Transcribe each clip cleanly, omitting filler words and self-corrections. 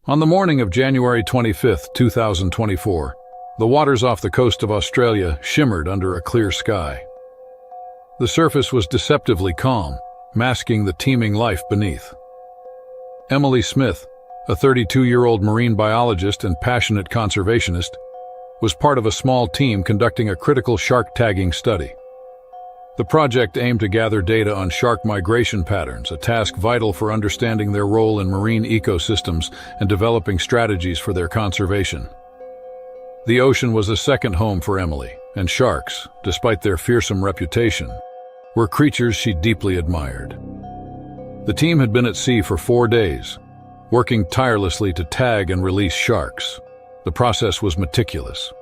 On the morning of January 25, 2024, the waters off the coast of Australia shimmered under a clear sky. The surface was deceptively calm, masking the teeming life beneath. Emily Smith, a 32-year-old marine biologist and passionate conservationist, was part of a small team conducting a critical shark tagging study. The project aimed to gather data on shark migration patterns, a task vital for understanding their role in marine ecosystems and developing strategies for their conservation. The ocean was a second home for Emily, and sharks, despite their fearsome reputation, were creatures she deeply admired. The team had been at sea for 4 days, working tirelessly to tag and release sharks. The process was meticulous.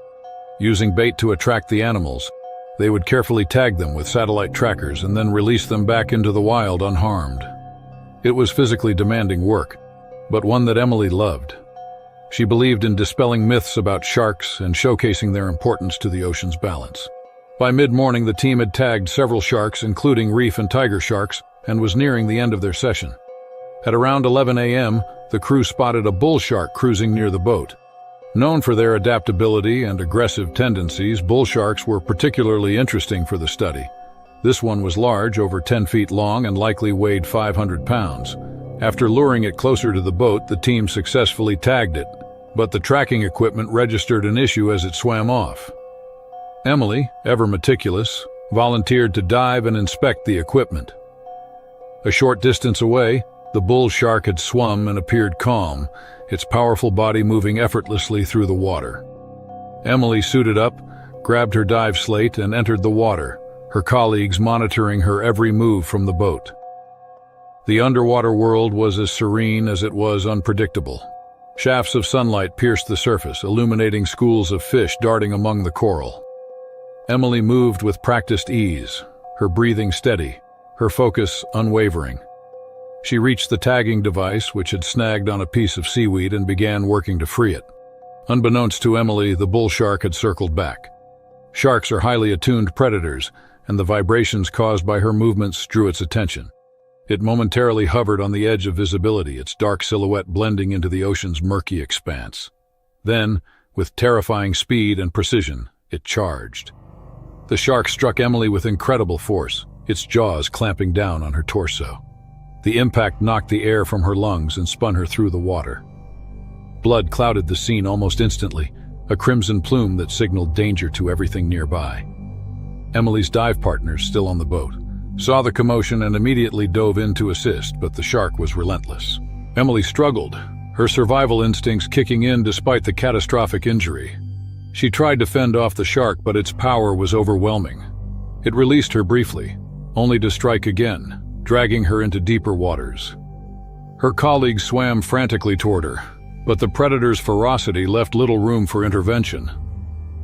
Using bait to attract the animals, they would carefully tag them with satellite trackers and then release them back into the wild unharmed. It was physically demanding work, but one that Emily loved. She believed in dispelling myths about sharks and showcasing their importance to the ocean's balance. By mid-morning, the team had tagged several sharks, including reef and tiger sharks, and was nearing the end of their session. At around 11 a.m., the crew spotted a bull shark cruising near the boat. Known for their adaptability and aggressive tendencies, bull sharks were particularly interesting for the study. This one was large, over 10 feet long, and likely weighed 500 pounds. After luring it closer to the boat, the team successfully tagged it, but the tracking equipment registered an issue as it swam off. Emily, ever meticulous, volunteered to dive and inspect the equipment. A short distance away, the bull shark had swum and appeared calm, its powerful body moving effortlessly through the water. Emily suited up, grabbed her dive slate, and entered the water, her colleagues monitoring her every move from the boat. The underwater world was as serene as it was unpredictable. Shafts of sunlight pierced the surface, illuminating schools of fish darting among the coral. Emily moved with practiced ease, her breathing steady, her focus unwavering. She reached the tagging device, which had snagged on a piece of seaweed, and began working to free it. Unbeknownst to Emily, the bull shark had circled back. Sharks are highly attuned predators, and the vibrations caused by her movements drew its attention. It momentarily hovered on the edge of visibility, its dark silhouette blending into the ocean's murky expanse. Then, with terrifying speed and precision, it charged. The shark struck Emily with incredible force, its jaws clamping down on her torso. The impact knocked the air from her lungs and spun her through the water. Blood clouded the scene almost instantly, a crimson plume that signaled danger to everything nearby. Emily's dive partners, still on the boat, saw the commotion and immediately dove in to assist, but the shark was relentless. Emily struggled, her survival instincts kicking in despite the catastrophic injury. She tried to fend off the shark, but its power was overwhelming. It released her briefly, only to strike again, dragging her into deeper waters. Her colleagues swam frantically toward her, but the predator's ferocity left little room for intervention.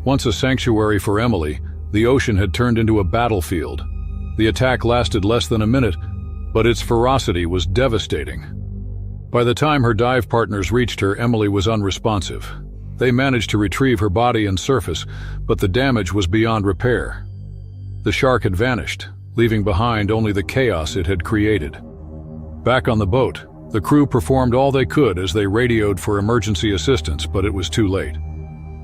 Once a sanctuary for Emily, the ocean had turned into a battlefield. The attack lasted less than a minute, but its ferocity was devastating. By the time her dive partners reached her, Emily was unresponsive. They managed to retrieve her body and surface, but the damage was beyond repair. The shark had vanished, leaving behind only the chaos it had created. Back on the boat, the crew performed all they could as they radioed for emergency assistance, but it was too late.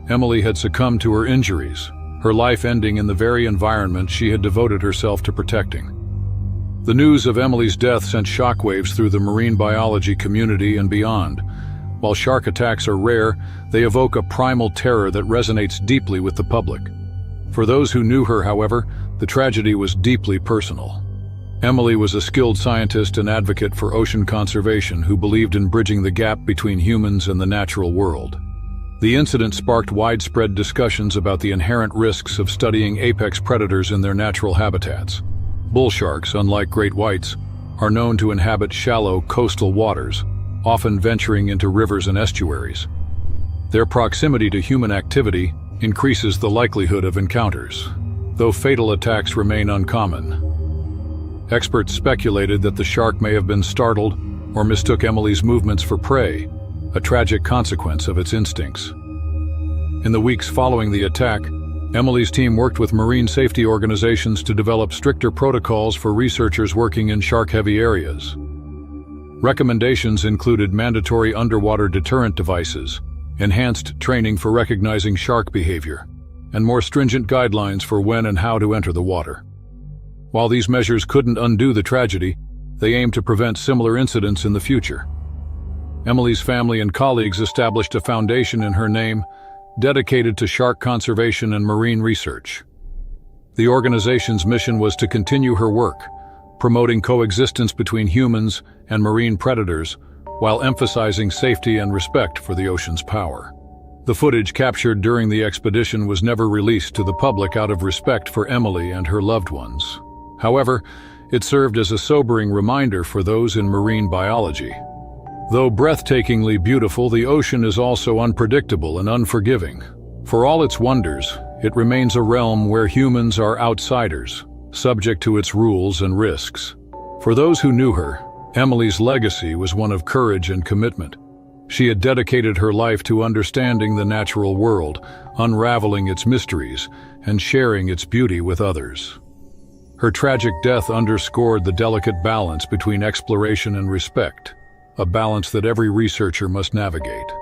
Emily had succumbed to her injuries, her life ending in the very environment she had devoted herself to protecting. The news of Emily's death sent shockwaves through the marine biology community and beyond. While shark attacks are rare, they evoke a primal terror that resonates deeply with the public. For those who knew her, however, the tragedy was deeply personal. Emily was a skilled scientist and advocate for ocean conservation who believed in bridging the gap between humans and the natural world. The incident sparked widespread discussions about the inherent risks of studying apex predators in their natural habitats. Bull sharks, unlike great whites, are known to inhabit shallow coastal waters, often venturing into rivers and estuaries. Their proximity to human activity increases the likelihood of encounters, though fatal attacks remain uncommon. Experts speculated that the shark may have been startled or mistook Emily's movements for prey, a tragic consequence of its instincts. In the weeks following the attack, Emily's team worked with marine safety organizations to develop stricter protocols for researchers working in shark-heavy areas. Recommendations included mandatory underwater deterrent devices, enhanced training for recognizing shark behavior, and more stringent guidelines for when and how to enter the water. While these measures couldn't undo the tragedy, they aimed to prevent similar incidents in the future. Emily's family and colleagues established a foundation in her name dedicated to shark conservation and marine research. The organization's mission was to continue her work, promoting coexistence between humans and marine predators while emphasizing safety and respect for the ocean's power. The footage captured during the expedition was never released to the public out of respect for Emily and her loved ones. However, it served as a sobering reminder for those in marine biology. Though breathtakingly beautiful, the ocean is also unpredictable and unforgiving. For all its wonders, it remains a realm where humans are outsiders, subject to its rules and risks. For those who knew her, Emily's legacy was one of courage and commitment. She had dedicated her life to understanding the natural world, unraveling its mysteries, and sharing its beauty with others. Her tragic death underscored the delicate balance between exploration and respect, a balance that every researcher must navigate.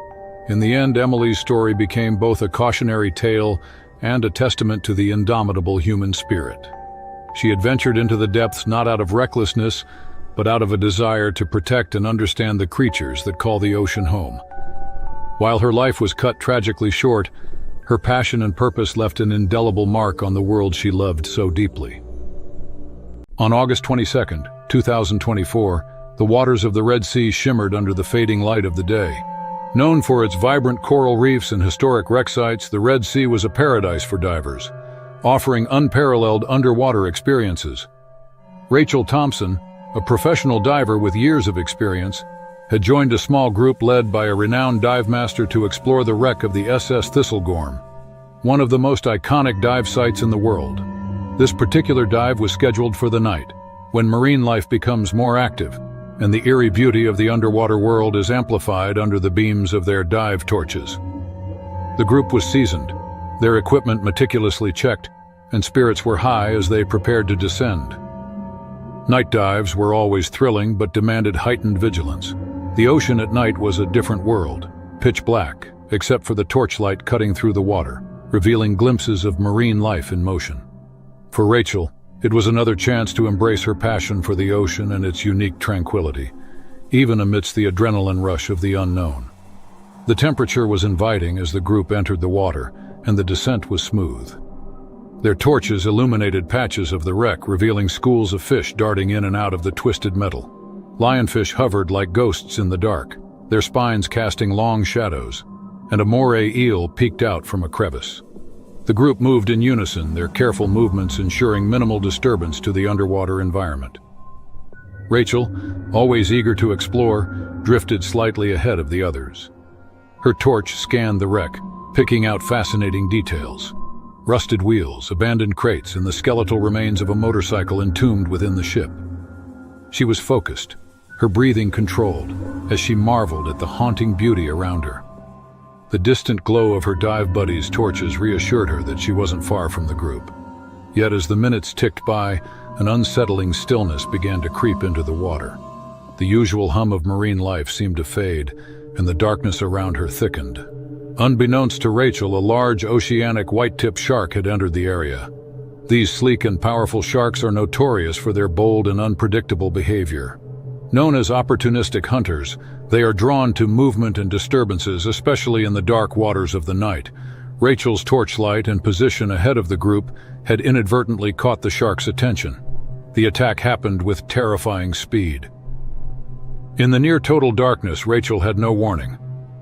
In the end, Emily's story became both a cautionary tale and a testament to the indomitable human spirit. She had ventured into the depths not out of recklessness, but out of a desire to protect and understand the creatures that call the ocean home. While her life was cut tragically short, her passion and purpose left an indelible mark on the world she loved so deeply. On August 22, 2024, the waters of the Red Sea shimmered under the fading light of the day. Known for its vibrant coral reefs and historic wreck sites, the Red Sea was a paradise for divers, offering unparalleled underwater experiences. Rachel Thompson, a professional diver with years of experience, had joined a small group led by a renowned dive master to explore the wreck of the SS Thistlegorm, one of the most iconic dive sites in the world. This particular dive was scheduled for the night, when marine life becomes more active, and the eerie beauty of the underwater world is amplified under the beams of their dive torches. The group was seasoned, their equipment meticulously checked, and spirits were high as they prepared to descend. Night dives were always thrilling but demanded heightened vigilance. The ocean at night was a different world, pitch black, except for the torchlight cutting through the water, revealing glimpses of marine life in motion. For Rachel, it was another chance to embrace her passion for the ocean and its unique tranquility, even amidst the adrenaline rush of the unknown. The temperature was inviting as the group entered the water, and the descent was smooth. Their torches illuminated patches of the wreck, revealing schools of fish darting in and out of the twisted metal. Lionfish hovered like ghosts in the dark, their spines casting long shadows, and a moray eel peeked out from a crevice. The group moved in unison, their careful movements ensuring minimal disturbance to the underwater environment. Rachel, always eager to explore, drifted slightly ahead of the others. Her torch scanned the wreck, picking out fascinating details. Rusted wheels, abandoned crates, and the skeletal remains of a motorcycle entombed within the ship. She was focused, her breathing controlled, as she marveled at the haunting beauty around her. The distant glow of her dive buddies' torches reassured her that she wasn't far from the group. Yet as the minutes ticked by, an unsettling stillness began to creep into the water. The usual hum of marine life seemed to fade, and the darkness around her thickened. Unbeknownst to Rachel, a large oceanic white-tip shark had entered the area. These sleek and powerful sharks are notorious for their bold and unpredictable behavior. Known as opportunistic hunters, they are drawn to movement and disturbances, especially in the dark waters of the night. Rachel's torchlight and position ahead of the group had inadvertently caught the shark's attention. The attack happened with terrifying speed. In the near-total darkness, Rachel had no warning.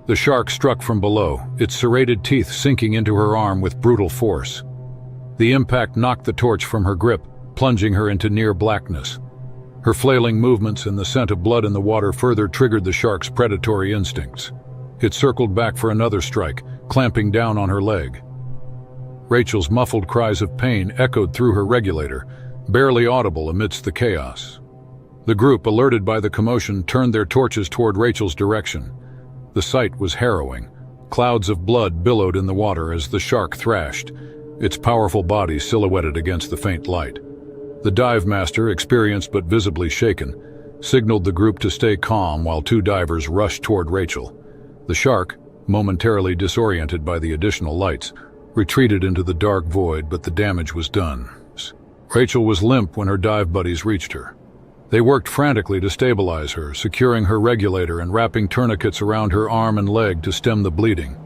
The shark struck from below, its serrated teeth sinking into her arm with brutal force. The impact knocked the torch from her grip, plunging her into near blackness. Her flailing movements and the scent of blood in the water further triggered the shark's predatory instincts. It circled back for another strike, clamping down on her leg. Rachel's muffled cries of pain echoed through her regulator, barely audible amidst the chaos. The group, alerted by the commotion, turned their torches toward Rachel's direction. The sight was harrowing. Clouds of blood billowed in the water as the shark thrashed, its powerful body silhouetted against the faint light. The dive master, experienced but visibly shaken, signaled the group to stay calm while two divers rushed toward Rachel. The shark, momentarily disoriented by the additional lights, retreated into the dark void, but the damage was done. Rachel was limp when her dive buddies reached her. They worked frantically to stabilize her, securing her regulator and wrapping tourniquets around her arm and leg to stem the bleeding.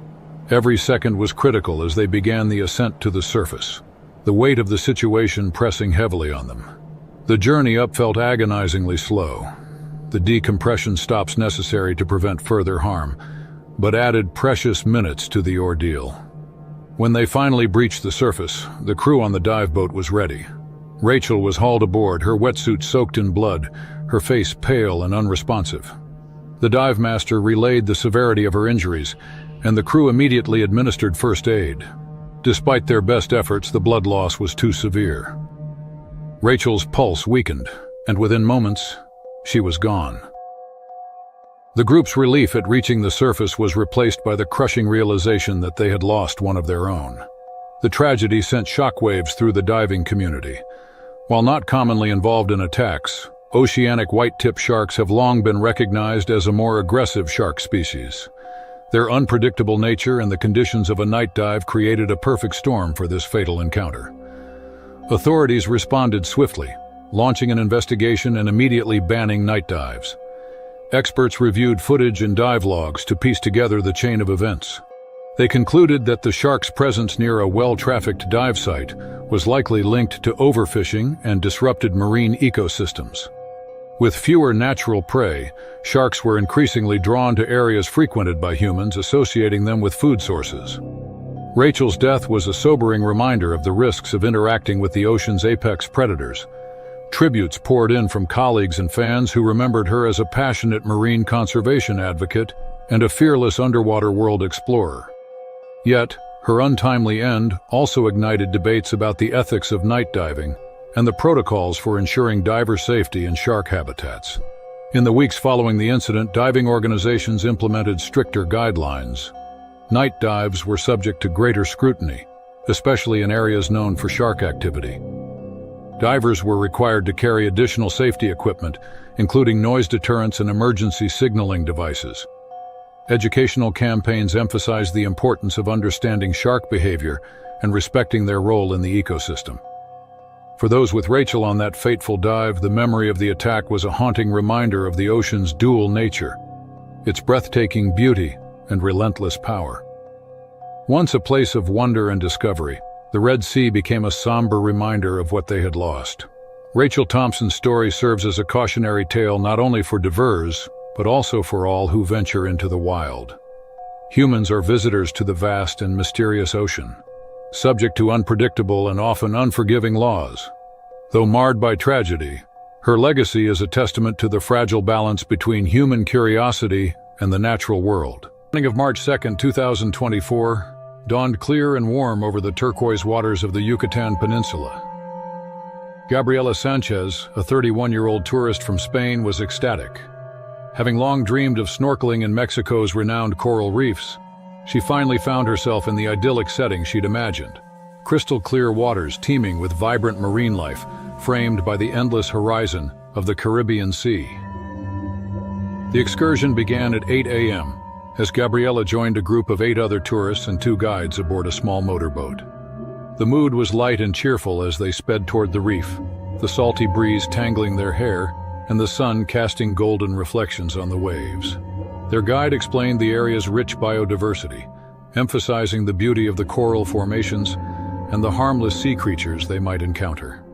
Every second was critical as they began the ascent to the surface, the weight of the situation pressing heavily on them. The journey up felt agonizingly slow. The decompression stops necessary to prevent further harm, but added precious minutes to the ordeal. When they finally breached the surface, the crew on the dive boat was ready. Rachel was hauled aboard, her wetsuit soaked in blood, her face pale and unresponsive. The dive master relayed the severity of her injuries, and the crew immediately administered first aid. Despite their best efforts, the blood loss was too severe. Rachel's pulse weakened, and within moments, she was gone. The group's relief at reaching the surface was replaced by the crushing realization that they had lost one of their own. The tragedy sent shockwaves through the diving community. While not commonly involved in attacks, oceanic white-tip sharks have long been recognized as a more aggressive shark species. Their unpredictable nature and the conditions of a night dive created a perfect storm for this fatal encounter. Authorities responded swiftly, launching an investigation and immediately banning night dives. Experts reviewed footage and dive logs to piece together the chain of events. They concluded that the shark's presence near a well-trafficked dive site was likely linked to overfishing and disrupted marine ecosystems. With fewer natural prey, sharks were increasingly drawn to areas frequented by humans, associating them with food sources. Rachel's death was a sobering reminder of the risks of interacting with the ocean's apex predators. Tributes poured in from colleagues and fans who remembered her as a passionate marine conservation advocate and a fearless underwater world explorer. Yet, her untimely end also ignited debates about the ethics of night diving and the protocols for ensuring diver safety in shark habitats. In the weeks following the incident, diving organizations implemented stricter guidelines. Night dives were subject to greater scrutiny, especially in areas known for shark activity. Divers were required to carry additional safety equipment, including noise deterrents and emergency signaling devices. Educational campaigns emphasized the importance of understanding shark behavior and respecting their role in the ecosystem. For those with Rachel on that fateful dive, the memory of the attack was a haunting reminder of the ocean's dual nature, its breathtaking beauty and relentless power. Once a place of wonder and discovery, the Red Sea became a somber reminder of what they had lost. Rachel Thompson's story serves as a cautionary tale not only for divers, but also for all who venture into the wild. Humans are visitors to the vast and mysterious ocean, subject to unpredictable and often unforgiving laws. Though marred by tragedy, her legacy is a testament to the fragile balance between human curiosity and the natural world. The morning of March 2, 2024, dawned clear and warm over the turquoise waters of the Yucatan Peninsula. Gabriela Sanchez, a 31-year-old tourist from Spain, was ecstatic. Having long dreamed of snorkeling in Mexico's renowned coral reefs, she finally found herself in the idyllic setting she'd imagined. Crystal clear waters teeming with vibrant marine life, framed by the endless horizon of the Caribbean Sea. The excursion began at 8 a.m. as Gabriela joined a group of 8 other tourists and 2 guides aboard a small motorboat. The mood was light and cheerful as they sped toward the reef, the salty breeze tangling their hair and the sun casting golden reflections on the waves. Their guide explained the area's rich biodiversity, emphasizing the beauty of the coral formations and the harmless sea creatures they might encounter.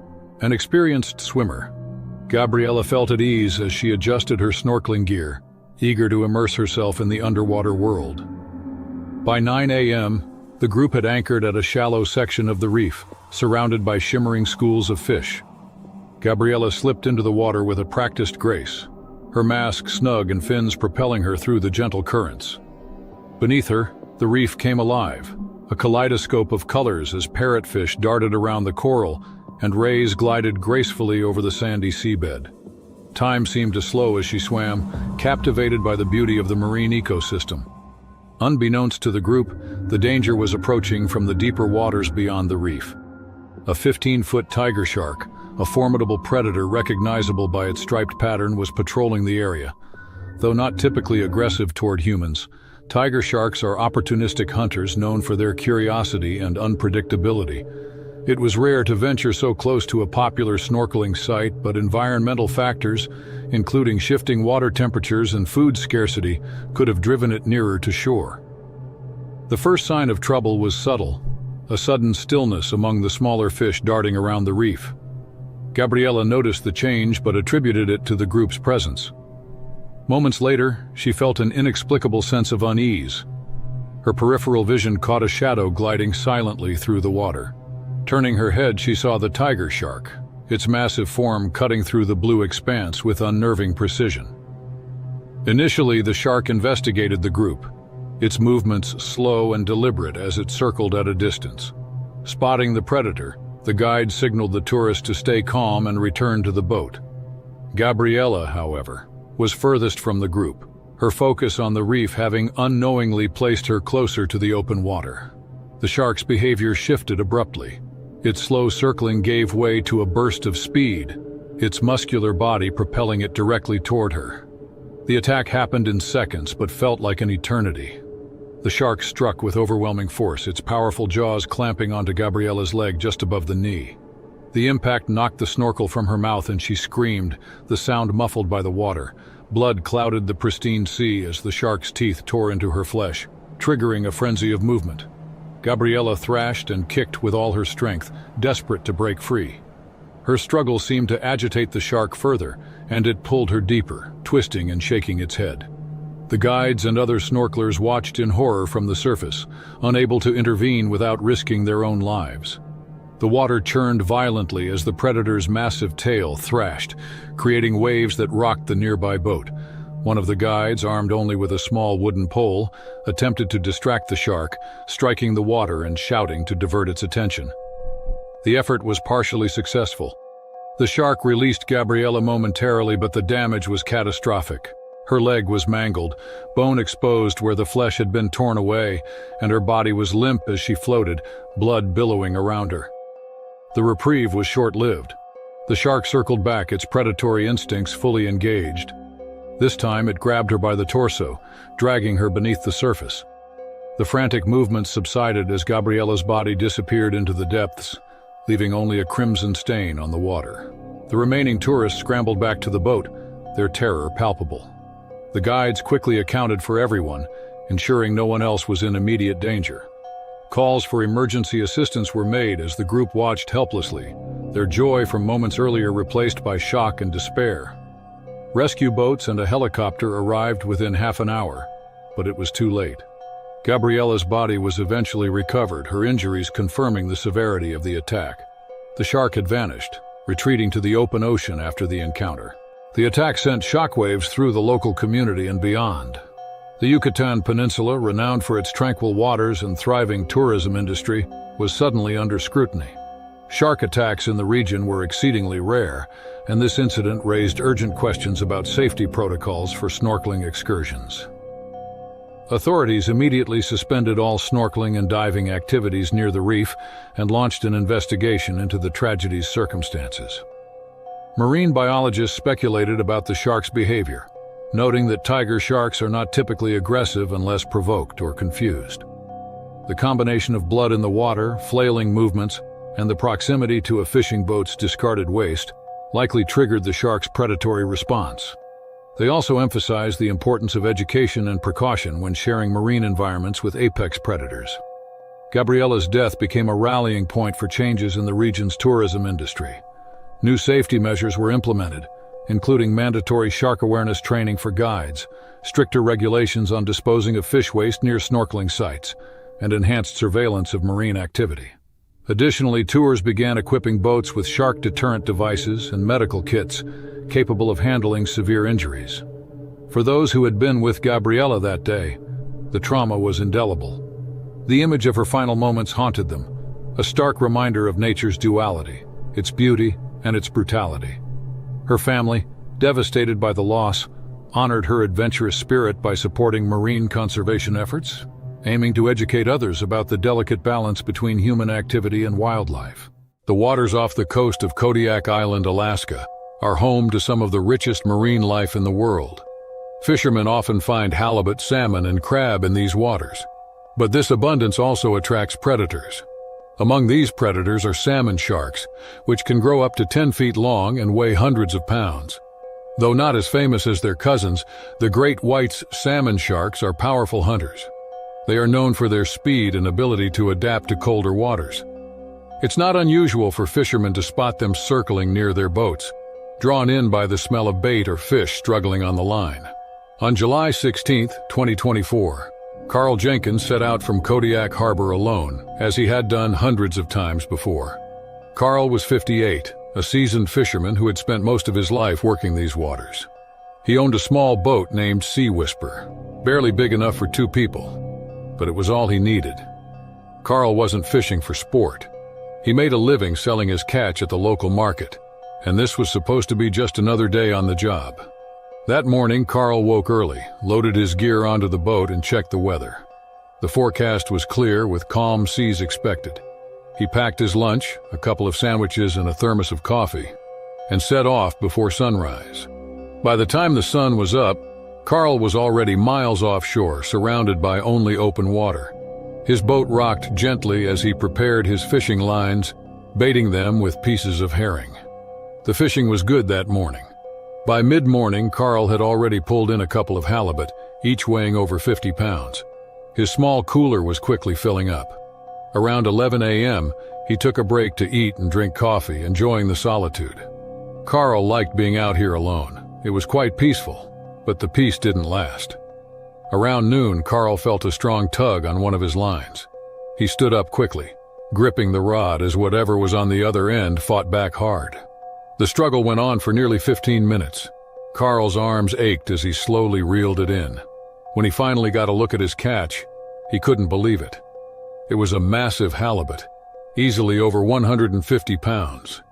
An experienced swimmer, Gabriela felt at ease as she adjusted her snorkeling gear, eager to immerse herself in the underwater world. By 9 a.m., the group had anchored at a shallow section of the reef, surrounded by shimmering schools of fish. Gabriela slipped into the water with a practiced grace, her mask snug and fins propelling her through the gentle currents. Beneath her, the reef came alive, a kaleidoscope of colors as parrotfish darted around the coral and rays glided gracefully over the sandy seabed. Time seemed to slow as she swam, captivated by the beauty of the marine ecosystem. Unbeknownst to the group, the danger was approaching from the deeper waters beyond the reef. A 15-foot tiger shark, A formidable predator recognizable by its striped pattern was patrolling the area. Though not typically aggressive toward humans, tiger sharks are opportunistic hunters known for their curiosity and unpredictability. It was rare to venture so close to a popular snorkeling site, but environmental factors, including shifting water temperatures and food scarcity, could have driven it nearer to shore. The first sign of trouble was subtle, a sudden stillness among the smaller fish darting around the reef. Gabriella noticed the change but attributed it to the group's presence. Moments later, she felt an inexplicable sense of unease. Her peripheral vision caught a shadow gliding silently through the water. Turning her head, she saw the tiger shark, its massive form cutting through the blue expanse with unnerving precision. Initially, the shark investigated the group, its movements slow and deliberate as it circled at a distance. Spotting the predator, the guide signaled the tourist to stay calm and return to the boat. Gabriella, however, was furthest from the group, her focus on the reef having unknowingly placed her closer to the open water. The shark's behavior shifted abruptly. Its slow circling gave way to a burst of speed, its muscular body propelling it directly toward her. The attack happened in seconds but felt like an eternity. The shark struck with overwhelming force, its powerful jaws clamping onto Gabriella's leg just above the knee. The impact knocked the snorkel from her mouth and she screamed, the sound muffled by the water. Blood clouded the pristine sea as the shark's teeth tore into her flesh, triggering a frenzy of movement. Gabriella thrashed and kicked with all her strength, desperate to break free. Her struggle seemed to agitate the shark further, and it pulled her deeper, twisting and shaking its head. The guides and other snorkelers watched in horror from the surface, unable to intervene without risking their own lives. The water churned violently as the predator's massive tail thrashed, creating waves that rocked the nearby boat. One of the guides, armed only with a small wooden pole, attempted to distract the shark, striking the water and shouting to divert its attention. The effort was partially successful. The shark released Gabriella momentarily, but the damage was catastrophic. Her leg was mangled, bone exposed where the flesh had been torn away, and her body was limp as she floated, blood billowing around her. The reprieve was short-lived. The shark circled back, its predatory instincts fully engaged. This time it grabbed her by the torso, dragging her beneath the surface. The frantic movements subsided as Gabriella's body disappeared into the depths, leaving only a crimson stain on the water. The remaining tourists scrambled back to the boat, their terror palpable. The guides quickly accounted for everyone, ensuring no one else was in immediate danger. Calls for emergency assistance were made as the group watched helplessly, their joy from moments earlier replaced by shock and despair. Rescue boats and a helicopter arrived within half an hour, but it was too late. Gabriella's body was eventually recovered, her injuries confirming the severity of the attack. The shark had vanished, retreating to the open ocean after the encounter. The attack sent shockwaves through the local community and beyond. The Yucatan Peninsula, renowned for its tranquil waters and thriving tourism industry, was suddenly under scrutiny. Shark attacks in the region were exceedingly rare, and this incident raised urgent questions about safety protocols for snorkeling excursions. Authorities immediately suspended all snorkeling and diving activities near the reef and launched an investigation into the tragedy's circumstances. Marine biologists speculated about the shark's behavior, noting that tiger sharks are not typically aggressive unless provoked or confused. The combination of blood in the water, flailing movements, and the proximity to a fishing boat's discarded waste likely triggered the shark's predatory response. They also emphasized the importance of education and precaution when sharing marine environments with apex predators. Gabriella's death became a rallying point for changes in the region's tourism industry. New safety measures were implemented, including mandatory shark awareness training for guides, stricter regulations on disposing of fish waste near snorkeling sites, and enhanced surveillance of marine activity. Additionally, tours began equipping boats with shark deterrent devices and medical kits capable of handling severe injuries. For those who had been with Gabriella that day, the trauma was indelible. The image of her final moments haunted them, a stark reminder of nature's duality, its beauty and its brutality. Her family, devastated by the loss, honored her adventurous spirit by supporting marine conservation efforts, aiming to educate others about the delicate balance between human activity and wildlife. The waters off the coast of Kodiak Island, Alaska, are home to some of the richest marine life in the world. Fishermen often find halibut, salmon, and crab in these waters. But this abundance also attracts predators. Among these predators are salmon sharks, which can grow up to 10 feet long and weigh hundreds of pounds. Though not as famous as their cousins, the great white salmon sharks are powerful hunters. They are known for their speed and ability to adapt to colder waters. It's not unusual for fishermen to spot them circling near their boats, drawn in by the smell of bait or fish struggling on the line. On July 16, 2024, Carl Jenkins set out from Kodiak Harbor alone, as he had done hundreds of times before. Carl was 58, a seasoned fisherman who had spent most of his life working these waters. He owned a small boat named Sea Whisper, barely big enough for 2 people, but it was all he needed. Carl wasn't fishing for sport. He made a living selling his catch at the local market, and this was supposed to be just another day on the job. That morning, Carl woke early, loaded his gear onto the boat, and checked the weather. The forecast was clear, with calm seas expected. He packed his lunch, a couple of sandwiches and a thermos of coffee, and set off before sunrise. By the time the sun was up, Carl was already miles offshore, surrounded by only open water. His boat rocked gently as he prepared his fishing lines, baiting them with pieces of herring. The fishing was good that morning. By mid-morning, Carl had already pulled in a couple of halibut, each weighing over 50 pounds. His small cooler was quickly filling up. Around 11 a.m., he took a break to eat and drink coffee, enjoying the solitude. Carl liked being out here alone. It was quite peaceful, but the peace didn't last. Around noon, Carl felt a strong tug on one of his lines. He stood up quickly, gripping the rod as whatever was on the other end fought back hard. The struggle went on for nearly 15 minutes. Carl's arms ached as he slowly reeled it in. When he finally got a look at his catch, he couldn't believe it. It was a massive halibut, easily over 150 pounds.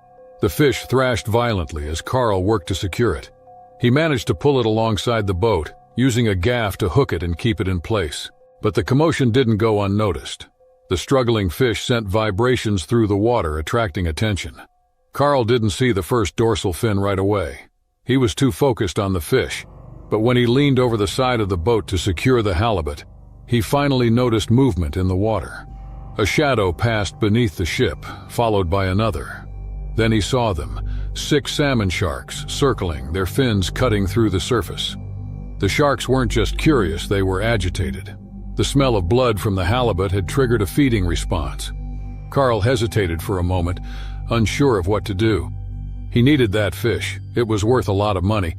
The fish thrashed violently as Carl worked to secure it. He managed to pull it alongside the boat, using a gaff to hook it and keep it in place. But the commotion didn't go unnoticed. The struggling fish sent vibrations through the water, attracting attention. Carl didn't see the first dorsal fin right away. He was too focused on the fish, but when he leaned over the side of the boat to secure the halibut, he finally noticed movement in the water. A shadow passed beneath the ship, followed by another. Then he saw them, 6 salmon sharks circling, their fins cutting through the surface. The sharks weren't just curious, they were agitated. The smell of blood from the halibut had triggered a feeding response. Carl hesitated for a moment, unsure of what to do. He needed that fish. It was worth a lot of money,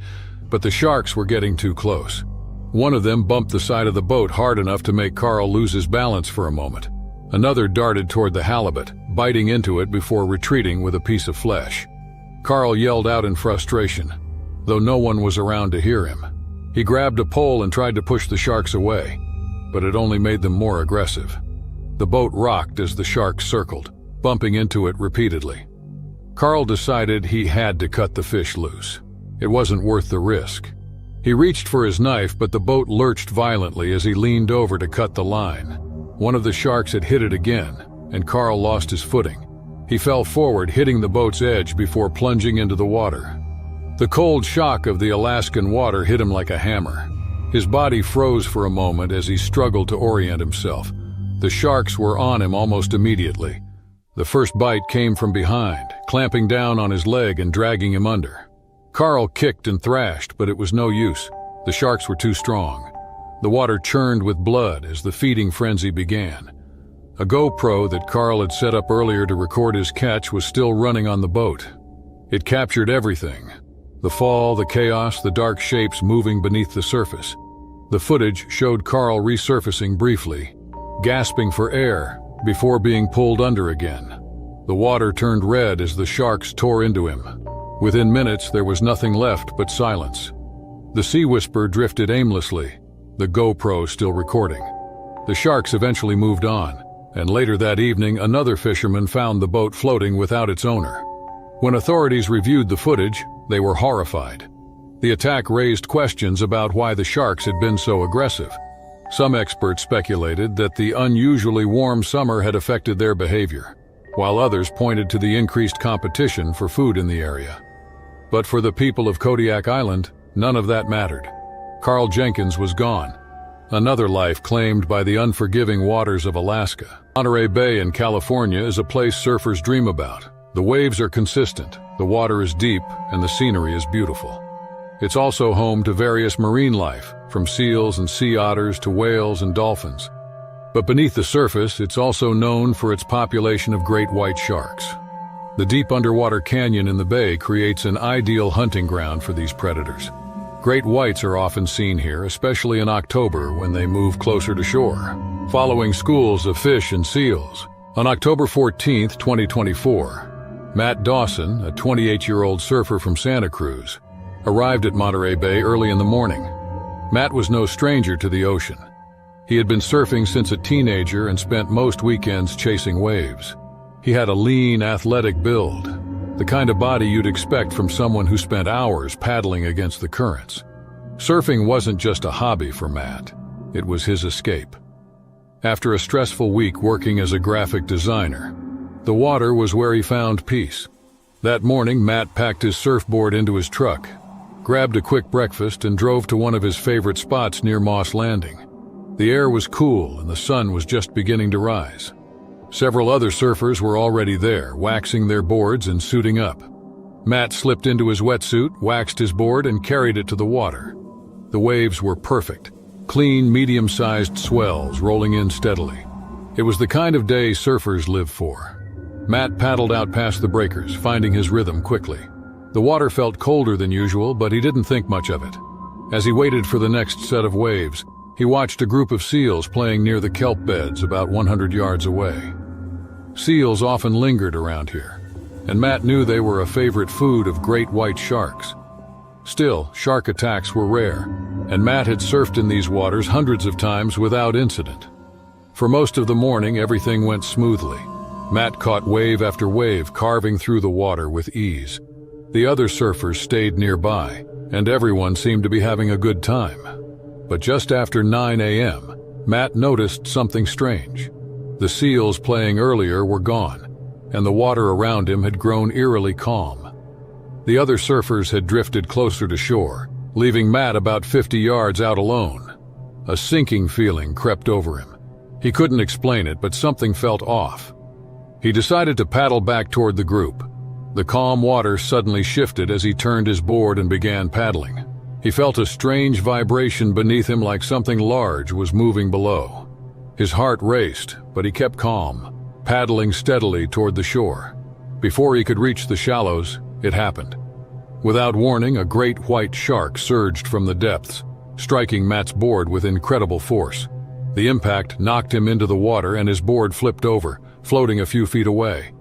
but the sharks were getting too close. One of them bumped the side of the boat hard enough to make Carl lose his balance for a moment. Another darted toward the halibut, biting into it before retreating with a piece of flesh. Carl yelled out in frustration, though no one was around to hear him. He grabbed a pole and tried to push the sharks away, but it only made them more aggressive. The boat rocked as the sharks circled, bumping into it repeatedly. Carl decided he had to cut the fish loose. It wasn't worth the risk. He reached for his knife, but the boat lurched violently as he leaned over to cut the line. One of the sharks had hit it again, and Carl lost his footing. He fell forward, hitting the boat's edge before plunging into the water. The cold shock of the Alaskan water hit him like a hammer. His body froze for a moment as he struggled to orient himself. The sharks were on him almost immediately. The first bite came from behind, clamping down on his leg and dragging him under. Carl kicked and thrashed, but it was no use. The sharks were too strong. The water churned with blood as the feeding frenzy began. A GoPro that Carl had set up earlier to record his catch was still running on the boat. It captured everything: the fall, the chaos, the dark shapes moving beneath the surface. The footage showed Carl resurfacing briefly, gasping for air before being pulled under again. The water turned red as the sharks tore into him. Within minutes, there was nothing left but silence. The Sea Whisper drifted aimlessly, the GoPro still recording. The sharks eventually moved on, and later that evening, another fisherman found the boat floating without its owner. When authorities reviewed the footage, they were horrified. The attack raised questions about why the sharks had been so aggressive. Some experts speculated that the unusually warm summer had affected their behavior. while others pointed to the increased competition for food in the area. But for the people of Kodiak Island, none of that mattered. Carl Jenkins was gone, another life claimed by the unforgiving waters of Alaska. Monterey Bay in California is a place surfers dream about. The waves are consistent, the water is deep, and the scenery is beautiful. It's also home to various marine life, from seals and sea otters to whales and dolphins. But beneath the surface, it's also known for its population of great white sharks. The deep underwater canyon in the bay creates an ideal hunting ground for these predators. Great whites are often seen here, especially in October when they move closer to shore, following schools of fish and seals. On October 14, 2024, Matt Dawson, a 28-year-old surfer from Santa Cruz, arrived at Monterey Bay early in the morning. Matt was no stranger to the ocean. He had been surfing since a teenager and spent most weekends chasing waves. He had a lean, athletic build, the kind of body you'd expect from someone who spent hours paddling against the currents. Surfing wasn't just a hobby for Matt, it was his escape. After a stressful week working as a graphic designer, the water was where he found peace. That morning, Matt packed his surfboard into his truck, grabbed a quick breakfast, and drove to one of his favorite spots near Moss Landing. The air was cool and the sun was just beginning to rise. Several other surfers were already there, waxing their boards and suiting up. Matt slipped into his wetsuit, waxed his board, and carried it to the water. The waves were perfect, clean, medium-sized swells rolling in steadily. It was the kind of day surfers live for. Matt paddled out past the breakers, finding his rhythm quickly. The water felt colder than usual, but he didn't think much of it. As he waited for the next set of waves, he watched a group of seals playing near the kelp beds about 100 yards away. Seals often lingered around here, and Matt knew they were a favorite food of great white sharks. Still, shark attacks were rare, and Matt had surfed in these waters hundreds of times without incident. For most of the morning, everything went smoothly. Matt caught wave after wave, carving through the water with ease. The other surfers stayed nearby, and everyone seemed to be having a good time. But just after 9 a.m., Matt noticed something strange. The seals playing earlier were gone, and the water around him had grown eerily calm. The other surfers had drifted closer to shore, leaving Matt about 50 yards out alone. A sinking feeling crept over him. He couldn't explain it, but something felt off. He decided to paddle back toward the group. The calm water suddenly shifted as he turned his board and began paddling. He felt a strange vibration beneath him, like something large was moving below. His heart raced, but he kept calm, paddling steadily toward the shore. Before he could reach the shallows, it happened. Without warning, a great white shark surged from the depths, striking Matt's board with incredible force. The impact knocked him into the water and his board flipped over, floating a few feet away.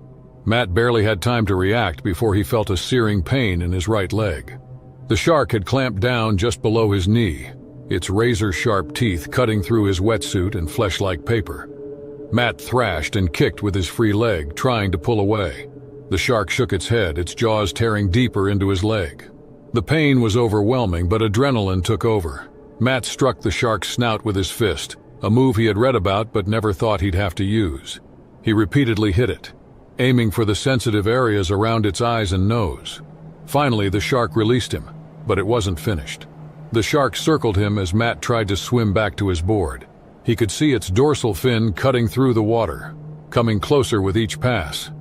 Matt barely had time to react before he felt a searing pain in his right leg. The shark had clamped down just below his knee, its razor-sharp teeth cutting through his wetsuit and flesh like paper. Matt thrashed and kicked with his free leg, trying to pull away. The shark shook its head, its jaws tearing deeper into his leg. The pain was overwhelming, but adrenaline took over. Matt struck the shark's snout with his fist, a move he had read about but never thought he'd have to use. He repeatedly hit it, aiming for the sensitive areas around its eyes and nose. Finally, the shark released him, but it wasn't finished. The shark circled him as Matt tried to swim back to his board. He could see its dorsal fin cutting through the water, coming closer with each pass.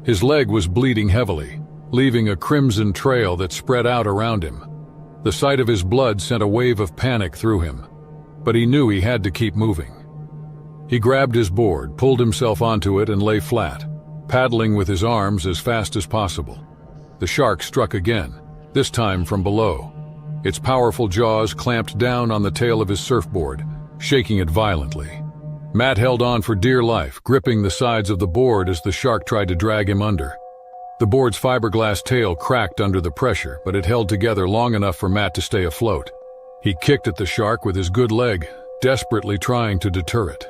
His leg was bleeding heavily, leaving a crimson trail that spread out around him. The sight of his blood sent a wave of panic through him, but he knew he had to keep moving. He grabbed his board, pulled himself onto it, and lay flat, paddling with his arms as fast as possible. The shark struck again, this time from below. Its powerful jaws clamped down on the tail of his surfboard, shaking it violently. Matt held on for dear life, gripping the sides of the board as the shark tried to drag him under. The board's fiberglass tail cracked under the pressure, but it held together long enough for Matt to stay afloat. He kicked at the shark with his good leg, desperately trying to deter it.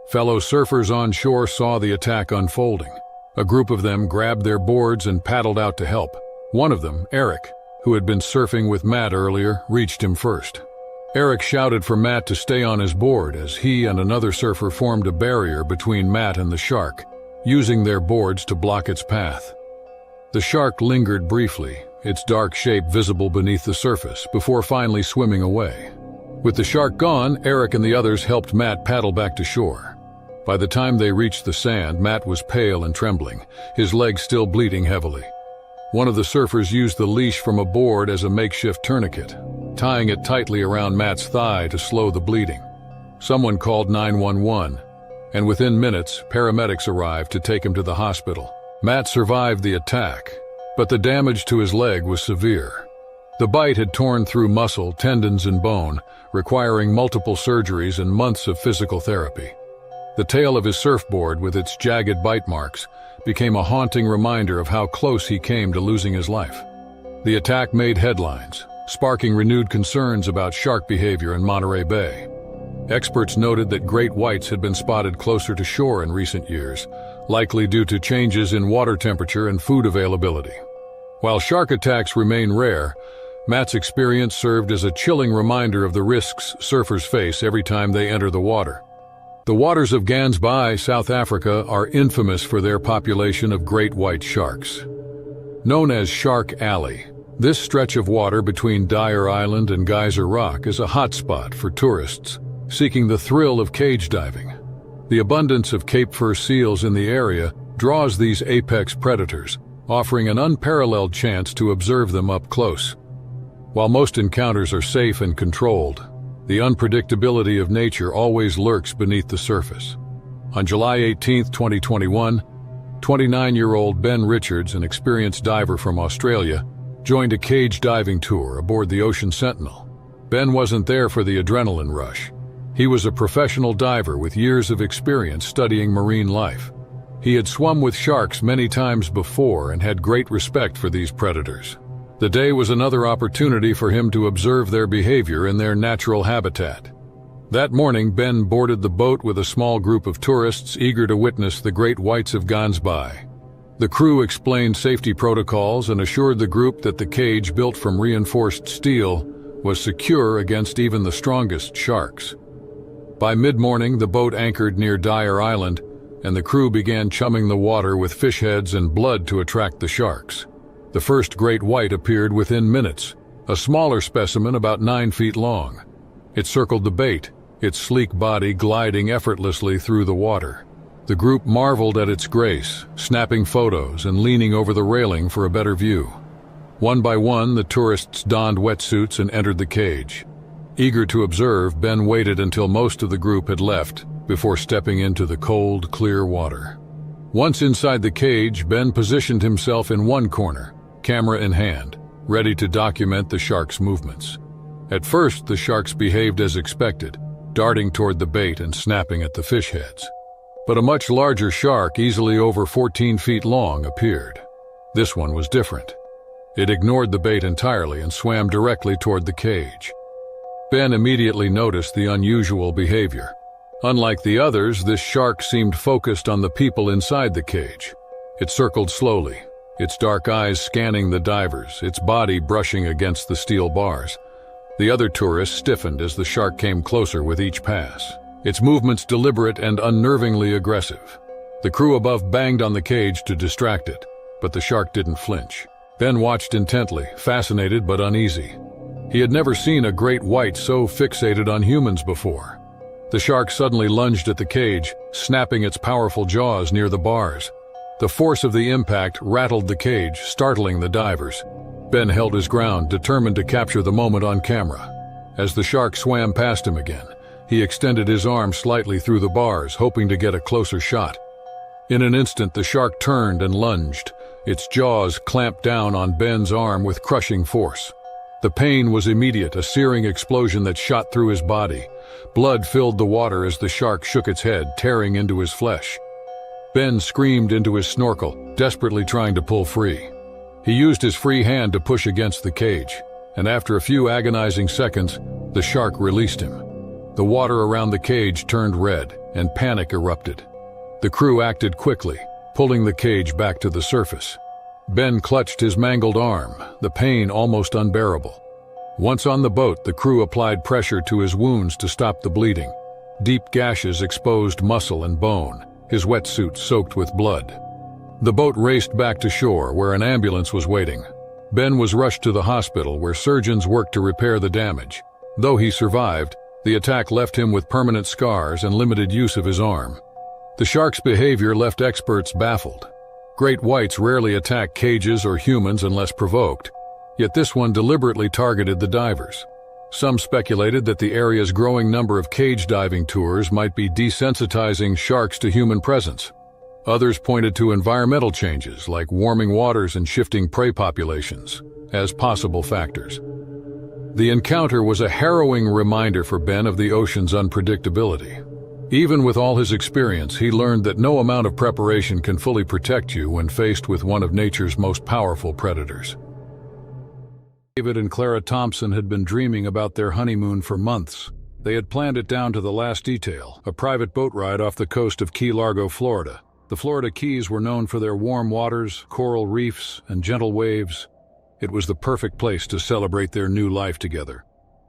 Fellow surfers on shore saw the attack unfolding. A group of them grabbed their boards and paddled out to help. One of them, Eric, who had been surfing with Matt earlier, reached him first. Eric shouted for Matt to stay on his board as he and another surfer formed a barrier between Matt and the shark, using their boards to block its path. The shark lingered briefly, its dark shape visible beneath the surface, before finally swimming away. With the shark gone, Eric and the others helped Matt paddle back to shore. By the time they reached the sand, Matt was pale and trembling, his legs still bleeding heavily. One of the surfers used the leash from a board as a makeshift tourniquet, tying it tightly around Matt's thigh to slow the bleeding. Someone called 911, and within minutes, paramedics arrived to take him to the hospital. Matt survived the attack, but the damage to his leg was severe. The bite had torn through muscle, tendons, and bone, requiring multiple surgeries and months of physical therapy. The tail of his surfboard, with its jagged bite marks, became a haunting reminder of how close he came to losing his life. The attack made headlines, sparking renewed concerns about shark behavior in Monterey Bay. Experts noted that great whites had been spotted closer to shore in recent years, likely due to changes in water temperature and food availability. While shark attacks remain rare, Matt's experience served as a chilling reminder of the risks surfers face every time they enter the water. The waters of Gans Bay, South Africa, are infamous for their population of great white sharks. Known as Shark Alley, this stretch of water between Dyer Island and Geyser Rock is a hotspot for tourists seeking the thrill of cage diving. The abundance of Cape Fur seals in the area draws these apex predators, offering an unparalleled chance to observe them up close. While most encounters are safe and controlled, the unpredictability of nature always lurks beneath the surface. On July 18, 2021, 29-year-old Ben Richards, an experienced diver from Australia, joined a cage diving tour aboard the Ocean Sentinel. Ben wasn't there for the adrenaline rush. He was a professional diver with years of experience studying marine life. He had swum with sharks many times before and had great respect for these predators. The day was another opportunity for him to observe their behavior in their natural habitat. That morning, Ben boarded the boat with a small group of tourists eager to witness the great whites of Gans Bay. The crew explained safety protocols and assured the group that the cage, built from reinforced steel, was secure against even the strongest sharks. By mid-morning, the boat anchored near Dyer Island, and the crew began chumming the water with fish heads and blood to attract the sharks. The first great white appeared within minutes, a smaller specimen about 9 feet long. It circled the bait, its sleek body gliding effortlessly through the water. The group marveled at its grace, snapping photos and leaning over the railing for a better view. One by one, the tourists donned wetsuits and entered the cage. Eager to observe, Ben waited until most of the group had left before stepping into the cold, clear water. Once inside the cage, Ben positioned himself in one corner, camera in hand, ready to document the shark's movements. At first, the sharks behaved as expected, darting toward the bait and snapping at the fish heads. But a much larger shark, easily over 14 feet long, appeared. This one was different. It ignored the bait entirely and swam directly toward the cage. Ben immediately noticed the unusual behavior. Unlike the others, this shark seemed focused on the people inside the cage. It circled slowly, its dark eyes scanning the divers, its body brushing against the steel bars. The other tourists stiffened as the shark came closer with each pass, its movements deliberate and unnervingly aggressive. The crew above banged on the cage to distract it, but the shark didn't flinch. Ben watched intently, fascinated but uneasy. He had never seen a great white so fixated on humans before. The shark suddenly lunged at the cage, snapping its powerful jaws near the bars. The force of the impact rattled the cage, startling the divers. Ben held his ground, determined to capture the moment on camera. As the shark swam past him again, he extended his arm slightly through the bars, hoping to get a closer shot. In an instant, the shark turned and lunged. Its jaws clamped down on Ben's arm with crushing force. The pain was immediate, a searing explosion that shot through his body. Blood filled the water as the shark shook its head, tearing into his flesh. Ben screamed into his snorkel, desperately trying to pull free. He used his free hand to push against the cage, and after a few agonizing seconds, the shark released him. The water around the cage turned red, and panic erupted. The crew acted quickly, pulling the cage back to the surface. Ben clutched his mangled arm, the pain almost unbearable. Once on the boat, the crew applied pressure to his wounds to stop the bleeding. Deep gashes exposed muscle and bone, his wetsuit soaked with blood. The boat raced back to shore, where an ambulance was waiting. Ben was rushed to the hospital, where surgeons worked to repair the damage. Though he survived, the attack left him with permanent scars and limited use of his arm. The shark's behavior left experts baffled. Great whites rarely attack cages or humans unless provoked, yet this one deliberately targeted the divers. Some speculated that the area's growing number of cage diving tours might be desensitizing sharks to human presence. Others pointed to environmental changes like warming waters and shifting prey populations as possible factors. The encounter was a harrowing reminder for Ben of the ocean's unpredictability. Even with all his experience, he learned that no amount of preparation can fully protect you when faced with one of nature's most powerful predators. David and Clara Thompson had been dreaming about their honeymoon for months. They had planned it down to the last detail, a private boat ride off the coast of Key Largo, Florida. The Florida Keys were known for their warm waters, coral reefs, and gentle waves. It was the perfect place to celebrate their new life together.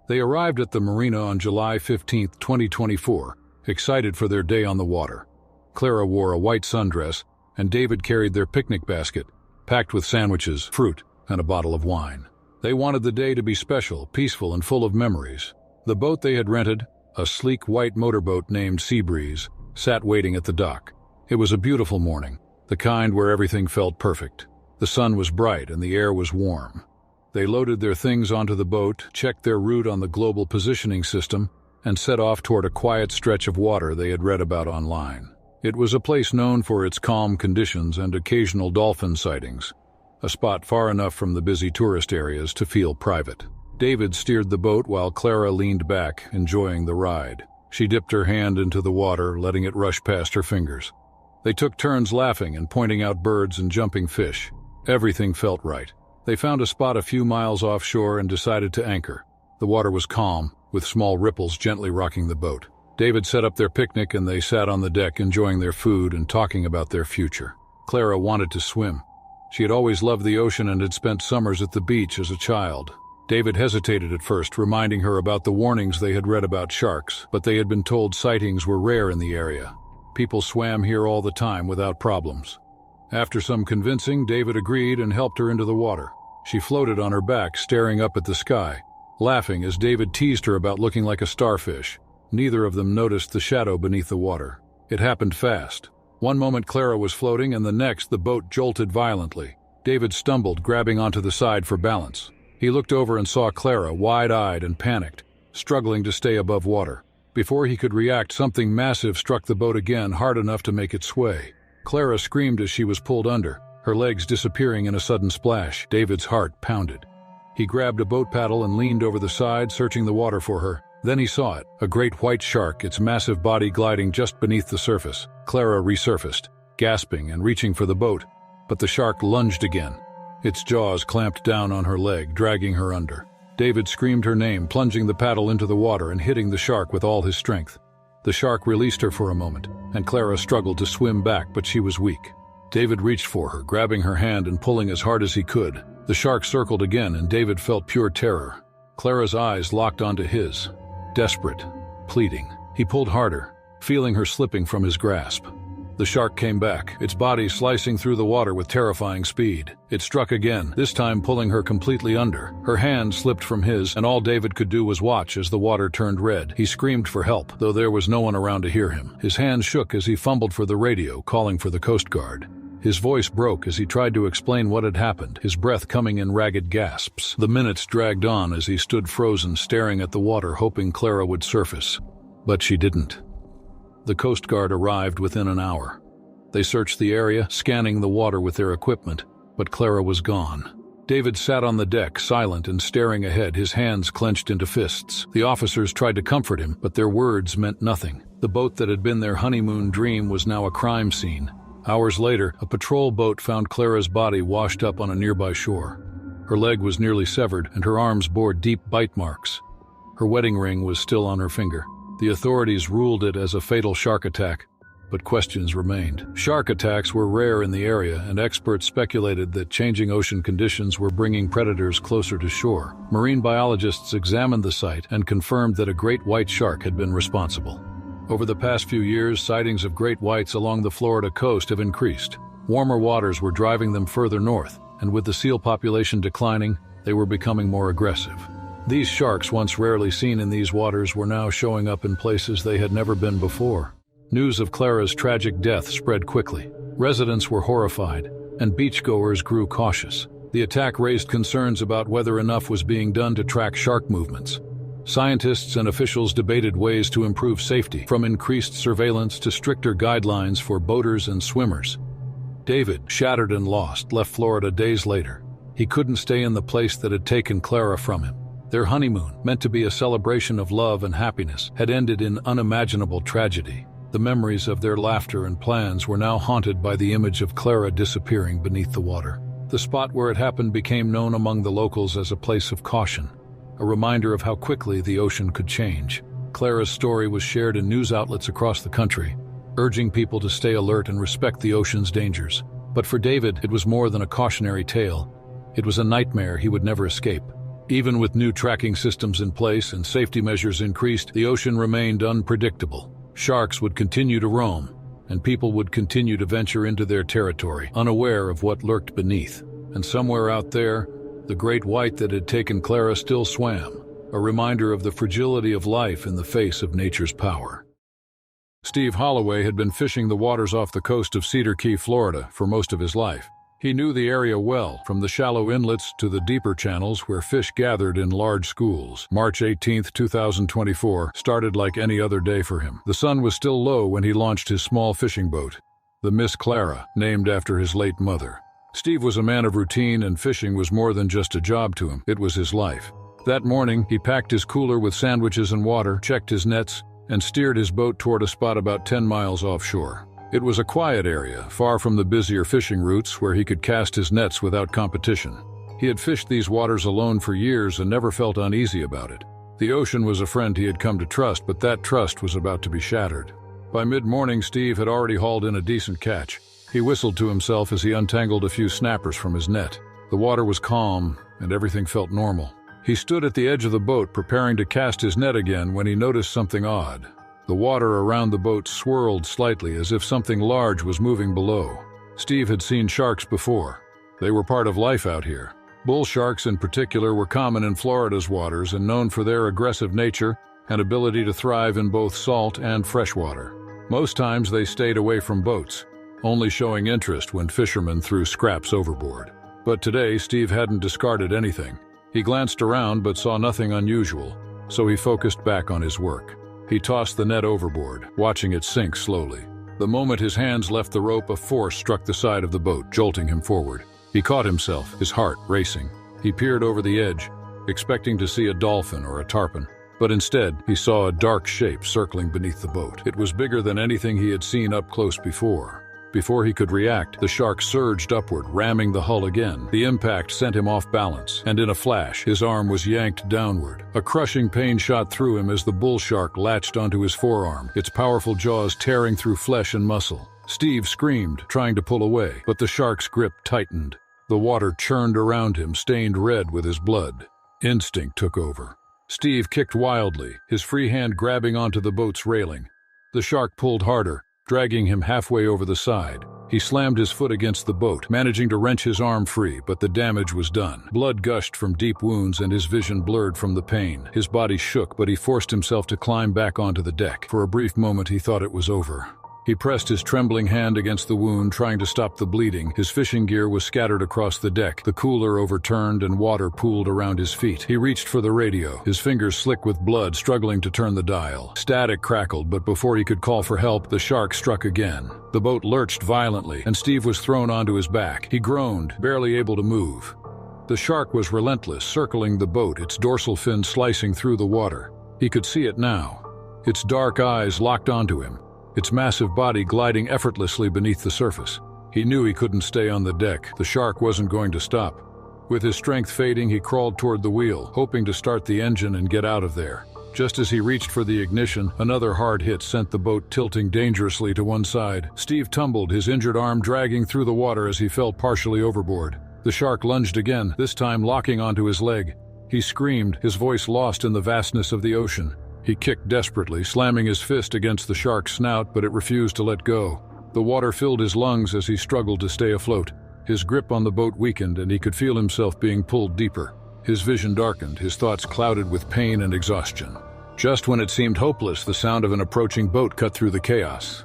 They arrived at the marina on July 15, 2024, excited for their day on the water. Clara wore a white sundress, and David carried their picnic basket, packed with sandwiches, fruit, and a bottle of wine. They wanted the day to be special, peaceful, and full of memories. The boat they had rented, a sleek white motorboat named Seabreeze, sat waiting at the dock. It was a beautiful morning, the kind where everything felt perfect. The sun was bright and the air was warm. They loaded their things onto the boat, checked their route on the global positioning system, and set off toward a quiet stretch of water they had read about online. It was a place known for its calm conditions and occasional dolphin sightings, a spot far enough from the busy tourist areas to feel private. David steered the boat while Clara leaned back, enjoying the ride. She dipped her hand into the water, letting it rush past her fingers. They took turns laughing and pointing out birds and jumping fish. Everything felt right. They found a spot a few miles offshore and decided to anchor. The water was calm, with small ripples gently rocking the boat. David set up their picnic and they sat on the deck enjoying their food and talking about their future. Clara wanted to swim. She had always loved the ocean and had spent summers at the beach as a child. David hesitated at first, reminding her about the warnings they had read about sharks, but they had been told sightings were rare in the area. People swam here all the time without problems. After some convincing, David agreed and helped her into the water. She floated on her back, staring up at the sky, laughing as David teased her about looking like a starfish. Neither of them noticed the shadow beneath the water. It happened fast. One moment Clara was floating, and the next the boat jolted violently. David stumbled, grabbing onto the side for balance. He looked over and saw Clara, wide-eyed and panicked, struggling to stay above water. Before he could react, something massive struck the boat again, hard enough to make it sway. Clara screamed as she was pulled under, her legs disappearing in a sudden splash. David's heart pounded. He grabbed a boat paddle and leaned over the side, searching the water for her. Then he saw it, a great white shark, its massive body gliding just beneath the surface. Clara resurfaced, gasping and reaching for the boat, but the shark lunged again. Its jaws clamped down on her leg, dragging her under. David screamed her name, plunging the paddle into the water and hitting the shark with all his strength. The shark released her for a moment, and Clara struggled to swim back, but she was weak. David reached for her, grabbing her hand and pulling as hard as he could. The shark circled again, and David felt pure terror. Clara's eyes locked onto his. Desperate, pleading. He pulled harder, feeling her slipping from his grasp. The shark came back, its body slicing through the water with terrifying speed. It struck again, this time pulling her completely under. Her hand slipped from his, and all David could do was watch as the water turned red. He screamed for help, though there was no one around to hear him. His hands shook as he fumbled for the radio, calling for the Coast Guard. His voice broke as he tried to explain what had happened, his breath coming in ragged gasps. The minutes dragged on as he stood frozen, staring at the water, hoping Clara would surface. But she didn't. The Coast Guard arrived within an hour. They searched the area, scanning the water with their equipment, but Clara was gone. David sat on the deck, silent and staring ahead, his hands clenched into fists. The officers tried to comfort him, but their words meant nothing. The boat that had been their honeymoon dream was now a crime scene. Hours later, a patrol boat found Clara's body washed up on a nearby shore. Her leg was nearly severed, and her arms bore deep bite marks. Her wedding ring was still on her finger. The authorities ruled it as a fatal shark attack, but questions remained. Shark attacks were rare in the area, and experts speculated that changing ocean conditions were bringing predators closer to shore. Marine biologists examined the site and confirmed that a great white shark had been responsible. Over the past few years, sightings of great whites along the Florida coast have increased. Warmer waters were driving them further north, and with the seal population declining, they were becoming more aggressive. These sharks, once rarely seen in these waters, were now showing up in places they had never been before. News of Clara's tragic death spread quickly. Residents were horrified, and beachgoers grew cautious. The attack raised concerns about whether enough was being done to track shark movements. Scientists and officials debated ways to improve safety, from increased surveillance to stricter guidelines for boaters and swimmers. David, shattered and lost, left Florida days later. He couldn't stay in the place that had taken Clara from him. Their honeymoon, meant to be a celebration of love and happiness, had ended in unimaginable tragedy. The memories of their laughter and plans were now haunted by the image of Clara disappearing beneath the water. The spot where it happened became known among the locals as a place of caution, a reminder of how quickly the ocean could change. Clara's story was shared in news outlets across the country, urging people to stay alert and respect the ocean's dangers. But for David, it was more than a cautionary tale. It was a nightmare he would never escape. Even with new tracking systems in place and safety measures increased, the ocean remained unpredictable. Sharks would continue to roam, and people would continue to venture into their territory, unaware of what lurked beneath. And somewhere out there, the great white that had taken Clara still swam, a reminder of the fragility of life in the face of nature's power. Steve Holloway had been fishing the waters off the coast of Cedar Key, Florida, for most of his life. He knew the area well, from the shallow inlets to the deeper channels where fish gathered in large schools. March 18, 2024, started like any other day for him. The sun was still low when he launched his small fishing boat, the Miss Clara, named after his late mother. Steve was a man of routine, and fishing was more than just a job to him. It was his life. That morning, he packed his cooler with sandwiches and water, checked his nets, and steered his boat toward a spot about 10 miles offshore. It was a quiet area, far from the busier fishing routes, where he could cast his nets without competition. He had fished these waters alone for years and never felt uneasy about it. The ocean was a friend he had come to trust, but that trust was about to be shattered. By mid-morning, Steve had already hauled in a decent catch. He whistled to himself as he untangled a few snappers from his net. The water was calm, and everything felt normal. He stood at the edge of the boat, preparing to cast his net again, when he noticed something odd. The water around the boat swirled slightly, as if something large was moving below. Steve had seen sharks before. They were part of life out here. Bull sharks in particular were common in Florida's waters and known for their aggressive nature and ability to thrive in both salt and freshwater. Most times they stayed away from boats, only showing interest when fishermen threw scraps overboard. But today, Steve hadn't discarded anything. He glanced around but saw nothing unusual, so he focused back on his work. He tossed the net overboard, watching it sink slowly. The moment his hands left the rope, a force struck the side of the boat, jolting him forward. He caught himself, his heart racing. He peered over the edge, expecting to see a dolphin or a tarpon. But instead, he saw a dark shape circling beneath the boat. It was bigger than anything he had seen up close before. Before he could react, the shark surged upward, ramming the hull again. The impact sent him off balance, and in a flash, his arm was yanked downward. A crushing pain shot through him as the bull shark latched onto his forearm, its powerful jaws tearing through flesh and muscle. Steve screamed, trying to pull away, but the shark's grip tightened. The water churned around him, stained red with his blood. Instinct took over. Steve kicked wildly, his free hand grabbing onto the boat's railing. The shark pulled harder, dragging him halfway over the side. He slammed his foot against the boat, managing to wrench his arm free, but the damage was done. Blood gushed from deep wounds and his vision blurred from the pain. His body shook, but he forced himself to climb back onto the deck. For a brief moment, he thought it was over. He pressed his trembling hand against the wound, trying to stop the bleeding. His fishing gear was scattered across the deck. The cooler overturned and water pooled around his feet. He reached for the radio, his fingers slick with blood, struggling to turn the dial. Static crackled, but before he could call for help, the shark struck again. The boat lurched violently, and Steve was thrown onto his back. He groaned, barely able to move. The shark was relentless, circling the boat, its dorsal fin slicing through the water. He could see it now. Its dark eyes locked onto him, its massive body gliding effortlessly beneath the surface. He knew he couldn't stay on the deck. The shark wasn't going to stop. With his strength fading, he crawled toward the wheel, hoping to start the engine and get out of there. Just as he reached for the ignition, another hard hit sent the boat tilting dangerously to one side. Steve tumbled, his injured arm dragging through the water as he fell partially overboard. The shark lunged again, this time locking onto his leg. He screamed, his voice lost in the vastness of the ocean. He kicked desperately, slamming his fist against the shark's snout, but it refused to let go. The water filled his lungs as he struggled to stay afloat. His grip on the boat weakened, and he could feel himself being pulled deeper. His vision darkened, his thoughts clouded with pain and exhaustion. Just when it seemed hopeless, the sound of an approaching boat cut through the chaos.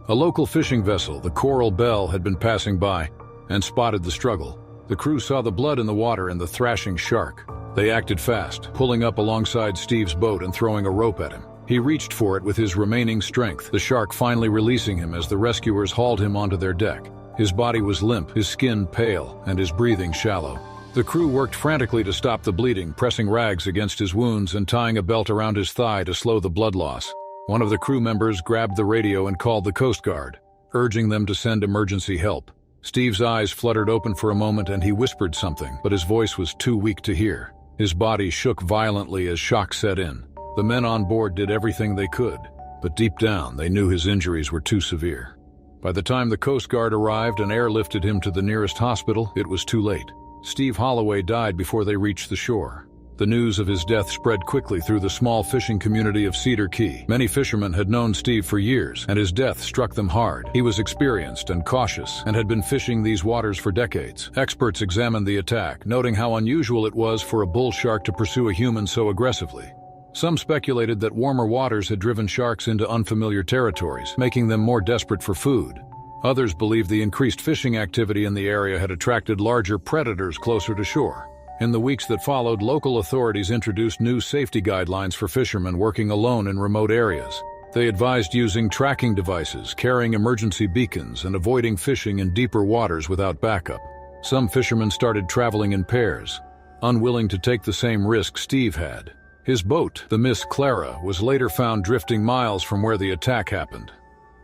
A local fishing vessel, the Coral Belle, had been passing by and spotted the struggle. The crew saw the blood in the water and the thrashing shark. They acted fast, pulling up alongside Steve's boat and throwing a rope at him. He reached for it with his remaining strength, the shark finally releasing him as the rescuers hauled him onto their deck. His body was limp, his skin pale, and his breathing shallow. The crew worked frantically to stop the bleeding, pressing rags against his wounds and tying a belt around his thigh to slow the blood loss. One of the crew members grabbed the radio and called the Coast Guard, urging them to send emergency help. Steve's eyes fluttered open for a moment and he whispered something, but his voice was too weak to hear. His body shook violently as shock set in. The men on board did everything they could, but deep down they knew his injuries were too severe. By the time the Coast Guard arrived and airlifted him to the nearest hospital, it was too late. Steve Holloway died before they reached the shore. The news of his death spread quickly through the small fishing community of Cedar Key. Many fishermen had known Steve for years, and his death struck them hard. He was experienced and cautious, and had been fishing these waters for decades. Experts examined the attack, noting how unusual it was for a bull shark to pursue a human so aggressively. Some speculated that warmer waters had driven sharks into unfamiliar territories, making them more desperate for food. Others believed the increased fishing activity in the area had attracted larger predators closer to shore. In the weeks that followed, local authorities introduced new safety guidelines for fishermen working alone in remote areas. They advised using tracking devices, carrying emergency beacons, and avoiding fishing in deeper waters without backup. Some fishermen started traveling in pairs, unwilling to take the same risk Steve had. His boat, the Miss Clara, was later found drifting miles from where the attack happened.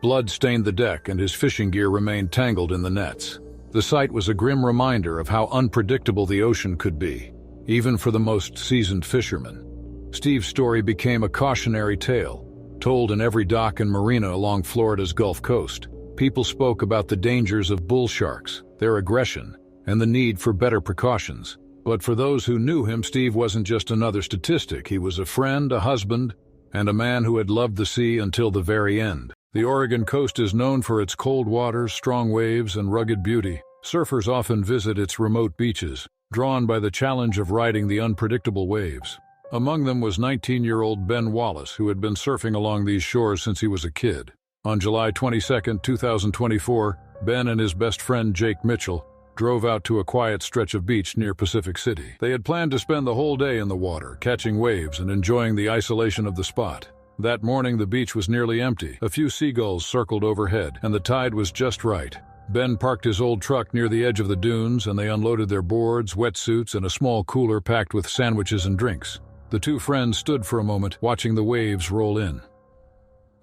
Blood stained the deck and his fishing gear remained tangled in the nets. The sight was a grim reminder of how unpredictable the ocean could be, even for the most seasoned fishermen. Steve's story became a cautionary tale, told in every dock and marina along Florida's Gulf Coast. People spoke about the dangers of bull sharks, their aggression, and the need for better precautions. But for those who knew him, Steve wasn't just another statistic. He was a friend, a husband, and a man who had loved the sea until the very end. The Oregon coast is known for its cold waters, strong waves, and rugged beauty. Surfers often visit its remote beaches, drawn by the challenge of riding the unpredictable waves. Among them was 19-year-old Ben Wallace, who had been surfing along these shores since he was a kid. On July 22, 2024, Ben and his best friend Jake Mitchell drove out to a quiet stretch of beach near Pacific City. They had planned to spend the whole day in the water, catching waves and enjoying the isolation of the spot. That morning, the beach was nearly empty. A few seagulls circled overhead, and the tide was just right. Ben parked his old truck near the edge of the dunes, and they unloaded their boards, wetsuits, and a small cooler packed with sandwiches and drinks. The two friends stood for a moment, watching the waves roll in.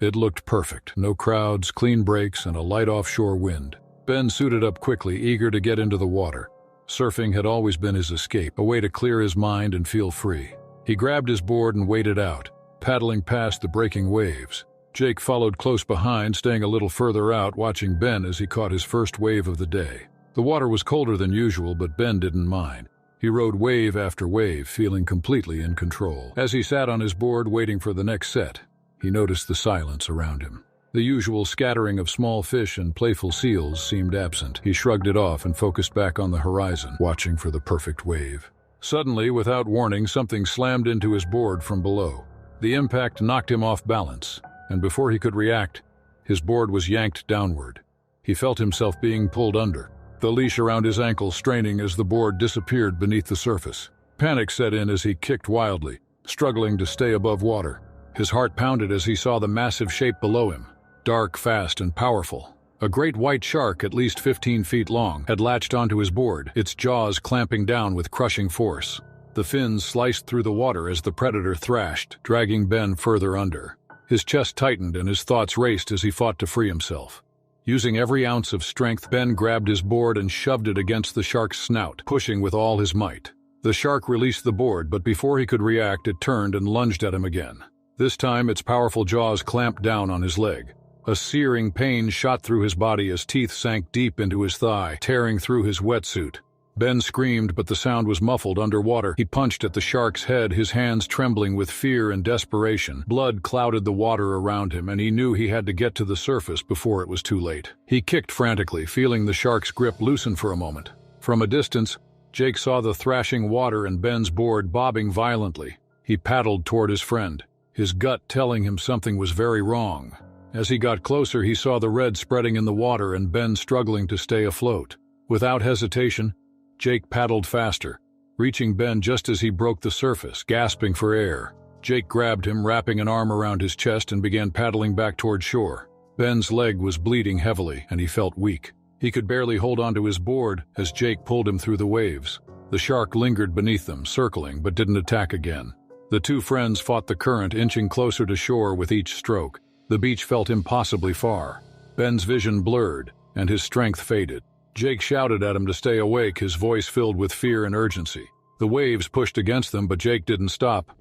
It looked perfect. No crowds, clean breaks, and a light offshore wind. Ben suited up quickly, eager to get into the water. Surfing had always been his escape, a way to clear his mind and feel free. He grabbed his board and waded out, paddling past the breaking waves. Jake followed close behind, staying a little further out, watching Ben as he caught his first wave of the day. The water was colder than usual, but Ben didn't mind. He rode wave after wave, feeling completely in control. As he sat on his board waiting for the next set, he noticed the silence around him. The usual scattering of small fish and playful seals seemed absent. He shrugged it off and focused back on the horizon, watching for the perfect wave. Suddenly, without warning, something slammed into his board from below. The impact knocked him off balance, and before he could react, his board was yanked downward. He felt himself being pulled under, the leash around his ankle straining as the board disappeared beneath the surface. Panic set in as he kicked wildly, struggling to stay above water. His heart pounded as he saw the massive shape below him, dark, fast, and powerful. A great white shark, at least 15 feet long, had latched onto his board, its jaws clamping down with crushing force. The fins sliced through the water as the predator thrashed, dragging Ben further under. His chest tightened and his thoughts raced as he fought to free himself. Using every ounce of strength, Ben grabbed his board and shoved it against the shark's snout, pushing with all his might. The shark released the board, but before he could react, it turned and lunged at him again. This time, its powerful jaws clamped down on his leg. A searing pain shot through his body as teeth sank deep into his thigh, tearing through his wetsuit. Ben screamed, but the sound was muffled underwater. He punched at the shark's head, his hands trembling with fear and desperation. Blood clouded the water around him, and he knew he had to get to the surface before it was too late. He kicked frantically, feeling the shark's grip loosen for a moment. From a distance, Jake saw the thrashing water and Ben's board bobbing violently. He paddled toward his friend, his gut telling him something was very wrong. As he got closer, he saw the red spreading in the water and Ben struggling to stay afloat. Without hesitation, Jake paddled faster, reaching Ben just as he broke the surface, gasping for air. Jake grabbed him, wrapping an arm around his chest, and began paddling back toward shore. Ben's leg was bleeding heavily, and he felt weak. He could barely hold onto his board as Jake pulled him through the waves. The shark lingered beneath them, circling, but didn't attack again. The two friends fought the current, inching closer to shore with each stroke. The beach felt impossibly far. Ben's vision blurred, and his strength faded. Jake shouted at him to stay awake, his voice filled with fear and urgency. The waves pushed against them, but Jake didn't stop.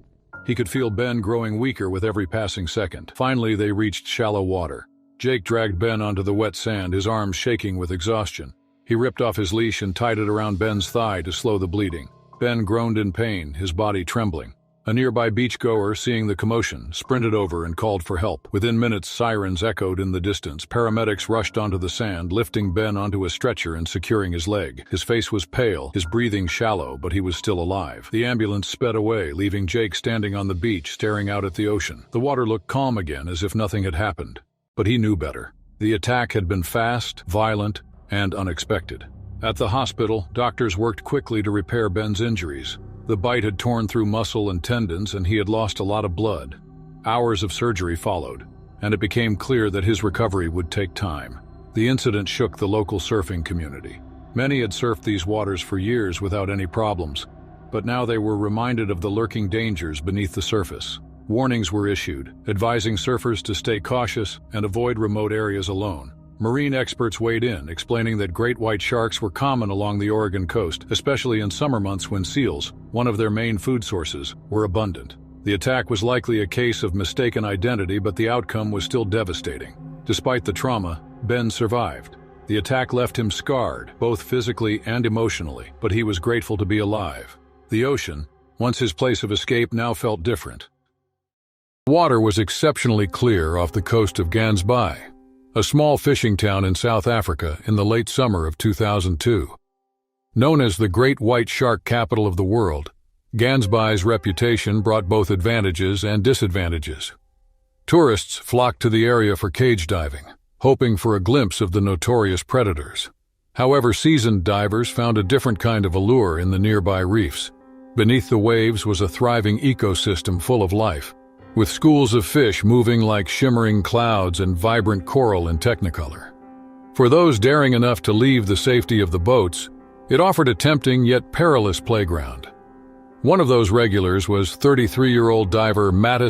He could feel Ben growing weaker with every passing second. Finally, they reached shallow water. Jake dragged Ben onto the wet sand, his arms shaking with exhaustion. He ripped off his leash and tied it around Ben's thigh to slow the bleeding. Ben groaned in pain, his body trembling. A nearby beachgoer, seeing the commotion, sprinted over and called for help. Within minutes, sirens echoed in the distance. Paramedics rushed onto the sand, lifting Ben onto a stretcher and securing his leg. His face was pale, his breathing shallow, but he was still alive. The ambulance sped away, leaving Jake standing on the beach, staring out at the ocean. The water looked calm again, as if nothing had happened. But he knew better. The attack had been fast, violent, and unexpected. At the hospital, doctors worked quickly to repair Ben's injuries. The bite had torn through muscle and tendons, and he had lost a lot of blood. Hours of surgery followed, and it became clear that his recovery would take time. The incident shook the local surfing community. Many had surfed these waters for years without any problems, but now they were reminded of the lurking dangers beneath the surface. Warnings were issued, advising surfers to stay cautious and avoid remote areas alone. Marine experts weighed in, explaining that great white sharks were common along the Oregon coast, especially in summer months when seals, one of their main food sources, were abundant. The attack was likely a case of mistaken identity, but the outcome was still devastating. Despite the trauma, Ben survived. The attack left him scarred, both physically and emotionally, but he was grateful to be alive. The ocean, once his place of escape, now felt different. The water was exceptionally clear off the coast of Gansbai, a small fishing town in South Africa in the late summer of 2002. Known as the Great White Shark Capital of the world, Gansbai's reputation brought both advantages and disadvantages. Tourists flocked to the area for cage diving, hoping for a glimpse of the notorious predators. However, seasoned divers found a different kind of allure in the nearby reefs. Beneath the waves was a thriving ecosystem full of life, with schools of fish moving like shimmering clouds and vibrant coral in technicolor. For those daring enough to leave the safety of the boats, it offered a tempting yet perilous playground. One of those regulars was 33-year-old diver Matt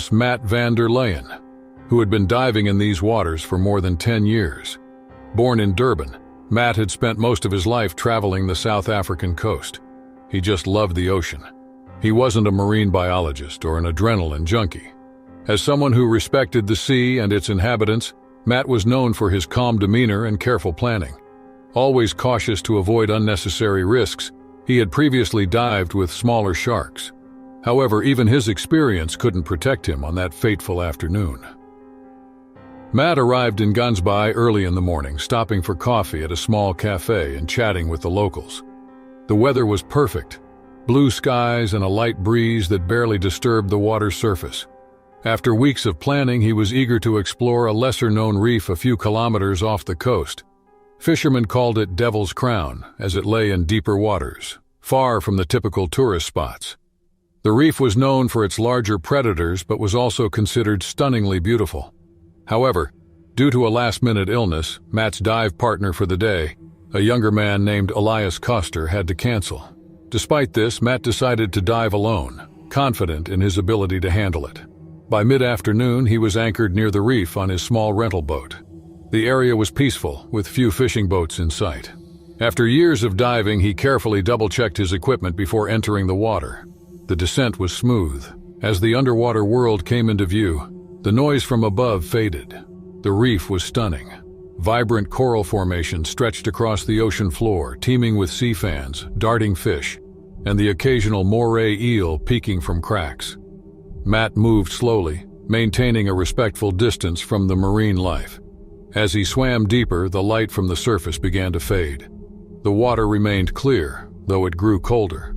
van der Leyen, who had been diving in these waters for more than 10 years. Born in Durban, Matt had spent most of his life traveling the South African coast. He just loved the ocean. He wasn't a marine biologist or an adrenaline junkie. As someone who respected the sea and its inhabitants, Matt was known for his calm demeanor and careful planning. Always cautious to avoid unnecessary risks, he had previously dived with smaller sharks. However, even his experience couldn't protect him on that fateful afternoon. Matt arrived in Gansbai early in the morning, stopping for coffee at a small cafe and chatting with the locals. The weather was perfect, blue skies and a light breeze that barely disturbed the water's surface. After weeks of planning, he was eager to explore a lesser-known reef a few kilometers off the coast. Fishermen called it Devil's Crown, as it lay in deeper waters, far from the typical tourist spots. The reef was known for its larger predators, but was also considered stunningly beautiful. However, due to a last-minute illness, Matt's dive partner for the day, a younger man named Elias Koster, had to cancel. Despite this, Matt decided to dive alone, confident in his ability to handle it. By mid-afternoon, he was anchored near the reef on his small rental boat. The area was peaceful, with few fishing boats in sight. After years of diving, he carefully double-checked his equipment before entering the water. The descent was smooth. As the underwater world came into view, the noise from above faded. The reef was stunning. Vibrant coral formations stretched across the ocean floor, teeming with sea fans, darting fish, and the occasional moray eel peeking from cracks. Matt moved slowly, maintaining a respectful distance from the marine life. As he swam deeper, the light from the surface began to fade. The water remained clear, though it grew colder.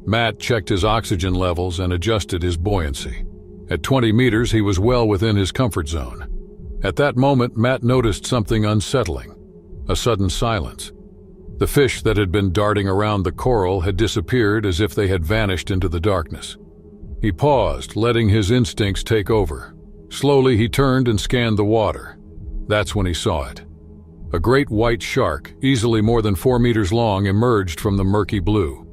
Matt checked his oxygen levels and adjusted his buoyancy. At 20 meters, he was well within his comfort zone. At that moment, Matt noticed something unsettling: a sudden silence. The fish that had been darting around the coral had disappeared as if they had vanished into the darkness. He paused, letting his instincts take over. Slowly, he turned and scanned the water. That's when he saw it. A great white shark, easily more than 4 meters long, emerged from the murky blue.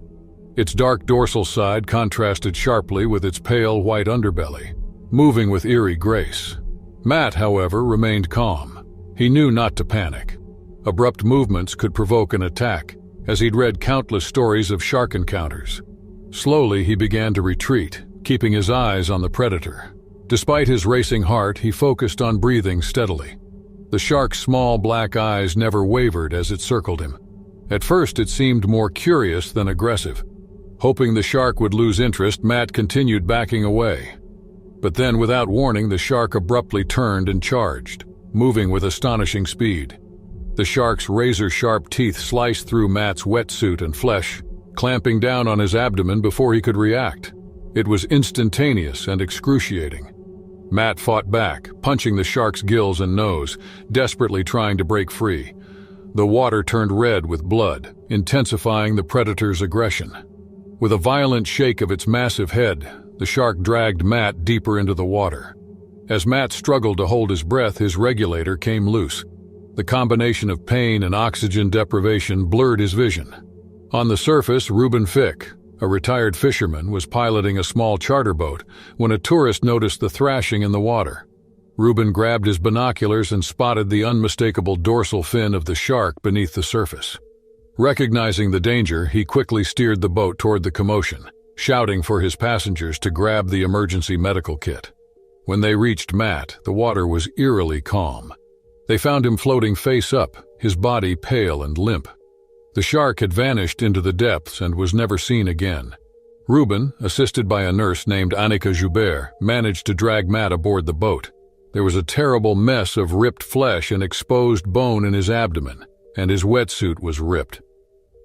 Its dark dorsal side contrasted sharply with its pale white underbelly, moving with eerie grace. Matt, however, remained calm. He knew not to panic. Abrupt movements could provoke an attack, as he'd read countless stories of shark encounters. Slowly, he began to retreat, keeping his eyes on the predator. Despite his racing heart, he focused on breathing steadily. The shark's small black eyes never wavered as it circled him. At first, it seemed more curious than aggressive. Hoping the shark would lose interest, Matt continued backing away. But then, without warning, the shark abruptly turned and charged, moving with astonishing speed. The shark's razor-sharp teeth sliced through Matt's wetsuit and flesh, clamping down on his abdomen before he could react. It was instantaneous and excruciating. Matt fought back, punching the shark's gills and nose, desperately trying to break free. The water turned red with blood, intensifying the predator's aggression. With a violent shake of its massive head, the shark dragged Matt deeper into the water. As Matt struggled to hold his breath, his regulator came loose. The combination of pain and oxygen deprivation blurred his vision. On the surface, Reuben Fick, a retired fisherman, was piloting a small charter boat when a tourist noticed the thrashing in the water. Reuben grabbed his binoculars and spotted the unmistakable dorsal fin of the shark beneath the surface. Recognizing the danger, he quickly steered the boat toward the commotion, shouting for his passengers to grab the emergency medical kit. When they reached Matt, the water was eerily calm. They found him floating face up, his body pale and limp. The shark had vanished into the depths and was never seen again. Reuben, assisted by a nurse named Annika Joubert, managed to drag Matt aboard the boat. There was a terrible mess of ripped flesh and exposed bone in his abdomen, and his wetsuit was ripped.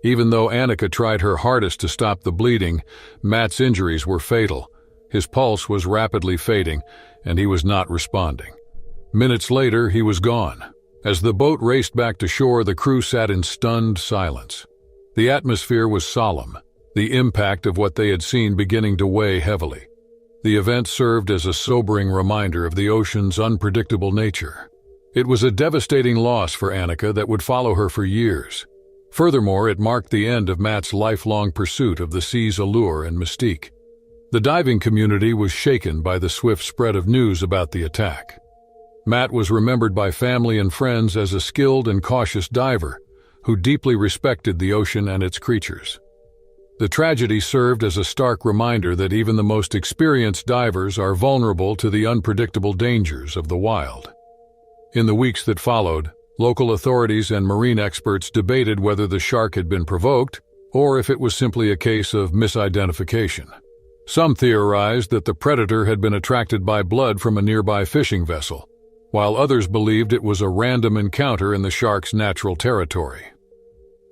Even though Annika tried her hardest to stop the bleeding, Matt's injuries were fatal. His pulse was rapidly fading, and he was not responding. Minutes later, he was gone. As the boat raced back to shore, the crew sat in stunned silence. The atmosphere was solemn, the impact of what they had seen beginning to weigh heavily. The event served as a sobering reminder of the ocean's unpredictable nature. It was a devastating loss for Annika that would follow her for years. Furthermore, it marked the end of Matt's lifelong pursuit of the sea's allure and mystique. The diving community was shaken by the swift spread of news about the attack. Matt was remembered by family and friends as a skilled and cautious diver who deeply respected the ocean and its creatures. The tragedy served as a stark reminder that even the most experienced divers are vulnerable to the unpredictable dangers of the wild. In the weeks that followed, local authorities and marine experts debated whether the shark had been provoked or if it was simply a case of misidentification. Some theorized that the predator had been attracted by blood from a nearby fishing vessel, while others believed it was a random encounter in the shark's natural territory.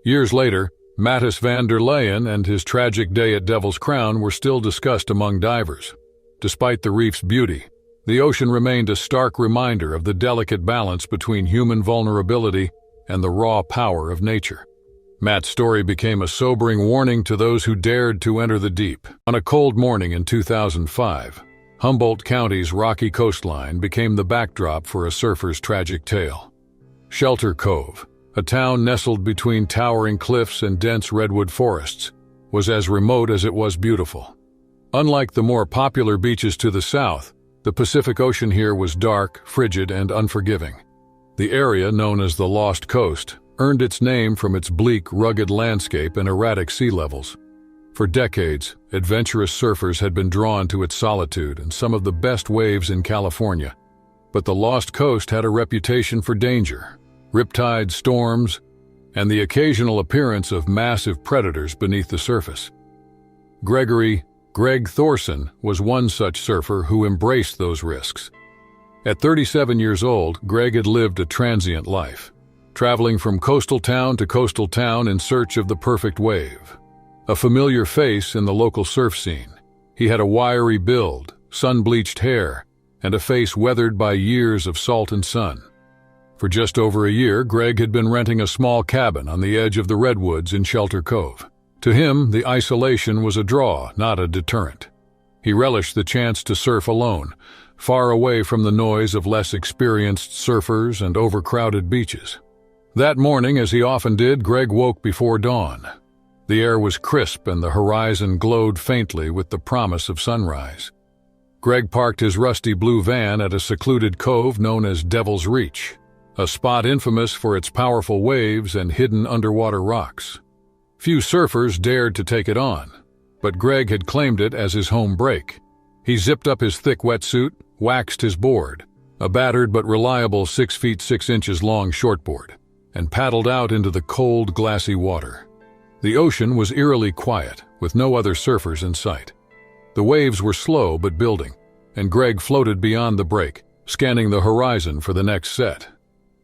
Years later, Matthijs van der Leyen and his tragic day at Devil's Crown were still discussed among divers. Despite the reef's beauty, the ocean remained a stark reminder of the delicate balance between human vulnerability and the raw power of nature. Matt's story became a sobering warning to those who dared to enter the deep. On a cold morning in 2005, Humboldt County's rocky coastline became the backdrop for a surfer's tragic tale. Shelter Cove, a town nestled between towering cliffs and dense redwood forests, was as remote as it was beautiful. Unlike the more popular beaches to the south, the Pacific Ocean here was dark, frigid, and unforgiving. The area, known as the Lost Coast, earned its name from its bleak, rugged landscape and erratic sea levels. For decades, adventurous surfers had been drawn to its solitude and some of the best waves in California. But the Lost Coast had a reputation for danger. riptide storms, and the occasional appearance of massive predators beneath the surface. Greg Thorson was one such surfer who embraced those risks. At 37 years old, Greg had lived a transient life, traveling from coastal town to coastal town in search of the perfect wave. A familiar face in the local surf scene, he had a wiry build, sun-bleached hair, and a face weathered by years of salt and sun. For just over a year, Greg had been renting a small cabin on the edge of the redwoods in Shelter Cove. To him, the isolation was a draw, not a deterrent. He relished the chance to surf alone, far away from the noise of less experienced surfers and overcrowded beaches. That morning, as he often did, Greg woke before dawn. The air was crisp and the horizon glowed faintly with the promise of sunrise. Greg parked his rusty blue van at a secluded cove known as Devil's Reach, a spot infamous for its powerful waves and hidden underwater rocks. Few surfers dared to take it on, but Greg had claimed it as his home break. He zipped up his thick wetsuit, waxed his board, a battered but reliable 6 feet 6 inches long shortboard, and paddled out into the cold, glassy water. The ocean was eerily quiet, with no other surfers in sight. The waves were slow but building, and Greg floated beyond the break, scanning the horizon for the next set.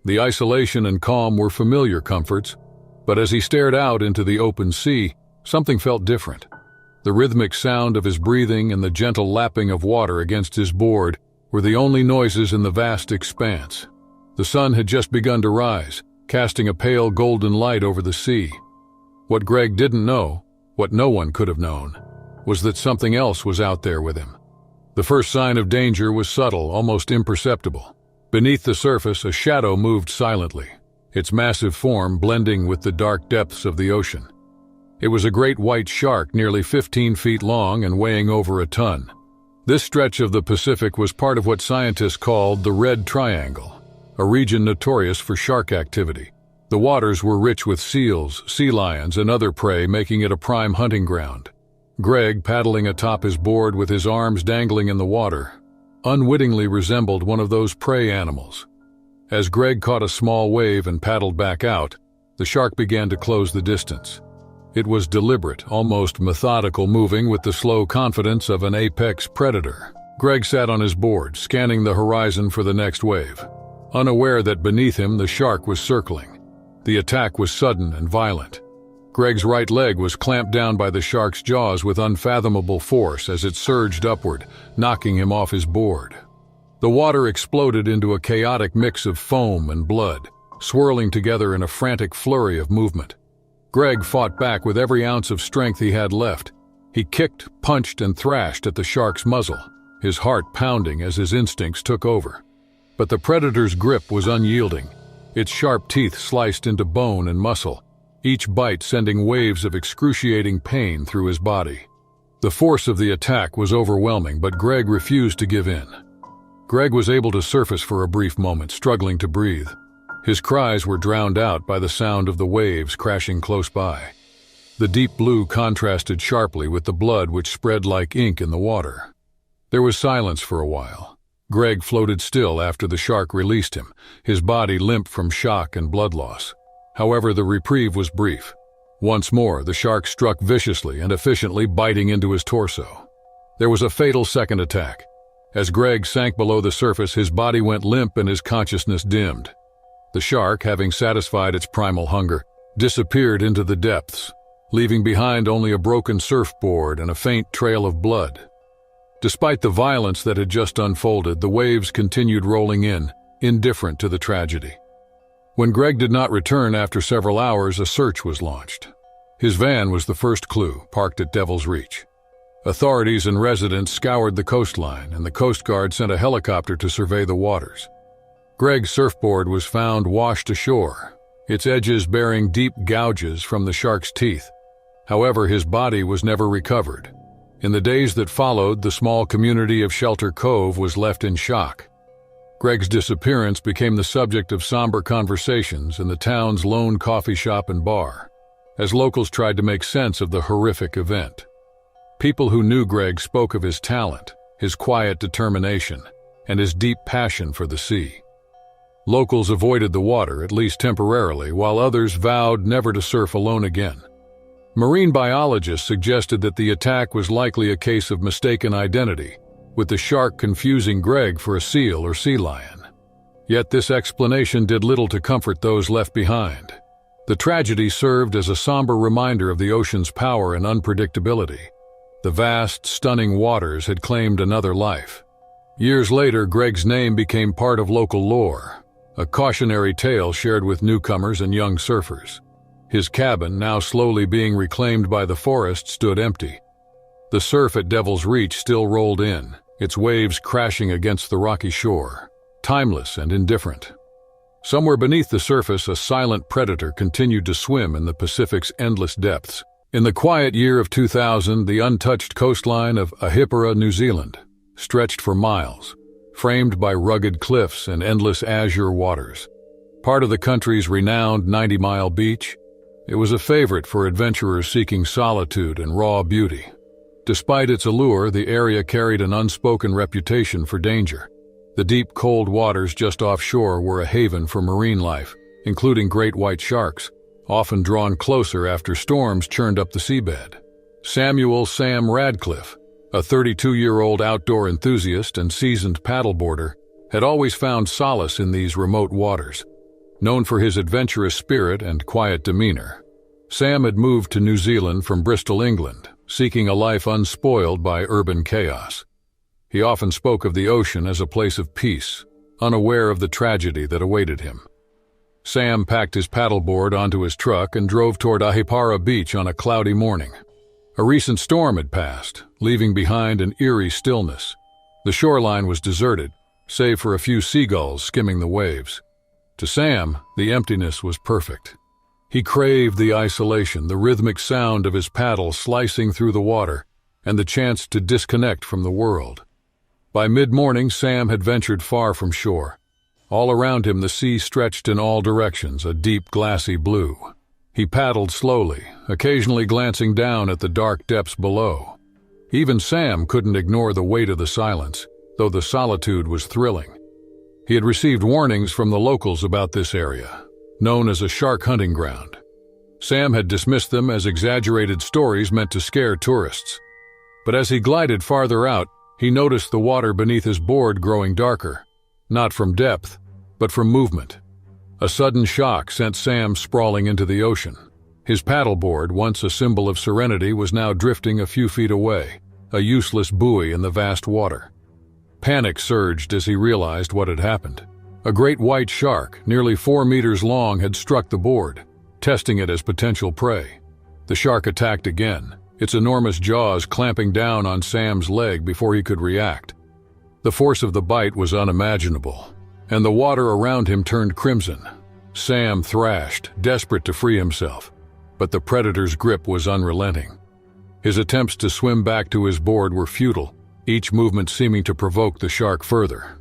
The isolation and calm were familiar comforts, but as he stared out into the open sea, something felt different. The rhythmic sound of his breathing and the gentle lapping of water against his board were the only noises in the vast expanse. The sun had just begun to rise, casting a pale golden light over the sea. What Greg didn't know, what no one could have known, was that something else was out there with him. The first sign of danger was subtle, almost imperceptible. Beneath the surface, a shadow moved silently, its massive form blending with the dark depths of the ocean. It was a great white shark nearly 15 feet long and weighing over a ton. This stretch of the Pacific was part of what scientists called the Red Triangle, a region notorious for shark activity. The waters were rich with seals, sea lions, and other prey, making it a prime hunting ground. Greg, paddling atop his board with his arms dangling in the water, unwittingly resembled one of those prey animals. As Greg caught a small wave and paddled back out, the shark began to close the distance. It was deliberate, almost methodical, moving with the slow confidence of an apex predator. Greg sat on his board, scanning the horizon for the next wave, unaware that beneath him the shark was circling. The attack was sudden and violent. Greg's right leg was clamped down by the shark's jaws with unfathomable force as it surged upward, knocking him off his board. The water exploded into a chaotic mix of foam and blood, swirling together in a frantic flurry of movement. Greg fought back with every ounce of strength he had left. He kicked, punched, and thrashed at the shark's muzzle, his heart pounding as his instincts took over. But the predator's grip was unyielding. Its sharp teeth sliced into bone and muscle, each bite sending waves of excruciating pain through his body. The force of the attack was overwhelming, but Greg refused to give in. Greg was able to surface for a brief moment, struggling to breathe. His cries were drowned out by the sound of the waves crashing close by. The deep blue contrasted sharply with the blood which spread like ink in the water. There was silence for a while. Greg floated still after the shark released him, his body limp from shock and blood loss. However, the reprieve was brief. Once more, the shark struck viciously and efficiently, biting into his torso. There was a fatal second attack. As Greg sank below the surface, his body went limp and his consciousness dimmed. The shark, having satisfied its primal hunger, disappeared into the depths, leaving behind only a broken surfboard and a faint trail of blood. Despite the violence that had just unfolded, the waves continued rolling in, indifferent to the tragedy. When Greg did not return after several hours, a search was launched. His van was the first clue, parked at Devil's Reach. Authorities and residents scoured the coastline, and the Coast Guard sent a helicopter to survey the waters. Greg's surfboard was found washed ashore, its edges bearing deep gouges from the shark's teeth. However, his body was never recovered. In the days that followed, the small community of Shelter Cove was left in shock. Greg's disappearance became the subject of somber conversations in the town's lone coffee shop and bar, as locals tried to make sense of the horrific event. People who knew Greg spoke of his talent, his quiet determination, and his deep passion for the sea. Locals avoided the water, at least temporarily, while others vowed never to surf alone again. Marine biologists suggested that the attack was likely a case of mistaken identity, with the shark confusing Greg for a seal or sea lion. Yet this explanation did little to comfort those left behind. The tragedy served as a somber reminder of the ocean's power and unpredictability. The vast, stunning waters had claimed another life. Years later, Greg's name became part of local lore, a cautionary tale shared with newcomers and young surfers. His cabin, now slowly being reclaimed by the forest, stood empty. The surf at Devil's Reach still rolled in, its waves crashing against the rocky shore, timeless and indifferent. Somewhere beneath the surface, a silent predator continued to swim in the Pacific's endless depths. In the quiet year of 2000, the untouched coastline of Ahipara, New Zealand, stretched for miles, framed by rugged cliffs and endless azure waters. Part of the country's renowned 90-mile beach, it was a favorite for adventurers seeking solitude and raw beauty. Despite its allure, the area carried an unspoken reputation for danger. The deep, cold waters just offshore were a haven for marine life, including great white sharks, often drawn closer after storms churned up the seabed. Samuel "Sam" Radcliffe, a 32-year-old outdoor enthusiast and seasoned paddleboarder, had always found solace in these remote waters. Known for his adventurous spirit and quiet demeanor, Sam had moved to New Zealand from Bristol, England, seeking a life unspoiled by urban chaos. He often spoke of the ocean as a place of peace, unaware of the tragedy that awaited him. Sam packed his paddleboard onto his truck and drove toward Ahipara Beach on a cloudy morning. A recent storm had passed, leaving behind an eerie stillness. The shoreline was deserted, save for a few seagulls skimming the waves. To Sam, the emptiness was perfect. He craved the isolation, the rhythmic sound of his paddle slicing through the water, and the chance to disconnect from the world. By mid-morning, Sam had ventured far from shore. All around him the sea stretched in all directions, a deep glassy blue. He paddled slowly, occasionally glancing down at the dark depths below. Even Sam couldn't ignore the weight of the silence, though the solitude was thrilling. He had received warnings from the locals about this area, known as a shark hunting ground. Sam had dismissed them as exaggerated stories meant to scare tourists. But as he glided farther out, he noticed the water beneath his board growing darker, not from depth, but from movement. A sudden shock sent Sam sprawling into the ocean. His paddleboard, once a symbol of serenity, was now drifting a few feet away, a useless buoy in the vast water. Panic surged as he realized what had happened. A great white shark, nearly 4 meters long, had struck the board, testing it as potential prey. The shark attacked again, its enormous jaws clamping down on Sam's leg before he could react. The force of the bite was unimaginable, and the water around him turned crimson. Sam thrashed, desperate to free himself, but the predator's grip was unrelenting. His attempts to swim back to his board were futile, each movement seeming to provoke the shark further.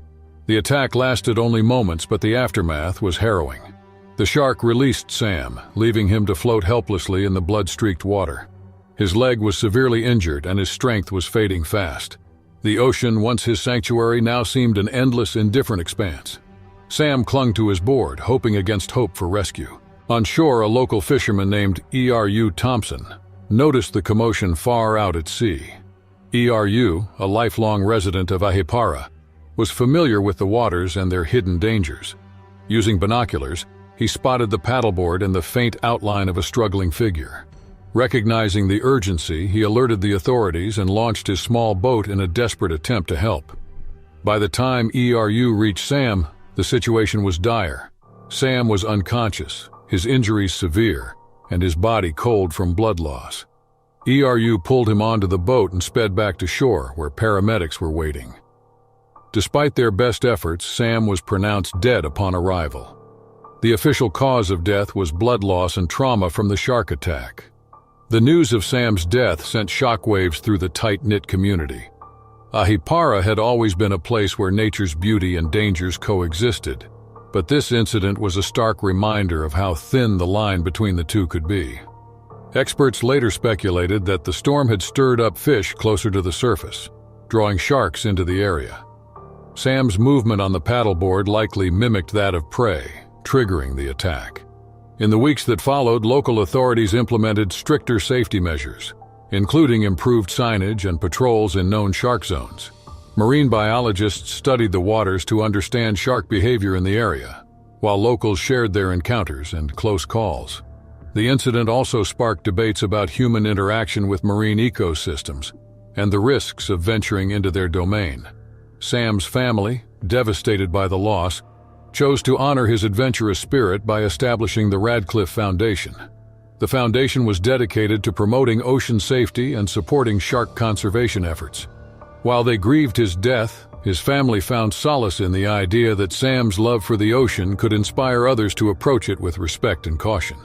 The attack lasted only moments, but the aftermath was harrowing. The shark released Sam, leaving him to float helplessly in the blood-streaked water. His leg was severely injured and his strength was fading fast. The ocean, once his sanctuary, now seemed an endless, indifferent expanse. Sam clung to his board, hoping against hope for rescue. On shore, a local fisherman named E.R.U. Thompson noticed the commotion far out at sea. E.R.U., a lifelong resident of Ahipara, was familiar with the waters and their hidden dangers. Using binoculars, he spotted the paddleboard and the faint outline of a struggling figure. Recognizing the urgency, he alerted the authorities and launched his small boat in a desperate attempt to help. By the time E.R.U. reached Sam, the situation was dire. Sam was unconscious, his injuries severe, and his body cold from blood loss. E.R.U. pulled him onto the boat and sped back to shore, where paramedics were waiting. Despite their best efforts, Sam was pronounced dead upon arrival. The official cause of death was blood loss and trauma from the shark attack. The news of Sam's death sent shockwaves through the tight-knit community. Ahipara had always been a place where nature's beauty and dangers coexisted, but this incident was a stark reminder of how thin the line between the two could be. Experts later speculated that the storm had stirred up fish closer to the surface, drawing sharks into the area. Sam's movement on the paddleboard likely mimicked that of prey, triggering the attack. In the weeks that followed, local authorities implemented stricter safety measures, including improved signage and patrols in known shark zones. Marine biologists studied the waters to understand shark behavior in the area, while locals shared their encounters and close calls. The incident also sparked debates about human interaction with marine ecosystems and the risks of venturing into their domain. Sam's family, devastated by the loss, chose to honor his adventurous spirit by establishing the Radcliffe Foundation. The foundation was dedicated to promoting ocean safety and supporting shark conservation efforts. While they grieved his death, his family found solace in the idea that Sam's love for the ocean could inspire others to approach it with respect and caution.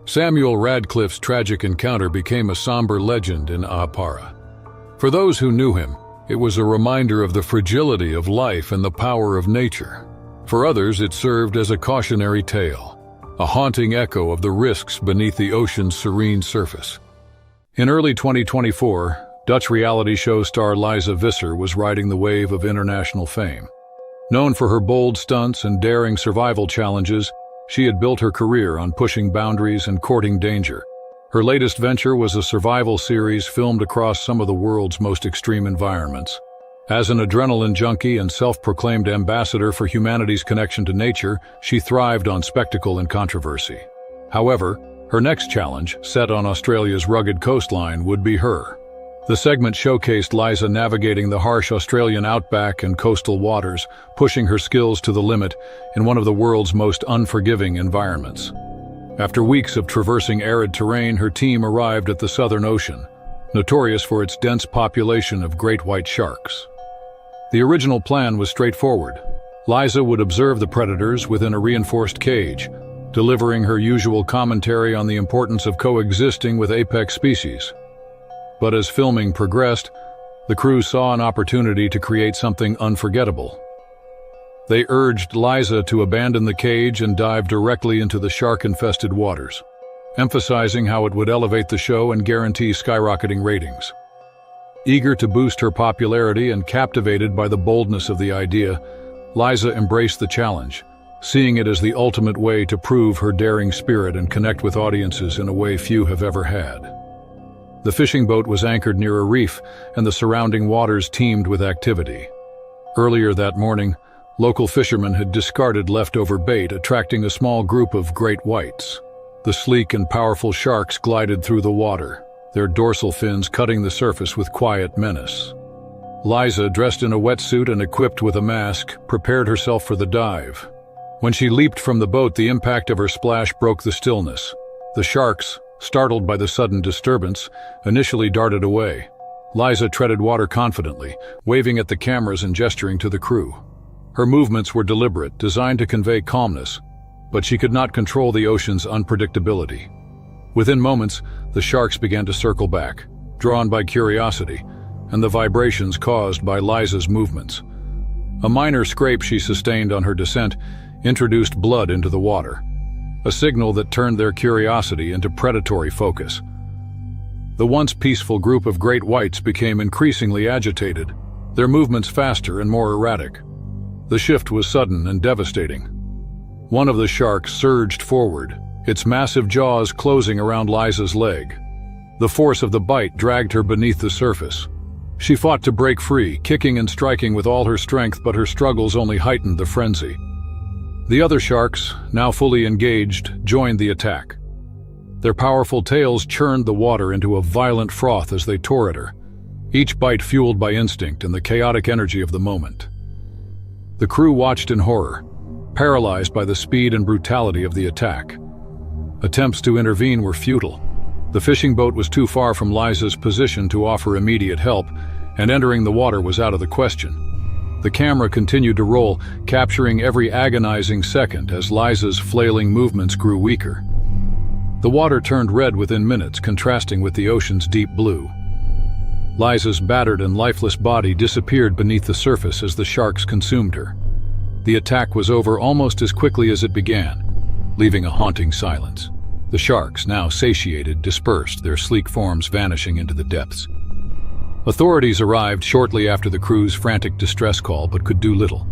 Samuel Radcliffe's tragic encounter became a somber legend in Ahpara. For those who knew him, it was a reminder of the fragility of life and the power of nature. For others, it served as a cautionary tale, a haunting echo of the risks beneath the ocean's serene surface. In early 2024, Dutch reality show star Liza Visser was riding the wave of international fame. Known for her bold stunts and daring survival challenges, she had built her career on pushing boundaries and courting danger. Her latest venture was a survival series filmed across some of the world's most extreme environments. As an adrenaline junkie and self-proclaimed ambassador for humanity's connection to nature, she thrived on spectacle and controversy. However, her next challenge, set on Australia's rugged coastline, would be her. The segment showcased Liza navigating the harsh Australian outback and coastal waters, pushing her skills to the limit in one of the world's most unforgiving environments. After weeks of traversing arid terrain, her team arrived at the Southern Ocean, notorious for its dense population of great white sharks. The original plan was straightforward. Liza would observe the predators within a reinforced cage, delivering her usual commentary on the importance of coexisting with apex species. But as filming progressed, the crew saw an opportunity to create something unforgettable. They urged Liza to abandon the cage and dive directly into the shark-infested waters, emphasizing how it would elevate the show and guarantee skyrocketing ratings. Eager to boost her popularity and captivated by the boldness of the idea, Liza embraced the challenge, seeing it as the ultimate way to prove her daring spirit and connect with audiences in a way few have ever had. The fishing boat was anchored near a reef, and the surrounding waters teemed with activity. Earlier that morning, local fishermen had discarded leftover bait, attracting a small group of great whites. The sleek and powerful sharks glided through the water, their dorsal fins cutting the surface with quiet menace. Liza, dressed in a wetsuit and equipped with a mask, prepared herself for the dive. When she leaped from the boat, the impact of her splash broke the stillness. The sharks, startled by the sudden disturbance, initially darted away. Liza treaded water confidently, waving at the cameras and gesturing to the crew. Her movements were deliberate, designed to convey calmness, but she could not control the ocean's unpredictability. Within moments, the sharks began to circle back, drawn by curiosity and the vibrations caused by Liza's movements. A minor scrape she sustained on her descent introduced blood into the water, a signal that turned their curiosity into predatory focus. The once peaceful group of great whites became increasingly agitated, their movements faster and more erratic. The shift was sudden and devastating. One of the sharks surged forward, its massive jaws closing around Liza's leg. The force of the bite dragged her beneath the surface. She fought to break free, kicking and striking with all her strength, but her struggles only heightened the frenzy. The other sharks, now fully engaged, joined the attack. Their powerful tails churned the water into a violent froth as they tore at her, each bite fueled by instinct and the chaotic energy of the moment. The crew watched in horror, paralyzed by the speed and brutality of the attack. Attempts to intervene were futile. The fishing boat was too far from Liza's position to offer immediate help, and entering the water was out of the question. The camera continued to roll, capturing every agonizing second as Liza's flailing movements grew weaker. The water turned red within minutes, contrasting with the ocean's deep blue. Liza's battered and lifeless body disappeared beneath the surface as the sharks consumed her. The attack was over almost as quickly as it began, leaving a haunting silence. The sharks, now satiated, dispersed, their sleek forms vanishing into the depths. Authorities arrived shortly after the crew's frantic distress call but could do little.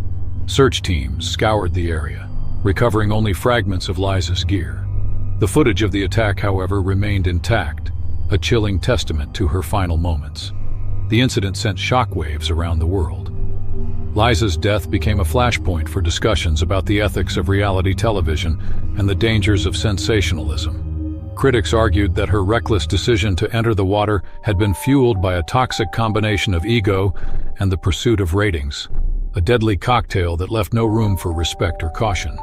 Search teams scoured the area, recovering only fragments of Liza's gear. The footage of the attack, however, remained intact, a chilling testament to her final moments. The incident sent shockwaves around the world. Liza's death became a flashpoint for discussions about the ethics of reality television and the dangers of sensationalism. Critics argued that her reckless decision to enter the water had been fueled by a toxic combination of ego and the pursuit of ratings, a deadly cocktail that left no room for respect or caution.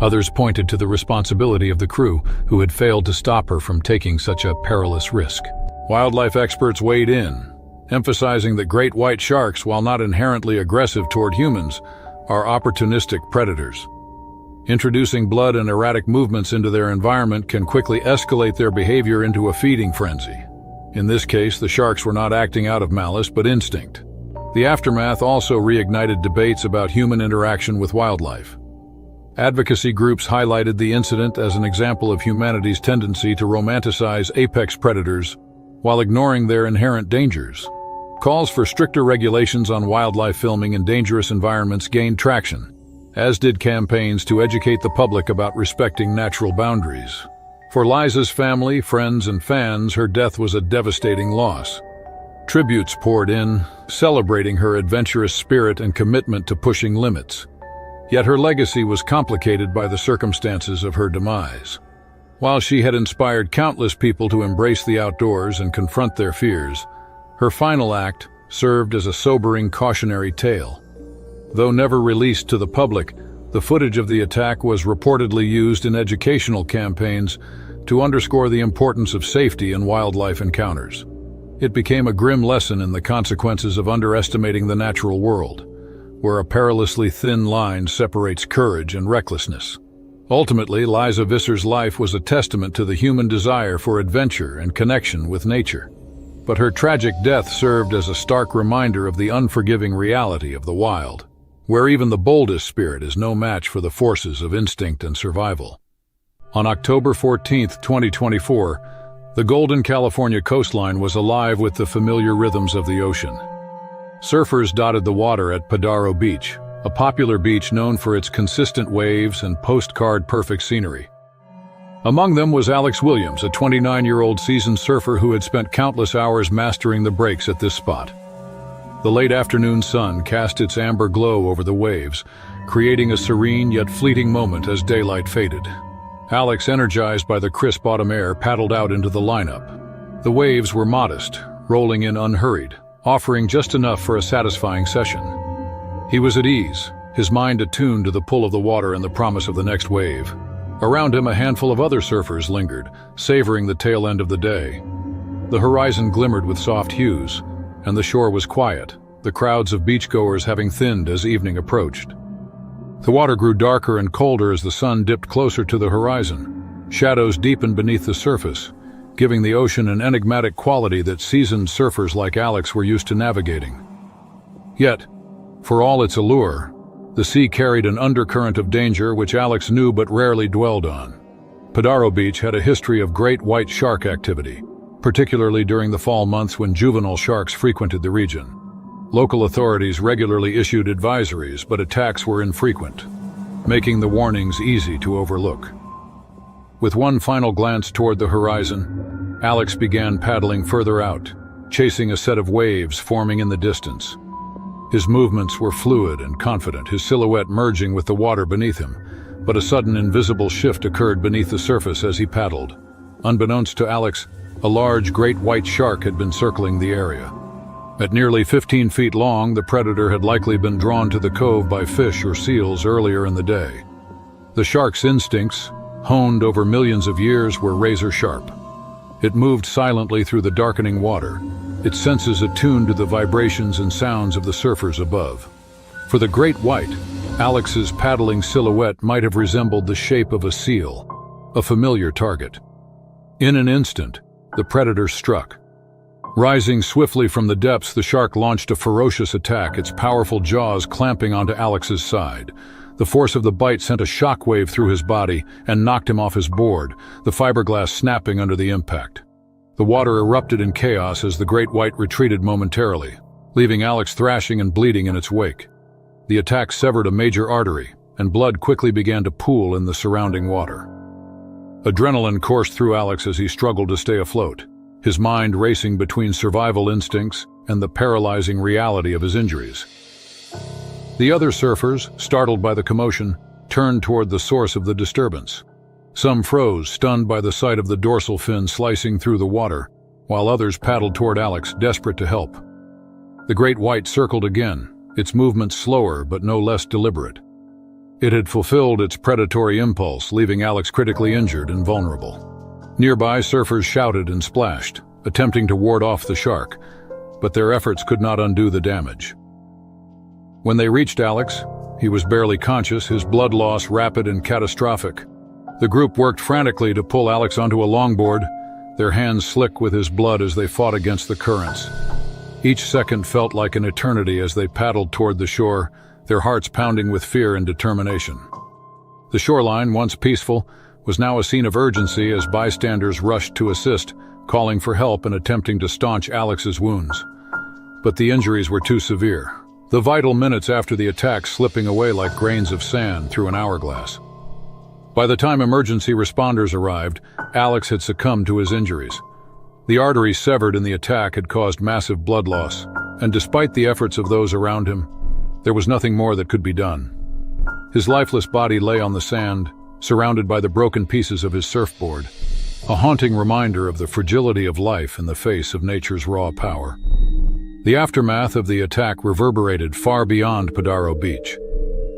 Others pointed to the responsibility of the crew, who had failed to stop her from taking such a perilous risk. Wildlife experts weighed in, emphasizing that great white sharks, while not inherently aggressive toward humans, are opportunistic predators. Introducing blood and erratic movements into their environment can quickly escalate their behavior into a feeding frenzy. In this case, the sharks were not acting out of malice but instinct. The aftermath also reignited debates about human interaction with wildlife. Advocacy groups highlighted the incident as an example of humanity's tendency to romanticize apex predators while ignoring their inherent dangers. Calls for stricter regulations on wildlife filming in dangerous environments gained traction, as did campaigns to educate the public about respecting natural boundaries. For Liza's family, friends, and fans, her death was a devastating loss. Tributes poured in, celebrating her adventurous spirit and commitment to pushing limits. Yet her legacy was complicated by the circumstances of her demise. While she had inspired countless people to embrace the outdoors and confront their fears, her final act served as a sobering cautionary tale. Though never released to the public, the footage of the attack was reportedly used in educational campaigns to underscore the importance of safety in wildlife encounters. It became a grim lesson in the consequences of underestimating the natural world, where a perilously thin line separates courage and recklessness. Ultimately, Liza Visser's life was a testament to the human desire for adventure and connection with nature. But her tragic death served as a stark reminder of the unforgiving reality of the wild, where even the boldest spirit is no match for the forces of instinct and survival. On October 14, 2024, the Golden, California coastline was alive with the familiar rhythms of the ocean. Surfers dotted the water at Padaro Beach, a popular beach known for its consistent waves and postcard-perfect scenery. Among them was Alex Williams, a 29-year-old seasoned surfer who had spent countless hours mastering the breaks at this spot. The late afternoon sun cast its amber glow over the waves, creating a serene yet fleeting moment as daylight faded. Alex, energized by the crisp autumn air, paddled out into the lineup. The waves were modest, rolling in unhurried, offering just enough for a satisfying session. He was at ease, his mind attuned to the pull of the water and the promise of the next wave. Around him, a handful of other surfers lingered, savoring the tail end of the day. The horizon glimmered with soft hues, and the shore was quiet, the crowds of beachgoers having thinned as evening approached. The water grew darker and colder as the sun dipped closer to the horizon. Shadows deepened beneath the surface, giving the ocean an enigmatic quality that seasoned surfers like Alex were used to navigating. Yet, for all its allure, the sea carried an undercurrent of danger which Alex knew but rarely dwelled on. Padaro Beach had a history of great white shark activity, particularly during the fall months when juvenile sharks frequented the region. Local authorities regularly issued advisories, but attacks were infrequent, making the warnings easy to overlook. With one final glance toward the horizon, Alex began paddling further out, chasing a set of waves forming in the distance. His movements were fluid and confident, his silhouette merging with the water beneath him, but a sudden invisible shift occurred beneath the surface as he paddled. Unbeknownst to Alex, a large great white shark had been circling the area. At nearly 15 feet long, the predator had likely been drawn to the cove by fish or seals earlier in the day. The shark's instincts, honed over millions of years, were razor sharp. It moved silently through the darkening water, its senses attuned to the vibrations and sounds of the surfers above. For the great white, Alex's paddling silhouette might have resembled the shape of a seal, a familiar target. In an instant, the predator struck. Rising swiftly from the depths, the shark launched a ferocious attack, its powerful jaws clamping onto Alex's side. The force of the bite sent a shockwave through his body and knocked him off his board, the fiberglass snapping under the impact. The water erupted in chaos as the great white retreated momentarily, leaving Alex thrashing and bleeding in its wake. The attack severed a major artery, and blood quickly began to pool in the surrounding water. Adrenaline coursed through Alex as he struggled to stay afloat, his mind racing between survival instincts and the paralyzing reality of his injuries. The other surfers, startled by the commotion, turned toward the source of the disturbance. Some froze, stunned by the sight of the dorsal fin slicing through the water, while others paddled toward Alex, desperate to help. The great white circled again, its movements slower but no less deliberate. It had fulfilled its predatory impulse, leaving Alex critically injured and vulnerable. Nearby, surfers shouted and splashed, attempting to ward off the shark, but their efforts could not undo the damage. When they reached Alex, he was barely conscious, his blood loss rapid and catastrophic. The group worked frantically to pull Alex onto a longboard, their hands slick with his blood as they fought against the currents. Each second felt like an eternity as they paddled toward the shore, their hearts pounding with fear and determination. The shoreline, once peaceful, was now a scene of urgency as bystanders rushed to assist, calling for help and attempting to staunch Alex's wounds. But the injuries were too severe, the vital minutes after the attack slipping away like grains of sand through an hourglass. By the time emergency responders arrived, Alex had succumbed to his injuries. The artery severed in the attack had caused massive blood loss, and despite the efforts of those around him, there was nothing more that could be done. His lifeless body lay on the sand, surrounded by the broken pieces of his surfboard, a haunting reminder of the fragility of life in the face of nature's raw power. The aftermath of the attack reverberated far beyond Padaro Beach.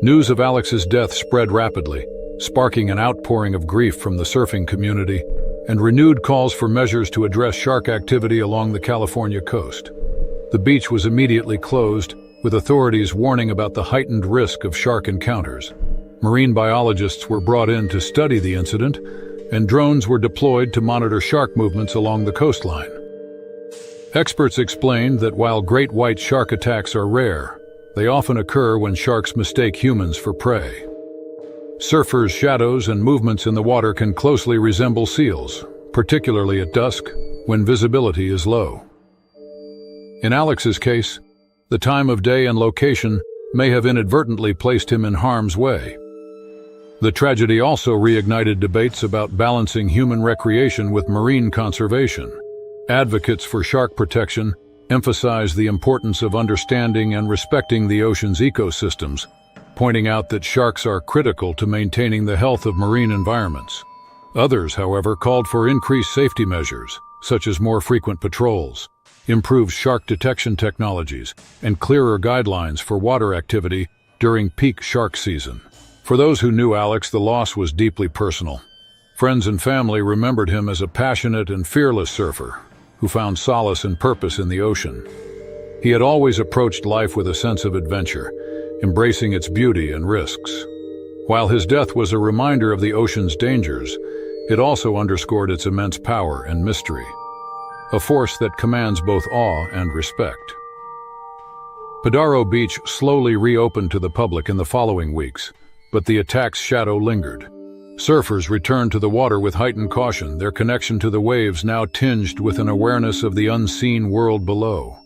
News of Alex's death spread rapidly, sparking an outpouring of grief from the surfing community and renewed calls for measures to address shark activity along the California coast. The beach was immediately closed, with authorities warning about the heightened risk of shark encounters. Marine biologists were brought in to study the incident, and drones were deployed to monitor shark movements along the coastline. Experts explained that while great white shark attacks are rare, they often occur when sharks mistake humans for prey. Surfers' shadows and movements in the water can closely resemble seals, particularly at dusk, when visibility is low. In Alex's case, the time of day and location may have inadvertently placed him in harm's way. The tragedy also reignited debates about balancing human recreation with marine conservation. Advocates for shark protection emphasize the importance of understanding and respecting the ocean's ecosystems, pointing out that sharks are critical to maintaining the health of marine environments. Others, however, called for increased safety measures, such as more frequent patrols, improved shark detection technologies, and clearer guidelines for water activity during peak shark season. For those who knew Alex, the loss was deeply personal. Friends and family remembered him as a passionate and fearless surfer who found solace and purpose in the ocean. He had always approached life with a sense of adventure, embracing its beauty and risks. While his death was a reminder of the ocean's dangers, it also underscored its immense power and mystery, a force that commands both awe and respect. Padaro Beach slowly reopened to the public in the following weeks, but the attack's shadow lingered. Surfers returned to the water with heightened caution, their connection to the waves now tinged with an awareness of the unseen world below.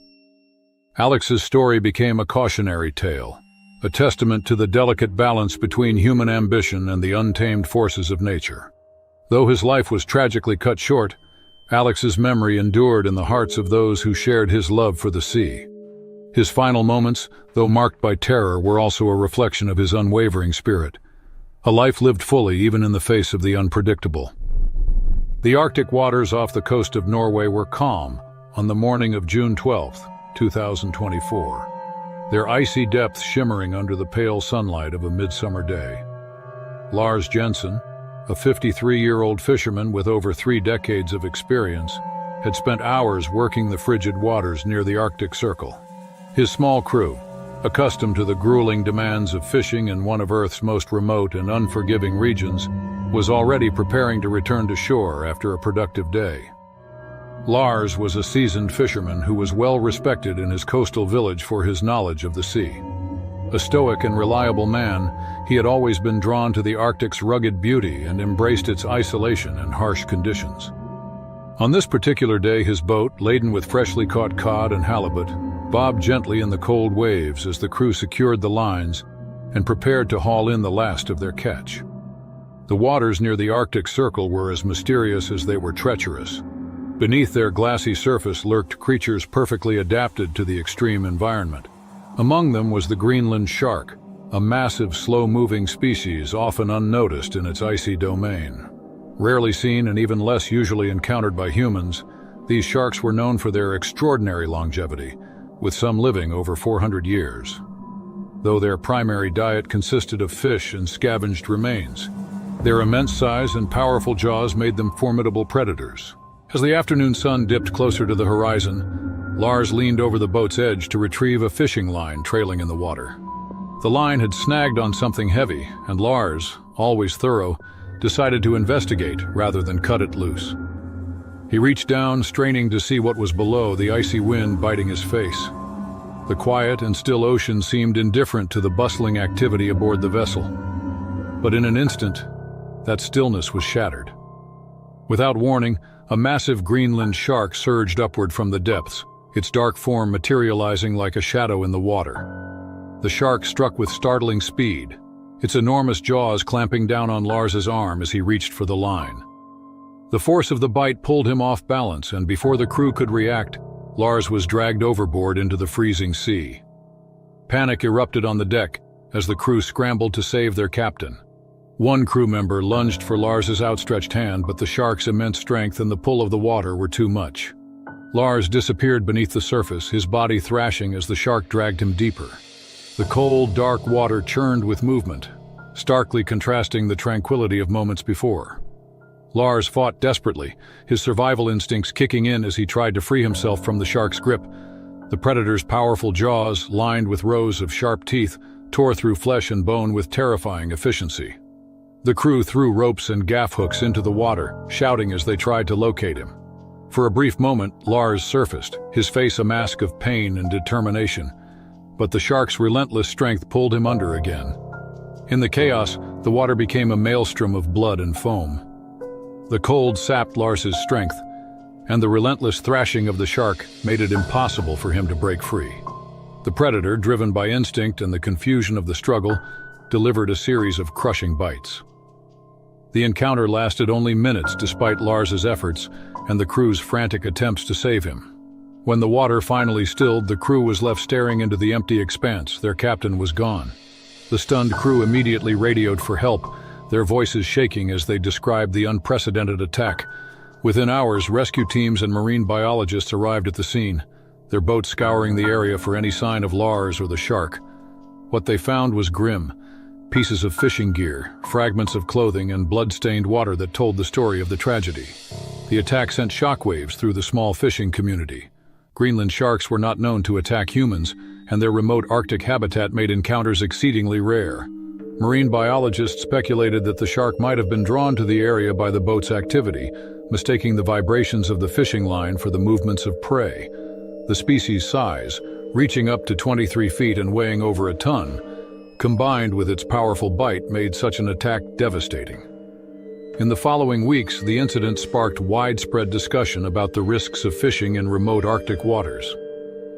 Alex's story became a cautionary tale, a testament to the delicate balance between human ambition and the untamed forces of nature. Though his life was tragically cut short, Alex's memory endured in the hearts of those who shared his love for the sea. His final moments, though marked by terror, were also a reflection of his unwavering spirit, a life lived fully even in the face of the unpredictable. The Arctic waters off the coast of Norway were calm on the morning of June 12, 2024, their icy depths shimmering under the pale sunlight of a midsummer day. Lars Jensen, a 53-year-old fisherman with over 3 decades of experience, had spent hours working the frigid waters near the Arctic Circle. His small crew, accustomed to the grueling demands of fishing in one of Earth's most remote and unforgiving regions, was already preparing to return to shore after a productive day. Lars was a seasoned fisherman who was well respected in his coastal village for his knowledge of the sea. A stoic and reliable man, he had always been drawn to the Arctic's rugged beauty and embraced its isolation and harsh conditions. On this particular day, his boat, laden with freshly caught cod and halibut, bobbed gently in the cold waves as the crew secured the lines and prepared to haul in the last of their catch. The waters near the Arctic Circle were as mysterious as they were treacherous. Beneath their glassy surface lurked creatures perfectly adapted to the extreme environment. Among them was the Greenland shark, a massive, slow-moving species often unnoticed in its icy domain. Rarely seen and even less usually encountered by humans, these sharks were known for their extraordinary longevity, with some living over 400 years. Though their primary diet consisted of fish and scavenged remains, their immense size and powerful jaws made them formidable predators. As the afternoon sun dipped closer to the horizon, Lars leaned over the boat's edge to retrieve a fishing line trailing in the water. The line had snagged on something heavy, and Lars, always thorough, decided to investigate rather than cut it loose. He reached down, straining to see what was below, the icy wind biting his face. The quiet and still ocean seemed indifferent to the bustling activity aboard the vessel. But in an instant, that stillness was shattered. Without warning, a massive Greenland shark surged upward from the depths, its dark form materializing like a shadow in the water. The shark struck with startling speed, its enormous jaws clamping down on Lars's arm as he reached for the line. The force of the bite pulled him off balance, and before the crew could react, Lars was dragged overboard into the freezing sea. Panic erupted on the deck as the crew scrambled to save their captain. One crew member lunged for Lars's outstretched hand, but the shark's immense strength and the pull of the water were too much. Lars disappeared beneath the surface, his body thrashing as the shark dragged him deeper. The cold, dark water churned with movement, starkly contrasting the tranquility of moments before. Lars fought desperately, his survival instincts kicking in as he tried to free himself from the shark's grip. The predator's powerful jaws, lined with rows of sharp teeth, tore through flesh and bone with terrifying efficiency. The crew threw ropes and gaff hooks into the water, shouting as they tried to locate him. For a brief moment, Lars surfaced, his face a mask of pain and determination, but the shark's relentless strength pulled him under again. In the chaos, the water became a maelstrom of blood and foam. The cold sapped Lars's strength, and the relentless thrashing of the shark made it impossible for him to break free. The predator, driven by instinct and the confusion of the struggle, delivered a series of crushing bites. The encounter lasted only minutes despite Lars's efforts and the crew's frantic attempts to save him. When the water finally stilled, the crew was left staring into the empty expanse. Their captain was gone. The stunned crew immediately radioed for help, their voices shaking as they described the unprecedented attack. Within hours, rescue teams and marine biologists arrived at the scene, their boats scouring the area for any sign of Lars or the shark. What they found was grim. Pieces of fishing gear, fragments of clothing, and blood-stained water that told the story of the tragedy. The attack sent shockwaves through the small fishing community. Greenland sharks were not known to attack humans, and their remote Arctic habitat made encounters exceedingly rare. Marine biologists speculated that the shark might have been drawn to the area by the boat's activity, mistaking the vibrations of the fishing line for the movements of prey. The species' size, reaching up to 23 feet and weighing over a ton, combined with its powerful bite, made such an attack devastating. In the following weeks, the incident sparked widespread discussion about the risks of fishing in remote Arctic waters.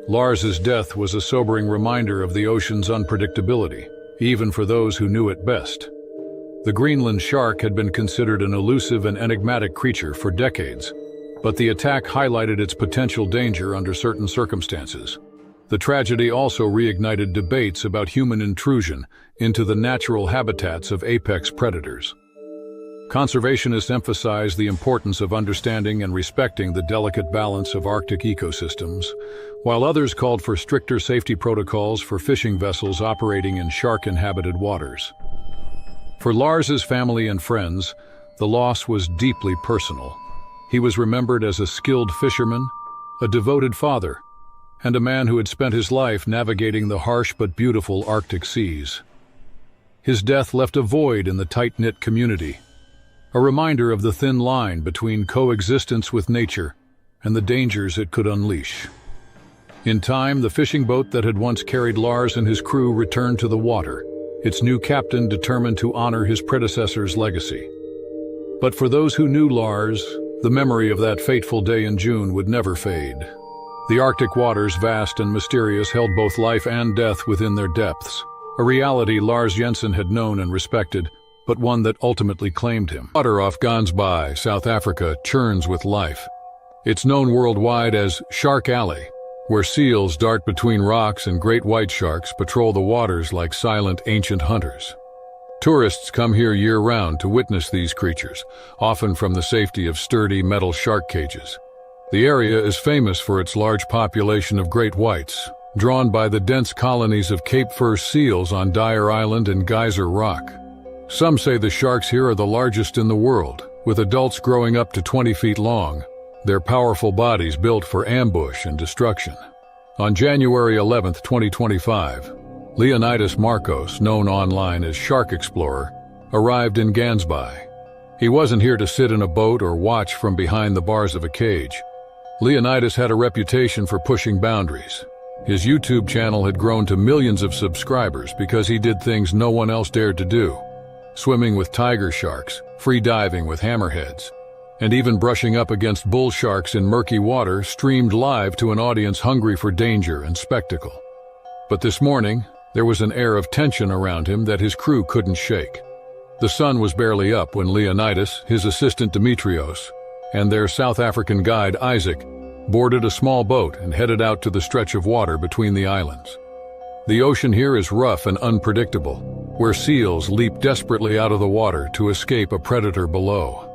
Lars's death was a sobering reminder of the ocean's unpredictability, even for those who knew it best. The Greenland shark had been considered an elusive and enigmatic creature for decades, but the attack highlighted its potential danger under certain circumstances. The tragedy also reignited debates about human intrusion into the natural habitats of apex predators. Conservationists emphasize the importance of understanding and respecting the delicate balance of Arctic ecosystems, while others called for stricter safety protocols for fishing vessels operating in shark-inhabited waters. For Lars's family and friends, the loss was deeply personal. He was remembered as a skilled fisherman, a devoted father, and a man who had spent his life navigating the harsh but beautiful Arctic seas. His death left a void in the tight-knit community, a reminder of the thin line between coexistence with nature and the dangers it could unleash. In time, the fishing boat that had once carried Lars and his crew returned to the water, its new captain determined to honor his predecessor's legacy. But for those who knew Lars, The memory of that fateful day in June would never fade. The Arctic waters, vast and mysterious, held both life and death within their depths. A reality Lars Jensen had known and respected, but one that ultimately claimed him. Water off Gansby, South Africa, churns with life. It's known worldwide as Shark Alley, where seals dart between rocks and great white sharks patrol the waters like silent ancient hunters. Tourists come here year-round to witness these creatures, often from the safety of sturdy metal shark cages. The area is famous for its large population of great whites, drawn by the dense colonies of Cape Fur seals on Dyer Island and Geyser Rock. Some say the sharks here are the largest in the world, with adults growing up to 20 feet long, their powerful bodies built for ambush and destruction. On January 11, 2025, Leonidas Marcos, known online as Shark Explorer, arrived in Gansby. He wasn't here to sit in a boat or watch from behind the bars of a cage. Leonidas had a reputation for pushing boundaries. His YouTube channel had grown to millions of subscribers because he did things no one else dared to do. Swimming with tiger sharks, free diving with hammerheads, and even brushing up against bull sharks in murky water streamed live to an audience hungry for danger and spectacle. But this morning, there was an air of tension around him that his crew couldn't shake. The sun was barely up when Leonidas, his assistant Dimitrios, and their South African guide Isaac boarded a small boat and headed out to the stretch of water between the islands. The ocean here is rough and unpredictable, where seals leap desperately out of the water to escape a predator below.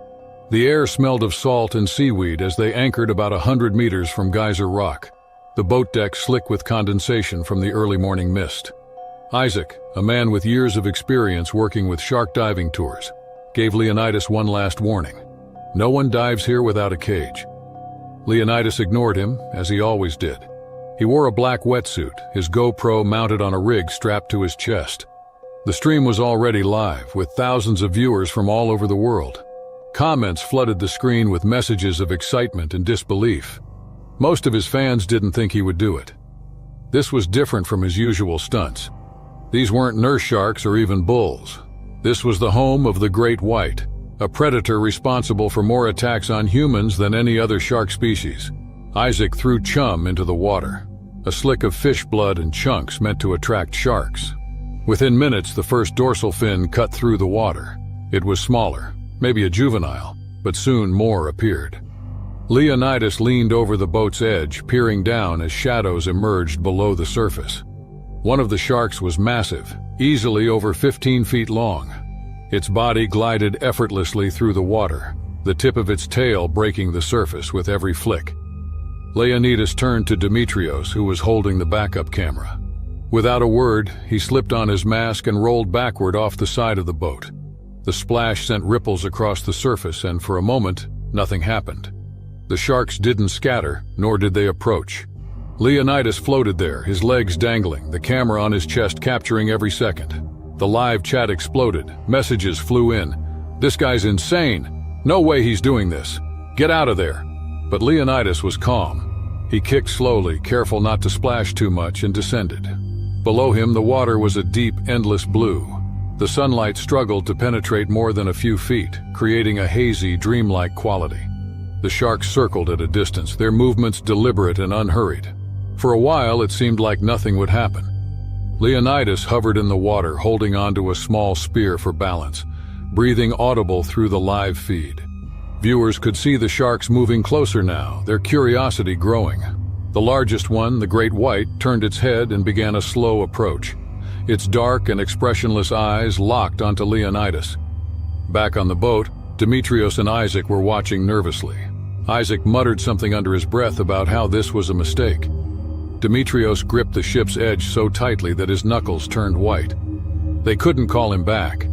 The air smelled of salt and seaweed as they anchored about 100 meters from Geyser Rock, the boat deck slick with condensation from the early morning mist. Isaac, a man with years of experience working with shark diving tours, gave Leonidas one last warning. No one dives here without a cage. Leonidas ignored him, as he always did. He wore a black wetsuit, his GoPro mounted on a rig strapped to his chest. The stream was already live, with thousands of viewers from all over the world. Comments flooded the screen with messages of excitement and disbelief. Most of his fans didn't think he would do it. This was different from his usual stunts. These weren't nurse sharks or even bulls. This was the home of the great white, a predator responsible for more attacks on humans than any other shark species. Isaac threw chum into the water, a slick of fish blood and chunks meant to attract sharks. Within minutes, the first dorsal fin cut through the water. It was smaller, maybe a juvenile, but soon more appeared. Leonidas leaned over the boat's edge, peering down as shadows emerged below the surface. One of the sharks was massive, easily over 15 feet long. Its body glided effortlessly through the water, the tip of its tail breaking the surface with every flick. Leonidas turned to Dimitrios, who was holding the backup camera. Without a word, he slipped on his mask and rolled backward off the side of the boat. The splash sent ripples across the surface, and for a moment, nothing happened. The sharks didn't scatter, nor did they approach. Leonidas floated there, his legs dangling, the camera on his chest capturing every second. The live chat exploded. Messages flew in. "This guy's insane. No way he's doing this. Get out of there." But Leonidas was calm. He kicked slowly, careful not to splash too much, and descended. Below him, the water was a deep, endless blue. The sunlight struggled to penetrate more than a few feet, creating a hazy, dreamlike quality. The sharks circled at a distance, their movements deliberate and unhurried. For a while, it seemed like nothing would happen. Leonidas hovered in the water, holding onto a small spear for balance, breathing audible through the live feed. Viewers could see the sharks moving closer now, their curiosity growing. The largest one, the great white, turned its head and began a slow approach. Its dark and expressionless eyes locked onto Leonidas. Back on the boat, Dimitrios and Isaac were watching nervously. Isaac muttered something under his breath about how this was a mistake. Dimitrios gripped the ship's edge so tightly that his knuckles turned white. They couldn't call him back.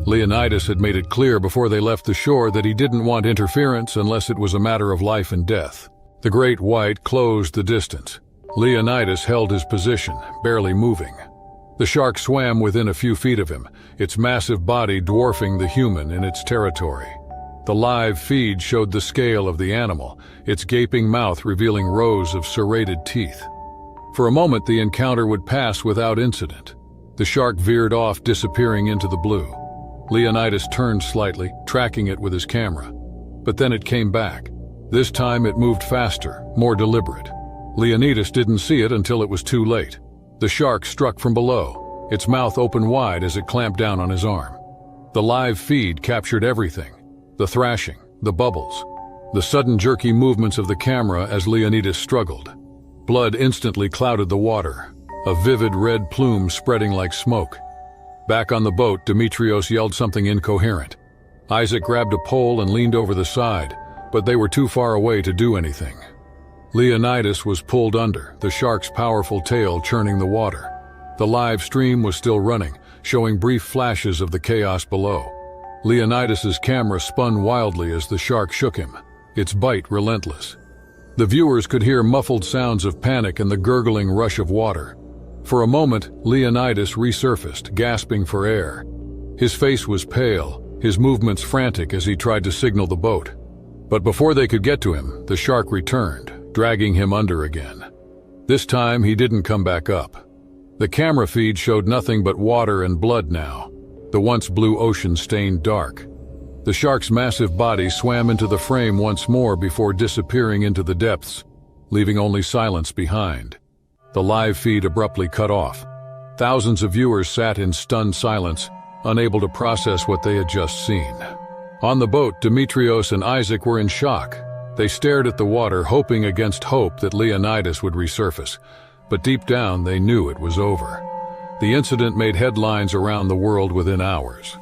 Leonidas had made it clear before they left the shore that he didn't want interference unless it was a matter of life and death. The great white closed the distance. Leonidas held his position, barely moving. The shark swam within a few feet of him, its massive body dwarfing the human in its territory. The live feed showed the scale of the animal, its gaping mouth revealing rows of serrated teeth. For a moment, the encounter would pass without incident. The shark veered off, disappearing into the blue. Leonidas turned slightly, tracking it with his camera. But then it came back. This time it moved faster, more deliberate. Leonidas didn't see it until it was too late. The shark struck from below, its mouth open wide as it clamped down on his arm. The live feed captured everything: the thrashing, the bubbles, the sudden jerky movements of the camera as Leonidas struggled. Blood instantly clouded the water, a vivid red plume spreading like smoke. Back on the boat, Demetrios yelled something incoherent. Isaac grabbed a pole and leaned over the side, but they were too far away to do anything. Leonidas was pulled under, the shark's powerful tail churning the water. The live stream was still running, showing brief flashes of the chaos below. Leonidas's camera spun wildly as the shark shook him, its bite relentless. The viewers could hear muffled sounds of panic and the gurgling rush of water. For a moment, Leonidas resurfaced, gasping for air. His face was pale, his movements frantic as he tried to signal the boat. But before they could get to him, the shark returned, dragging him under again. This time, he didn't come back up. The camera feed showed nothing but water and blood now, the once blue ocean stained dark. The shark's massive body swam into the frame once more before disappearing into the depths, leaving only silence behind. The live feed abruptly cut off. Thousands of viewers sat in stunned silence, unable to process what they had just seen. On the boat, Demetrios and Isaac were in shock. They stared at the water, hoping against hope that Leonidas would resurface, but deep down they knew it was over. The incident made headlines around the world within hours.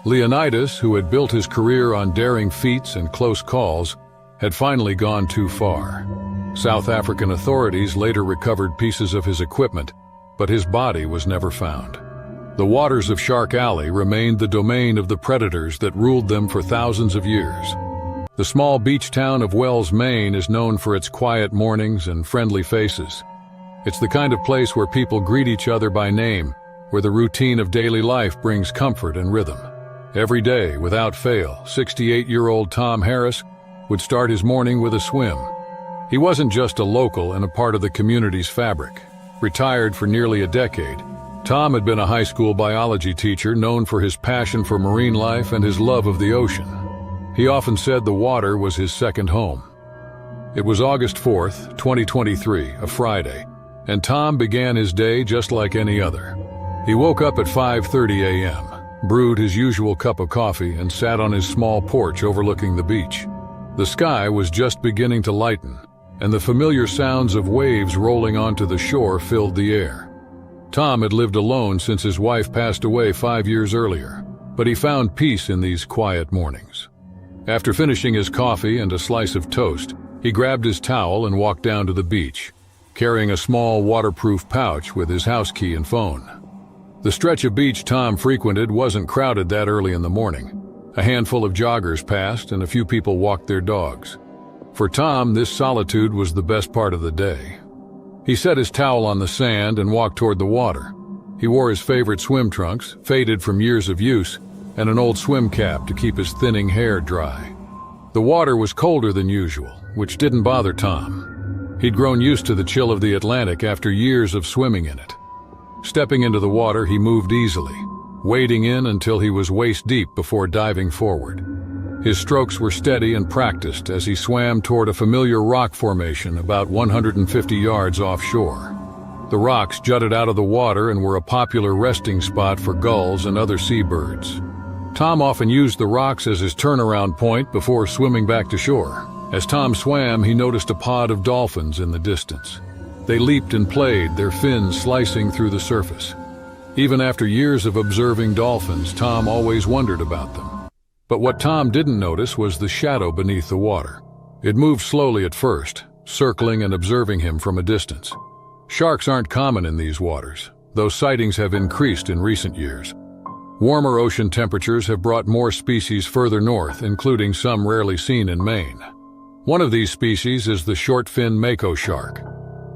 Leonidas, who had built his career on daring feats and close calls, had finally gone too far. South African authorities later recovered pieces of his equipment, but his body was never found. The waters of Shark Alley remained the domain of the predators that ruled them for thousands of years. The small beach town of Wells, Maine is known for its quiet mornings and friendly faces. It's the kind of place where people greet each other by name, where the routine of daily life brings comfort and rhythm. Every day, without fail, 68-year-old Tom Harris would start his morning with a swim. He wasn't just a local and a part of the community's fabric. Retired for nearly a decade, Tom had been a high school biology teacher known for his passion for marine life and his love of the ocean. He often said the water was his second home. It was August 4th, 2023, a Friday, and Tom began his day just like any other. He woke up at 5:30 a.m., brewed his usual cup of coffee, and sat on his small porch overlooking the beach. The sky was just beginning to lighten, and the familiar sounds of waves rolling onto the shore filled the air. Tom had lived alone since his wife passed away 5 years earlier, but he found peace in these quiet mornings. After finishing his coffee and a slice of toast, he grabbed his towel and walked down to the beach, carrying a small waterproof pouch with his house key and phone. The stretch of beach Tom frequented wasn't crowded that early in the morning. A handful of joggers passed and a few people walked their dogs. For Tom, this solitude was the best part of the day. He set his towel on the sand and walked toward the water. He wore his favorite swim trunks, faded from years of use, and an old swim cap to keep his thinning hair dry. The water was colder than usual, which didn't bother Tom. He'd grown used to the chill of the Atlantic after years of swimming in it. Stepping into the water, he moved easily, wading in until he was waist-deep before diving forward. His strokes were steady and practiced as he swam toward a familiar rock formation about 150 yards offshore. The rocks jutted out of the water and were a popular resting spot for gulls and other seabirds. Tom often used the rocks as his turnaround point before swimming back to shore. As Tom swam, he noticed a pod of dolphins in the distance. They leaped and played, their fins slicing through the surface. Even after years of observing dolphins, Tom always wondered about them. But what Tom didn't notice was the shadow beneath the water. It moved slowly at first, circling and observing him from a distance. Sharks aren't common in these waters, though sightings have increased in recent years. Warmer ocean temperatures have brought more species further north, including some rarely seen in Maine. One of these species is the short-fin mako shark.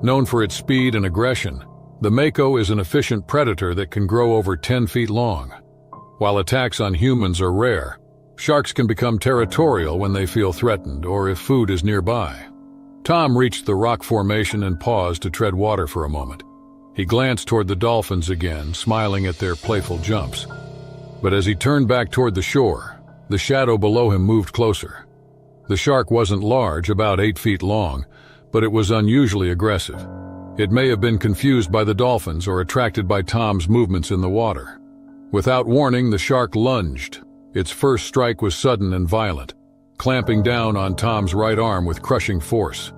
Known for its speed and aggression, the mako is an efficient predator that can grow over 10 feet long. While attacks on humans are rare, sharks can become territorial when they feel threatened or if food is nearby. Tom reached the rock formation and paused to tread water for a moment. He glanced toward the dolphins again, smiling at their playful jumps. But as he turned back toward the shore, the shadow below him moved closer. The shark wasn't large, about 8 feet long, but it was unusually aggressive. It may have been confused by the dolphins or attracted by Tom's movements in the water. Without warning, the shark lunged. Its first strike was sudden and violent, clamping down on Tom's right arm with crushing force.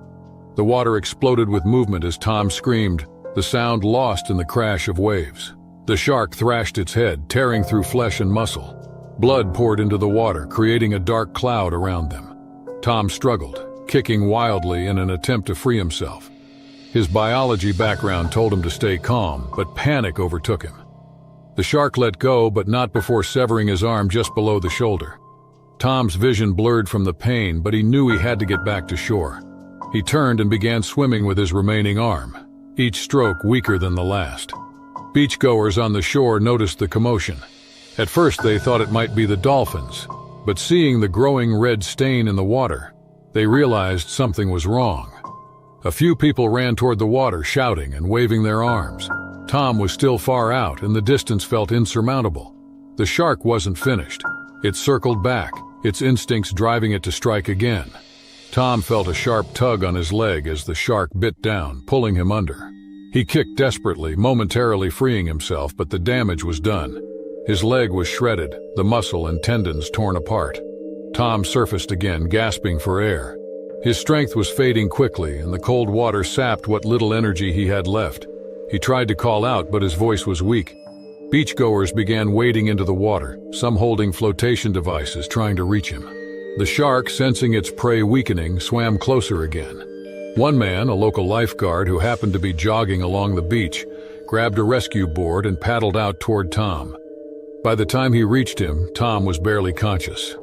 The water exploded with movement as Tom screamed, the sound lost in the crash of waves. The shark thrashed its head, tearing through flesh and muscle. Blood poured into the water, creating a dark cloud around them. Tom struggled, kicking wildly in an attempt to free himself. His biology background told him to stay calm, but panic overtook him. The shark let go, but not before severing his arm just below the shoulder. Tom's vision blurred from the pain, but he knew he had to get back to shore. He turned and began swimming with his remaining arm, each stroke weaker than the last. Beachgoers on the shore noticed the commotion. At first they thought it might be the dolphins, but seeing the growing red stain in the water, they realized something was wrong. A few people ran toward the water, shouting and waving their arms. Tom was still far out, and the distance felt insurmountable. The shark wasn't finished. It circled back, its instincts driving it to strike again. Tom felt a sharp tug on his leg as the shark bit down, pulling him under. He kicked desperately, momentarily freeing himself, but the damage was done. His leg was shredded, the muscle and tendons torn apart. Tom surfaced again, gasping for air. His strength was fading quickly, and the cold water sapped what little energy he had left. He tried to call out, but his voice was weak. Beachgoers began wading into the water, some holding flotation devices trying to reach him. The shark, sensing its prey weakening, swam closer again. One man, a local lifeguard who happened to be jogging along the beach, grabbed a rescue board and paddled out toward Tom. By the time he reached him, Tom was barely conscious.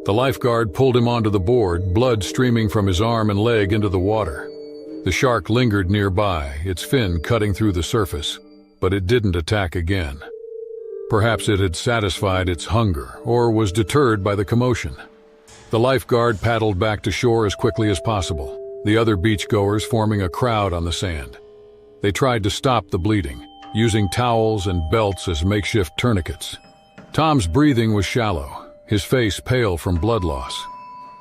The lifeguard pulled him onto the board, blood streaming from his arm and leg into the water. The shark lingered nearby, its fin cutting through the surface, but it didn't attack again. Perhaps it had satisfied its hunger, or was deterred by the commotion. The lifeguard paddled back to shore as quickly as possible, the other beachgoers forming a crowd on the sand. They tried to stop the bleeding, using towels and belts as makeshift tourniquets. Tom's breathing was shallow, his face pale from blood loss.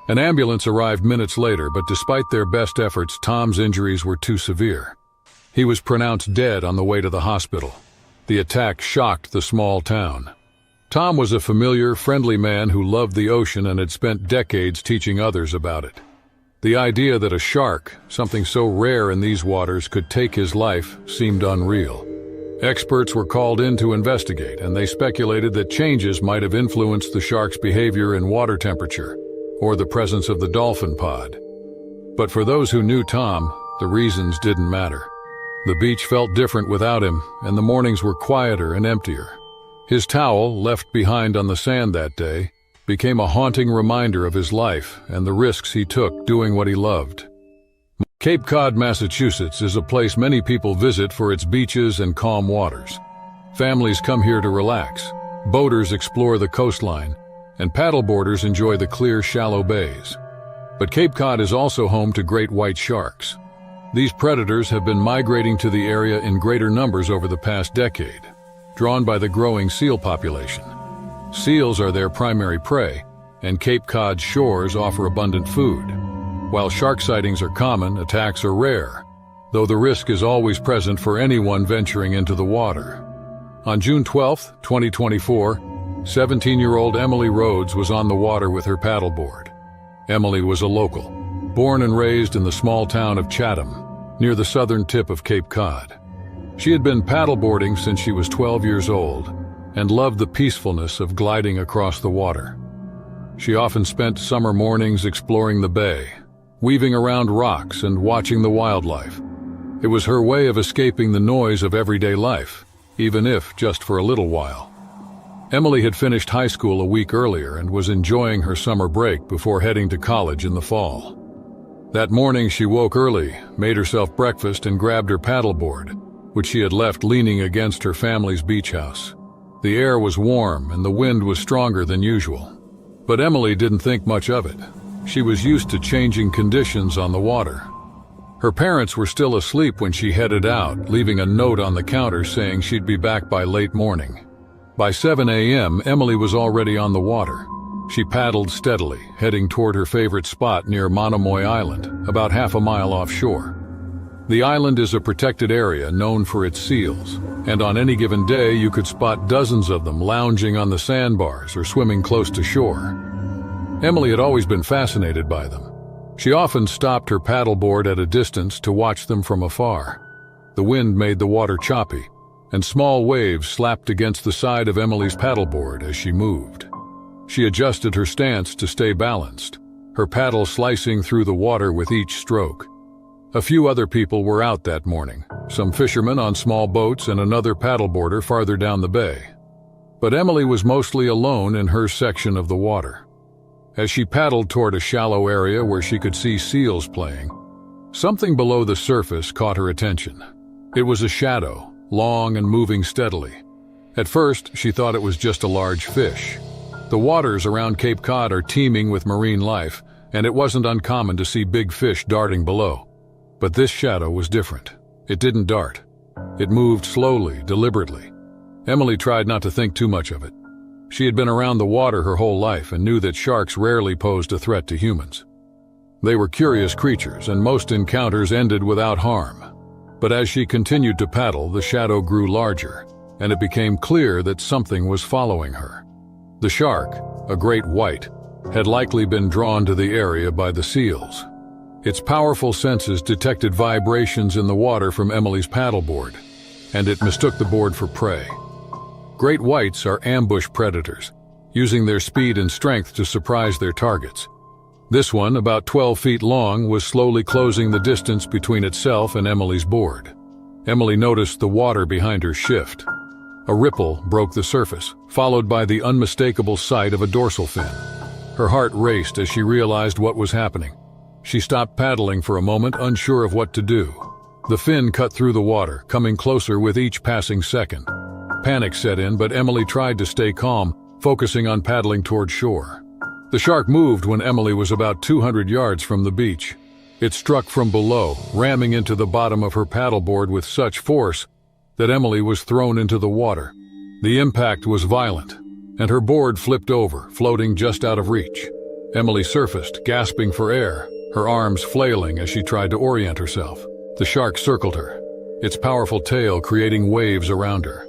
An ambulance arrived minutes later, but despite their best efforts, Tom's injuries were too severe. He was pronounced dead on the way to the hospital. The attack shocked the small town. Tom was a familiar, friendly man who loved the ocean and had spent decades teaching others about it. The idea that a shark, something so rare in these waters, could take his life seemed unreal. Experts were called in to investigate, and they speculated that changes might have influenced the shark's behavior in water temperature, or the presence of the dolphin pod. But for those who knew Tom, the reasons didn't matter. The beach felt different without him, and the mornings were quieter and emptier. His towel, left behind on the sand that day, became a haunting reminder of his life and the risks he took doing what he loved. Cape Cod, Massachusetts is a place many people visit for its beaches and calm waters. Families come here to relax, boaters explore the coastline, and paddleboarders enjoy the clear, shallow bays. But Cape Cod is also home to great white sharks. These predators have been migrating to the area in greater numbers over the past decade, drawn by the growing seal population. Seals are their primary prey, and Cape Cod's shores offer abundant food. While shark sightings are common, attacks are rare, though the risk is always present for anyone venturing into the water. On June 12, 2024, 17-year-old Emily Rhodes was on the water with her paddleboard. Emily was a local, born and raised in the small town of Chatham, near the southern tip of Cape Cod. She had been paddleboarding since she was 12 years old and loved the peacefulness of gliding across the water. She often spent summer mornings exploring the bay, weaving around rocks and watching the wildlife. It was her way of escaping the noise of everyday life, even if just for a little while. Emily had finished high school a week earlier and was enjoying her summer break before heading to college in the fall. That morning she woke early, made herself breakfast, and grabbed her paddleboard, which she had left leaning against her family's beach house. The air was warm and the wind was stronger than usual. But Emily didn't think much of it. She was used to changing conditions on the water. Her parents were still asleep when she headed out, leaving a note on the counter saying she'd be back by late morning. By 7 a.m., Emily was already on the water. She paddled steadily, heading toward her favorite spot near Monomoy Island, about half a mile offshore. The island is a protected area known for its seals, and on any given day you could spot dozens of them lounging on the sandbars or swimming close to shore. Emily had always been fascinated by them. She often stopped her paddleboard at a distance to watch them from afar. The wind made the water choppy, and small waves slapped against the side of Emily's paddleboard as she moved. She adjusted her stance to stay balanced, her paddle slicing through the water with each stroke. A few other people were out that morning, some fishermen on small boats and another paddleboarder farther down the bay. But Emily was mostly alone in her section of the water. As she paddled toward a shallow area where she could see seals playing, something below the surface caught her attention. It was a shadow, long and moving steadily. At first, she thought it was just a large fish. The waters around Cape Cod are teeming with marine life, and it wasn't uncommon to see big fish darting below. But this shadow was different. It didn't dart. It moved slowly, deliberately. Emily tried not to think too much of it. She had been around the water her whole life and knew that sharks rarely posed a threat to humans. They were curious creatures, and most encounters ended without harm. But as she continued to paddle, the shadow grew larger, and it became clear that something was following her. The shark, a great white, had likely been drawn to the area by the seals. Its powerful senses detected vibrations in the water from Emily's paddleboard, and it mistook the board for prey. Great whites are ambush predators, using their speed and strength to surprise their targets. This one, about 12 feet long, was slowly closing the distance between itself and Emily's board. Emily noticed the water behind her shift. A ripple broke the surface, followed by the unmistakable sight of a dorsal fin. Her heart raced as she realized what was happening. She stopped paddling for a moment, unsure of what to do. The fin cut through the water, coming closer with each passing second. Panic set in, but Emily tried to stay calm, focusing on paddling toward shore. The shark moved when Emily was about 200 yards from the beach. It struck from below, ramming into the bottom of her paddleboard with such force that Emily was thrown into the water. The impact was violent, and her board flipped over, floating just out of reach. Emily surfaced, gasping for air, her arms flailing as she tried to orient herself. The shark circled her, its powerful tail creating waves around her.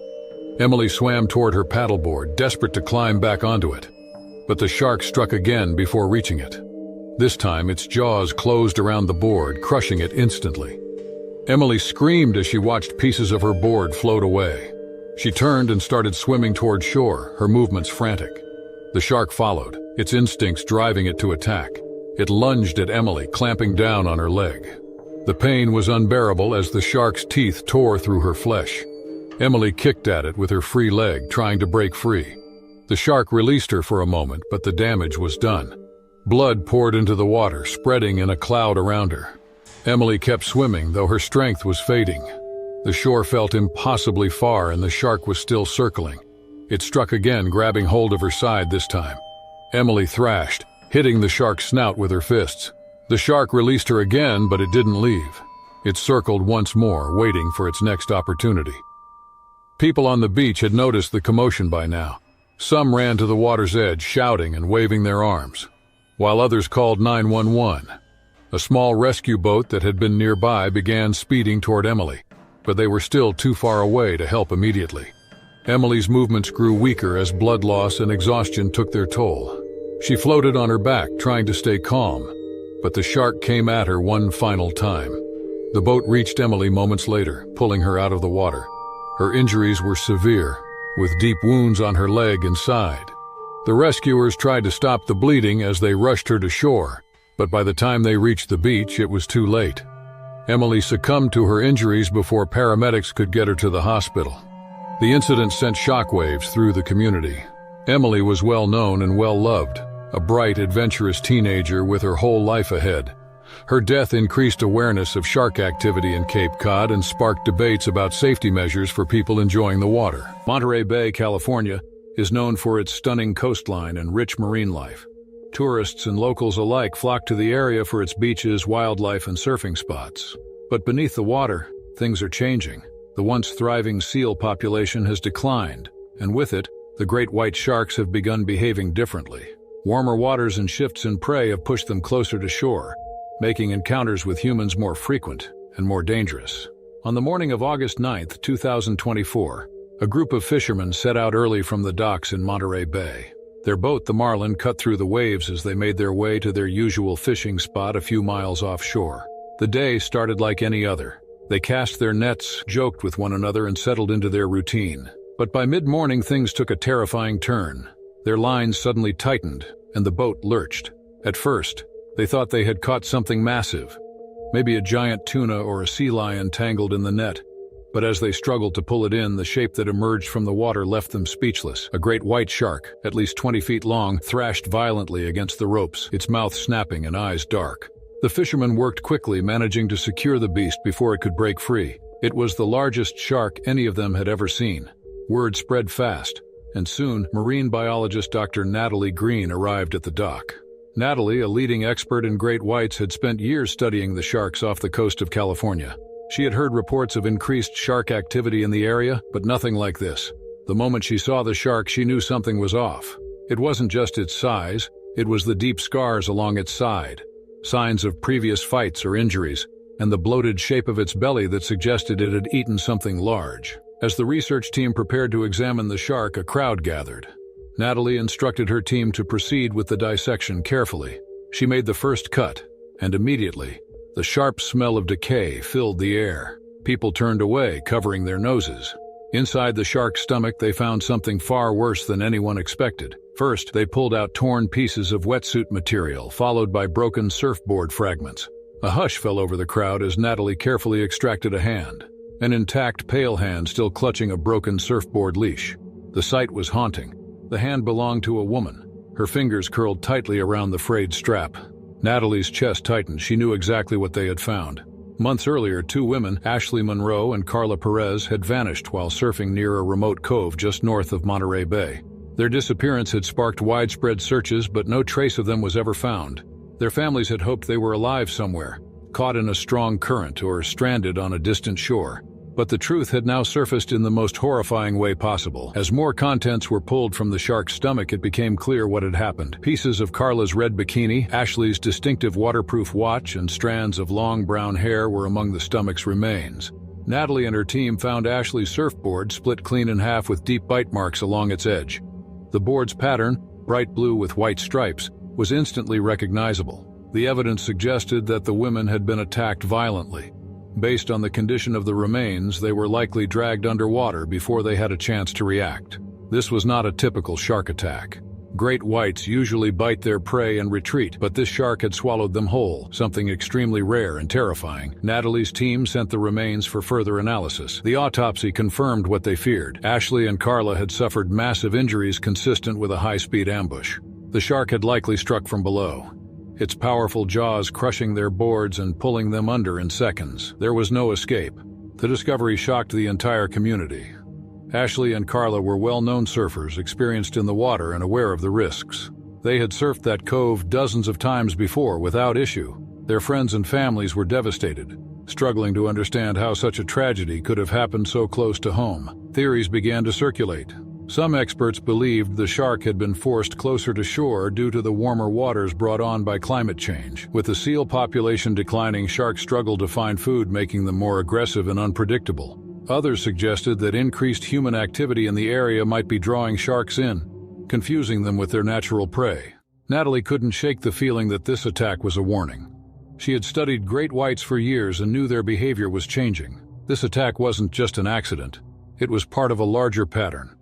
Emily swam toward her paddleboard, desperate to climb back onto it. But the shark struck again before reaching it. This time, its jaws closed around the board, crushing it instantly. Emily screamed as she watched pieces of her board float away. She turned and started swimming toward shore, her movements frantic. The shark followed, its instincts driving it to attack. It lunged at Emily, clamping down on her leg. The pain was unbearable as the shark's teeth tore through her flesh. Emily kicked at it with her free leg, trying to break free. The shark released her for a moment, but the damage was done. Blood poured into the water, spreading in a cloud around her. Emily kept swimming, though her strength was fading. The shore felt impossibly far, and the shark was still circling. It struck again, grabbing hold of her side this time. Emily thrashed, hitting the shark's snout with her fists. The shark released her again, but it didn't leave. It circled once more, waiting for its next opportunity. People on the beach had noticed the commotion by now. Some ran to the water's edge, shouting and waving their arms, while others called 911. A small rescue boat that had been nearby began speeding toward Emily, but they were still too far away to help immediately. Emily's movements grew weaker as blood loss and exhaustion took their toll. She floated on her back, trying to stay calm, but the shark came at her one final time. The boat reached Emily moments later, pulling her out of the water. Her injuries were severe, with deep wounds on her leg and side. The rescuers tried to stop the bleeding as they rushed her to shore, but by the time they reached the beach, it was too late. Emily succumbed to her injuries before paramedics could get her to the hospital. The incident sent shockwaves through the community. Emily was well known and well loved, a bright, adventurous teenager with her whole life ahead. Her death increased awareness of shark activity in Cape Cod and sparked debates about safety measures for people enjoying the water. Monterey Bay, California, is known for its stunning coastline and rich marine life. Tourists and locals alike flock to the area for its beaches, wildlife, and surfing spots. But beneath the water, things are changing. The once thriving seal population has declined, and with it, the great white sharks have begun behaving differently. Warmer waters and shifts in prey have pushed them closer to shore, making encounters with humans more frequent and more dangerous. On the morning of August 9, 2024, a group of fishermen set out early from the docks in Monterey Bay. Their boat, the Marlin, cut through the waves as they made their way to their usual fishing spot a few miles offshore. The day started like any other. They cast their nets, joked with one another, and settled into their routine. But by mid-morning, things took a terrifying turn. Their lines suddenly tightened, and the boat lurched. At first, they thought they had caught something massive, maybe a giant tuna or a sea lion tangled in the net. But as they struggled to pull it in, the shape that emerged from the water left them speechless. A great white shark, at least 20 feet long, thrashed violently against the ropes, its mouth snapping and eyes dark. The fishermen worked quickly, managing to secure the beast before it could break free. It was the largest shark any of them had ever seen. Word spread fast, and soon marine biologist Dr. Natalie Green arrived at the dock. Natalie, a leading expert in great whites, had spent years studying the sharks off the coast of California. She had heard reports of increased shark activity in the area, but nothing like this. The moment she saw the shark, she knew something was off. It wasn't just its size, it was the deep scars along its side, signs of previous fights or injuries, and the bloated shape of its belly that suggested it had eaten something large. As the research team prepared to examine the shark, a crowd gathered. Natalie instructed her team to proceed with the dissection carefully. She made the first cut, and immediately, the sharp smell of decay filled the air. People turned away, covering their noses. Inside the shark's stomach, they found something far worse than anyone expected. First, they pulled out torn pieces of wetsuit material, followed by broken surfboard fragments. A hush fell over the crowd as Natalie carefully extracted a hand, an intact, pale hand still clutching a broken surfboard leash. The sight was haunting. The hand belonged to a woman, her fingers curled tightly around the frayed strap. Natalie's chest tightened. She knew exactly what they had found. Months earlier, two women, Ashley Monroe and Carla Perez, had vanished while surfing near a remote cove just north of Monterey Bay. Their disappearance had sparked widespread searches, but no trace of them was ever found. Their families had hoped they were alive somewhere, caught in a strong current or stranded on a distant shore. But the truth had now surfaced in the most horrifying way possible. As more contents were pulled from the shark's stomach, it became clear what had happened. Pieces of Carla's red bikini, Ashley's distinctive waterproof watch, and strands of long brown hair were among the stomach's remains. Natalie and her team found Ashley's surfboard split clean in half with deep bite marks along its edge. The board's pattern, bright blue with white stripes, was instantly recognizable. The evidence suggested that the women had been attacked violently. Based on the condition of the remains, they were likely dragged underwater before they had a chance to react. This was not a typical shark attack. Great whites usually bite their prey and retreat, but this shark had swallowed them whole, something extremely rare and terrifying. Natalie's team sent the remains for further analysis. The autopsy confirmed what they feared. Ashley and Carla had suffered massive injuries consistent with a high-speed ambush. The shark had likely struck from below, its powerful jaws crushing their boards and pulling them under in seconds. There was no escape. The discovery shocked the entire community. Ashley and Carla were well-known surfers, experienced in the water and aware of the risks. They had surfed that cove dozens of times before without issue. Their friends and families were devastated, struggling to understand how such a tragedy could have happened so close to home. Theories began to circulate. Some experts believed the shark had been forced closer to shore due to the warmer waters brought on by climate change. With the seal population declining, sharks struggled to find food, making them more aggressive and unpredictable. Others suggested that increased human activity in the area might be drawing sharks in, confusing them with their natural prey. Natalie couldn't shake the feeling that this attack was a warning. She had studied great whites for years and knew their behavior was changing. This attack wasn't just an accident. It was part of a larger pattern.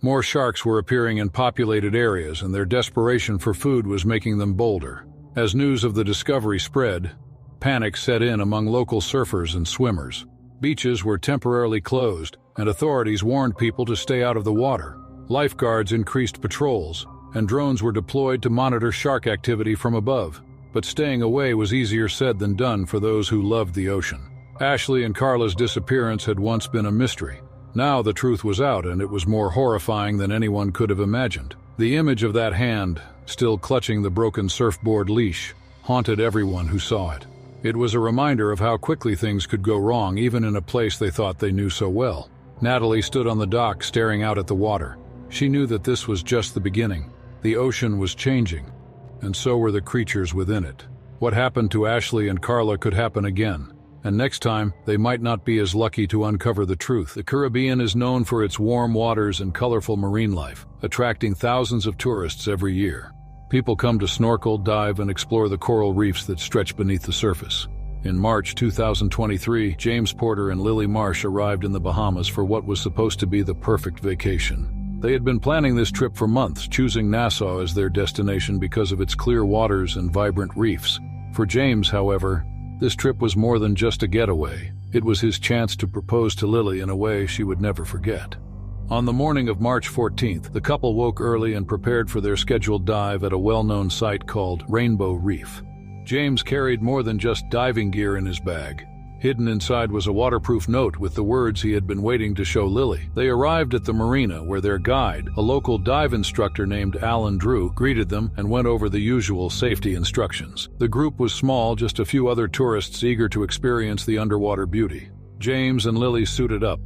More sharks were appearing in populated areas, and their desperation for food was making them bolder. As news of the discovery spread, panic set in among local surfers and swimmers. Beaches were temporarily closed, and authorities warned people to stay out of the water. Lifeguards increased patrols, and drones were deployed to monitor shark activity from above. But staying away was easier said than done for those who loved the ocean. Ashley and Carla's disappearance had once been a mystery. Now the truth was out, and it was more horrifying than anyone could have imagined. The image of that hand, still clutching the broken surfboard leash, haunted everyone who saw it. It was a reminder of how quickly things could go wrong, even in a place they thought they knew so well. Natalie stood on the dock, staring out at the water. She knew that this was just the beginning. The ocean was changing, and so were the creatures within it. What happened to Ashley and Carla could happen again, and next time they might not be as lucky to uncover the truth. The Caribbean is known for its warm waters and colorful marine life, attracting thousands of tourists every year. People come to snorkel, dive, and explore the coral reefs that stretch beneath the surface. In March 2023, James Porter and Lily Marsh arrived in the Bahamas for what was supposed to be the perfect vacation. They had been planning this trip for months, choosing Nassau as their destination because of its clear waters and vibrant reefs. For James, however, this trip was more than just a getaway. It was his chance to propose to Lily in a way she would never forget. On the morning of March 14th, the couple woke early and prepared for their scheduled dive at a well-known site called Rainbow Reef. James carried more than just diving gear in his bag. Hidden inside was a waterproof note with the words he had been waiting to show Lily. They arrived at the marina where their guide, a local dive instructor named Alan Drew, greeted them and went over the usual safety instructions. The group was small, just a few other tourists eager to experience the underwater beauty. James and Lily suited up,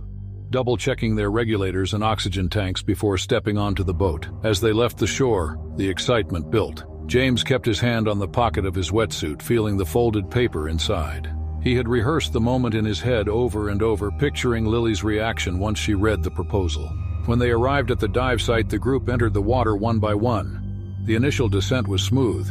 double-checking their regulators and oxygen tanks before stepping onto the boat. As they left the shore, the excitement built. James kept his hand on the pocket of his wetsuit, feeling the folded paper inside. He had rehearsed the moment in his head over and over, picturing Lily's reaction once she read the proposal. When they arrived at the dive site, the group entered the water one by one. The initial descent was smooth.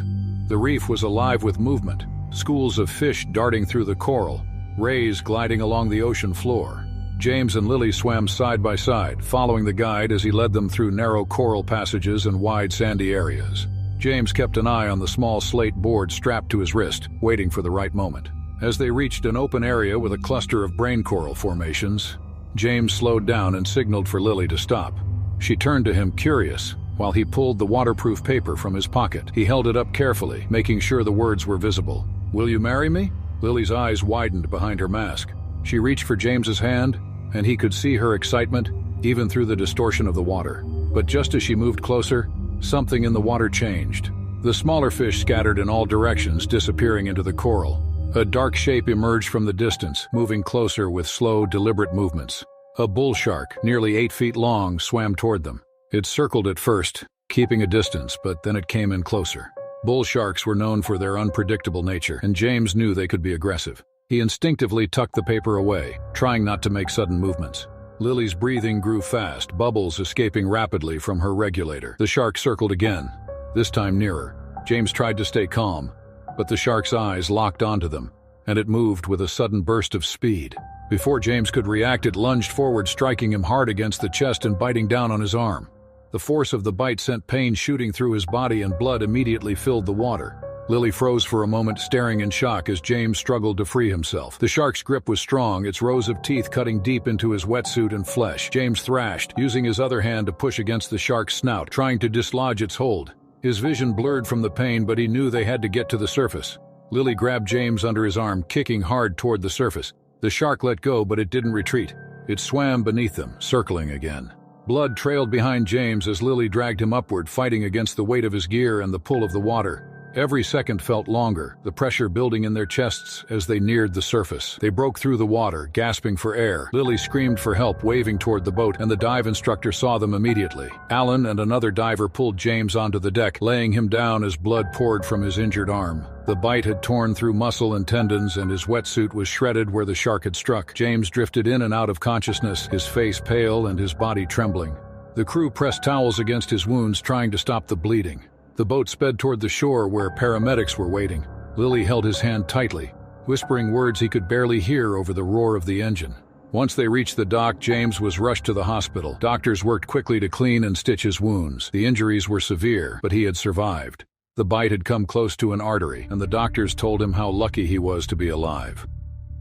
The reef was alive with movement, schools of fish darting through the coral, rays gliding along the ocean floor. James and Lily swam side by side, following the guide as he led them through narrow coral passages and wide sandy areas. James kept an eye on the small slate board strapped to his wrist, waiting for the right moment. As they reached an open area with a cluster of brain coral formations, James slowed down and signaled for Lily to stop. She turned to him, curious, while he pulled the waterproof paper from his pocket. He held it up carefully, making sure the words were visible. "Will you marry me?" Lily's eyes widened behind her mask. She reached for James's hand, and he could see her excitement, even through the distortion of the water. But just as she moved closer, something in the water changed. The smaller fish scattered in all directions, disappearing into the coral. A dark shape emerged from the distance, moving closer with slow, deliberate movements. A bull shark, nearly 8 feet long, swam toward them. It circled at first, keeping a distance, but then it came in closer. Bull sharks were known for their unpredictable nature, and James knew they could be aggressive. He instinctively tucked the paper away, trying not to make sudden movements. Lily's breathing grew fast, bubbles escaping rapidly from her regulator. The shark circled again, this time nearer. James tried to stay calm, but the shark's eyes locked onto them, and it moved with a sudden burst of speed. Before James could react, it lunged forward, striking him hard against the chest and biting down on his arm. The force of the bite sent pain shooting through his body, and blood immediately filled the water. Lily froze for a moment, staring in shock as James struggled to free himself. The shark's grip was strong, its rows of teeth cutting deep into his wetsuit and flesh. James thrashed, using his other hand to push against the shark's snout, trying to dislodge its hold. His vision blurred from the pain, but he knew they had to get to the surface. Lily grabbed James under his arm, kicking hard toward the surface. The shark let go, but it didn't retreat. It swam beneath them, circling again. Blood trailed behind James as Lily dragged him upward, fighting against the weight of his gear and the pull of the water. Every second felt longer, the pressure building in their chests as they neared the surface. They broke through the water, gasping for air. Lily screamed for help, waving toward the boat, and the dive instructor saw them immediately. Alan and another diver pulled James onto the deck, laying him down as blood poured from his injured arm. The bite had torn through muscle and tendons, and his wetsuit was shredded where the shark had struck. James drifted in and out of consciousness, his face pale and his body trembling. The crew pressed towels against his wounds, trying to stop the bleeding. The boat sped toward the shore where paramedics were waiting. Lily held his hand tightly, whispering words he could barely hear over the roar of the engine. Once they reached the dock, James was rushed to the hospital. Doctors worked quickly to clean and stitch his wounds. The injuries were severe, but he had survived. The bite had come close to an artery, and the doctors told him how lucky he was to be alive.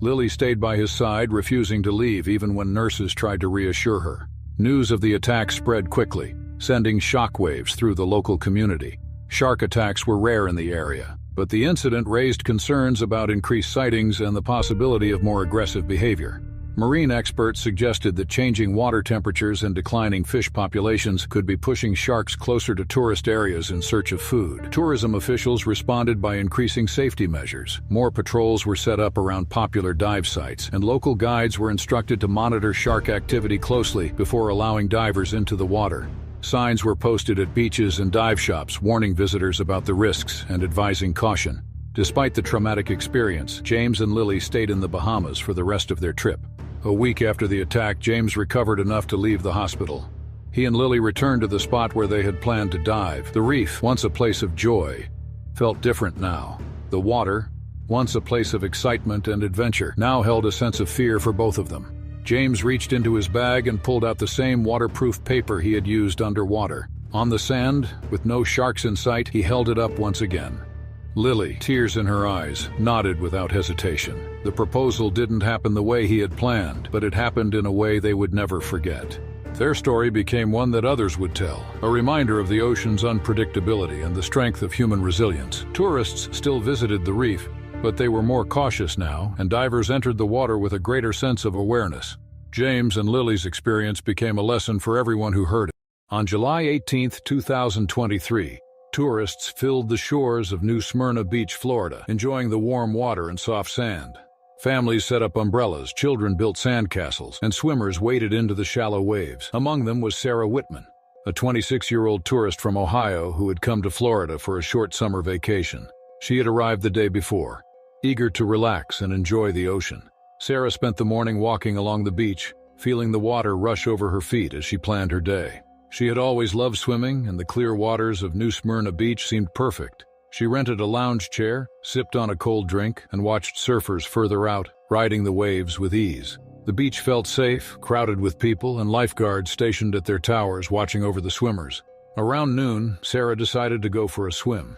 Lily stayed by his side, refusing to leave even when nurses tried to reassure her. News of the attack spread quickly, sending shockwaves through the local community. Shark attacks were rare in the area, but the incident raised concerns about increased sightings and the possibility of more aggressive behavior. Marine experts suggested that changing water temperatures and declining fish populations could be pushing sharks closer to tourist areas in search of food. Tourism officials responded by increasing safety measures. More patrols were set up around popular dive sites, and local guides were instructed to monitor shark activity closely before allowing divers into the water. Signs were posted at beaches and dive shops warning visitors about the risks and advising caution. Despite the traumatic experience, James and Lily stayed in the Bahamas for the rest of their trip. A week after the attack, James recovered enough to leave the hospital. He and Lily returned to the spot where they had planned to dive. The reef, once a place of joy, felt different now. The water, once a place of excitement and adventure, now held a sense of fear for both of them. James reached into his bag and pulled out the same waterproof paper he had used underwater. On the sand, with no sharks in sight, he held it up once again. Lily, tears in her eyes, nodded without hesitation. The proposal didn't happen the way he had planned, but it happened in a way they would never forget. Their story became one that others would tell, a reminder of the ocean's unpredictability and the strength of human resilience. Tourists still visited the reef, but they were more cautious now, and divers entered the water with a greater sense of awareness. James and Lily's experience became a lesson for everyone who heard it. On July 18, 2023, tourists filled the shores of New Smyrna Beach, Florida, enjoying the warm water and soft sand. Families set up umbrellas, children built sandcastles, and swimmers waded into the shallow waves. Among them was Sarah Whitman, a 26-year-old tourist from Ohio who had come to Florida for a short summer vacation. She had arrived the day before, eager to relax and enjoy the ocean. Sarah spent the morning walking along the beach, feeling the water rush over her feet as she planned her day. She had always loved swimming, and the clear waters of New Smyrna Beach seemed perfect. She rented a lounge chair, sipped on a cold drink, and watched surfers further out, riding the waves with ease. The beach felt safe, crowded with people, and lifeguards stationed at their towers watching over the swimmers. Around noon, Sarah decided to go for a swim.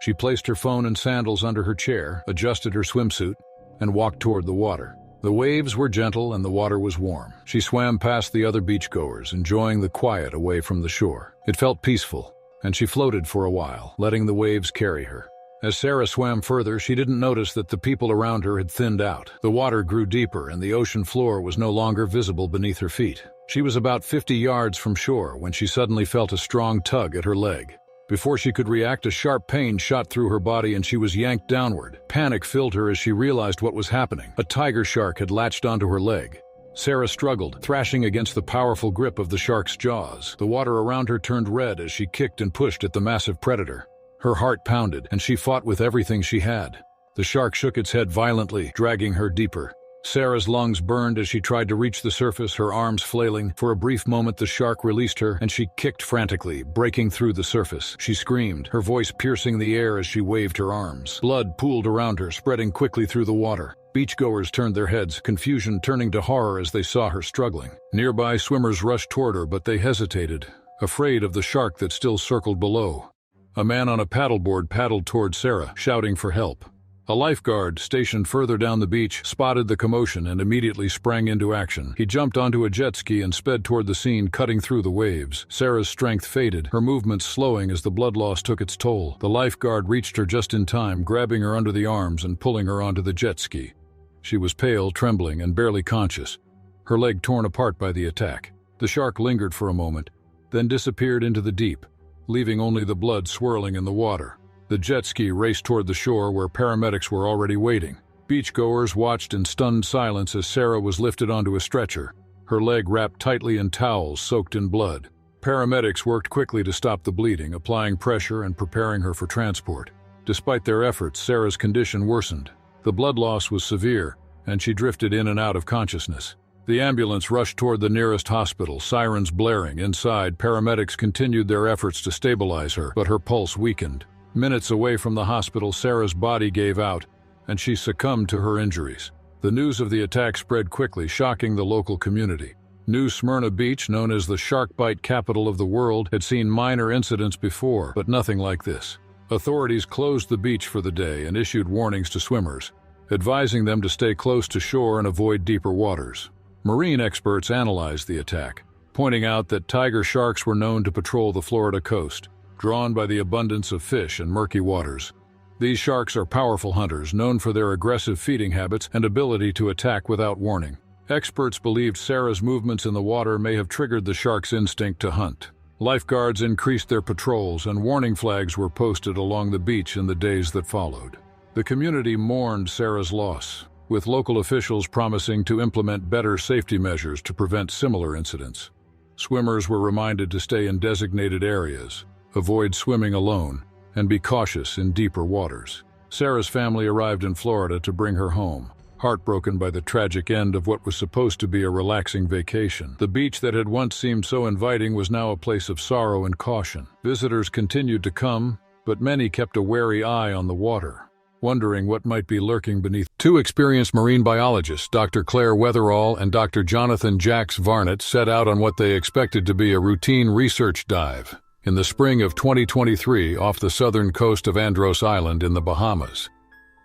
She placed her phone and sandals under her chair, adjusted her swimsuit, and walked toward the water. The waves were gentle and the water was warm. She swam past the other beachgoers, enjoying the quiet away from the shore. It felt peaceful, and she floated for a while, letting the waves carry her. As Sarah swam further, she didn't notice that the people around her had thinned out. The water grew deeper and the ocean floor was no longer visible beneath her feet. She was about 50 yards from shore when she suddenly felt a strong tug at her leg. Before she could react, a sharp pain shot through her body and she was yanked downward. Panic filled her as she realized what was happening. A tiger shark had latched onto her leg. Sarah struggled, thrashing against the powerful grip of the shark's jaws. The water around her turned red as she kicked and pushed at the massive predator. Her heart pounded, and she fought with everything she had. The shark shook its head violently, dragging her deeper. Sarah's lungs burned as she tried to reach the surface, her arms flailing. For a brief moment, the shark released her, and she kicked frantically, breaking through the surface. She screamed, her voice piercing the air as she waved her arms. Blood pooled around her, spreading quickly through the water. Beachgoers turned their heads, confusion turning to horror as they saw her struggling. Nearby, swimmers rushed toward her, but they hesitated, afraid of the shark that still circled below. A man on a paddleboard paddled toward Sarah, shouting for help. A lifeguard, stationed further down the beach, spotted the commotion and immediately sprang into action. He jumped onto a jet ski and sped toward the scene, cutting through the waves. Sarah's strength faded, her movements slowing as the blood loss took its toll. The lifeguard reached her just in time, grabbing her under the arms and pulling her onto the jet ski. She was pale, trembling, and barely conscious, her leg torn apart by the attack. The shark lingered for a moment, then disappeared into the deep, leaving only the blood swirling in the water. The jet ski raced toward the shore where paramedics were already waiting. Beachgoers watched in stunned silence as Sarah was lifted onto a stretcher, her leg wrapped tightly in towels soaked in blood. Paramedics worked quickly to stop the bleeding, applying pressure and preparing her for transport. Despite their efforts, Sarah's condition worsened. The blood loss was severe, and she drifted in and out of consciousness. The ambulance rushed toward the nearest hospital, sirens blaring. Inside, paramedics continued their efforts to stabilize her, but her pulse weakened. Minutes away from the hospital, Sarah's body gave out, and she succumbed to her injuries. The news of the attack spread quickly, shocking the local community. New Smyrna Beach, known as the shark bite capital of the world, had seen minor incidents before, but nothing like this. Authorities closed the beach for the day and issued warnings to swimmers, advising them to stay close to shore and avoid deeper waters. Marine experts analyzed the attack, pointing out that tiger sharks were known to patrol the Florida coast, drawn by the abundance of fish and murky waters. These sharks are powerful hunters, known for their aggressive feeding habits and ability to attack without warning. Experts believed Sarah's movements in the water may have triggered the shark's instinct to hunt. Lifeguards increased their patrols, and warning flags were posted along the beach in the days that followed. The community mourned Sarah's loss, with local officials promising to implement better safety measures to prevent similar incidents. Swimmers were reminded to stay in designated areas, avoid swimming alone, and be cautious in deeper waters. Sarah's family arrived in Florida to bring her home, heartbroken by the tragic end of what was supposed to be a relaxing vacation. The beach that had once seemed so inviting was now a place of sorrow and caution. Visitors continued to come, but many kept a wary eye on the water, wondering what might be lurking beneath. Two experienced marine biologists, Dr. Claire Weatherall and Dr. Jonathan Jacques Varnett, set out on what they expected to be a routine research dive in the spring of 2023 off the southern coast of Andros Island in the Bahamas.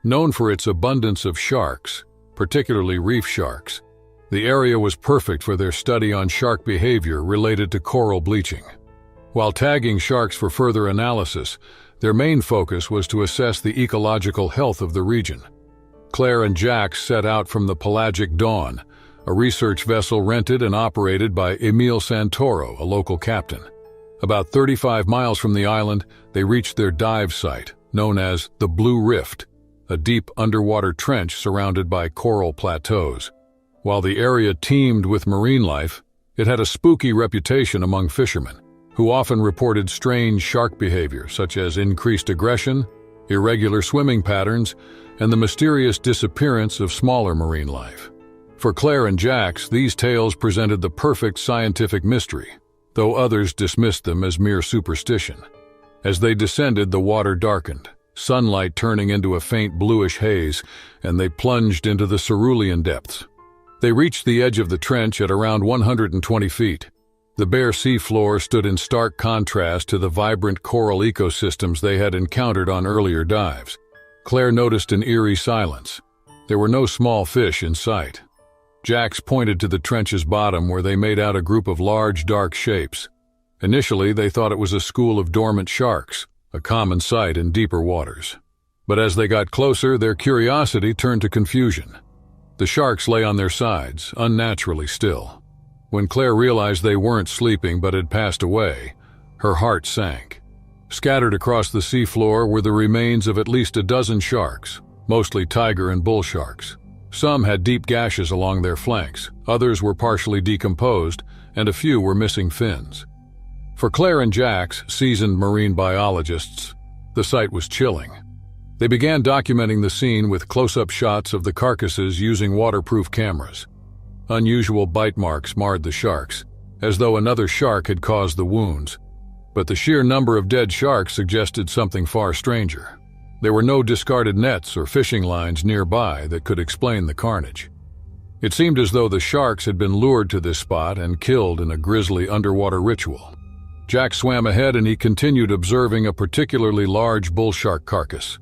Known for its abundance of sharks, particularly reef sharks, the area was perfect for their study on shark behavior related to coral bleaching. While tagging sharks for further analysis, their main focus was to assess the ecological health of the region. Claire and Jacques set out from the Pelagic Dawn, a research vessel rented and operated by Emile Santoro, a local captain. About 35 miles from the island, they reached their dive site, known as the Blue Rift, a deep underwater trench surrounded by coral plateaus. While the area teemed with marine life, it had a spooky reputation among fishermen, who often reported strange shark behavior such as increased aggression, irregular swimming patterns, and the mysterious disappearance of smaller marine life. For Claire and Jacques, these tales presented the perfect scientific mystery, though others dismissed them as mere superstition. As they descended, the water darkened, sunlight turning into a faint bluish haze, and they plunged into the cerulean depths. They reached the edge of the trench at around 120 feet. The bare seafloor stood in stark contrast to the vibrant coral ecosystems they had encountered on earlier dives. Claire noticed an eerie silence. There were no small fish in sight. Jacques pointed to the trench's bottom where they made out a group of large, dark shapes. Initially, they thought it was a school of dormant sharks, a common sight in deeper waters. But as they got closer, their curiosity turned to confusion. The sharks lay on their sides, unnaturally still. When Claire realized they weren't sleeping but had passed away, her heart sank. Scattered across the seafloor were the remains of at least a dozen sharks, mostly tiger and bull sharks. Some had deep gashes along their flanks, others were partially decomposed, and a few were missing fins. For Claire and Jacques, seasoned marine biologists, the sight was chilling. They began documenting the scene with close-up shots of the carcasses using waterproof cameras. Unusual bite marks marred the sharks, as though another shark had caused the wounds. But the sheer number of dead sharks suggested something far stranger. There were no discarded nets or fishing lines nearby that could explain the carnage. It seemed as though the sharks had been lured to this spot and killed in a grisly underwater ritual. Jack swam ahead and he continued observing a particularly large bull shark carcass.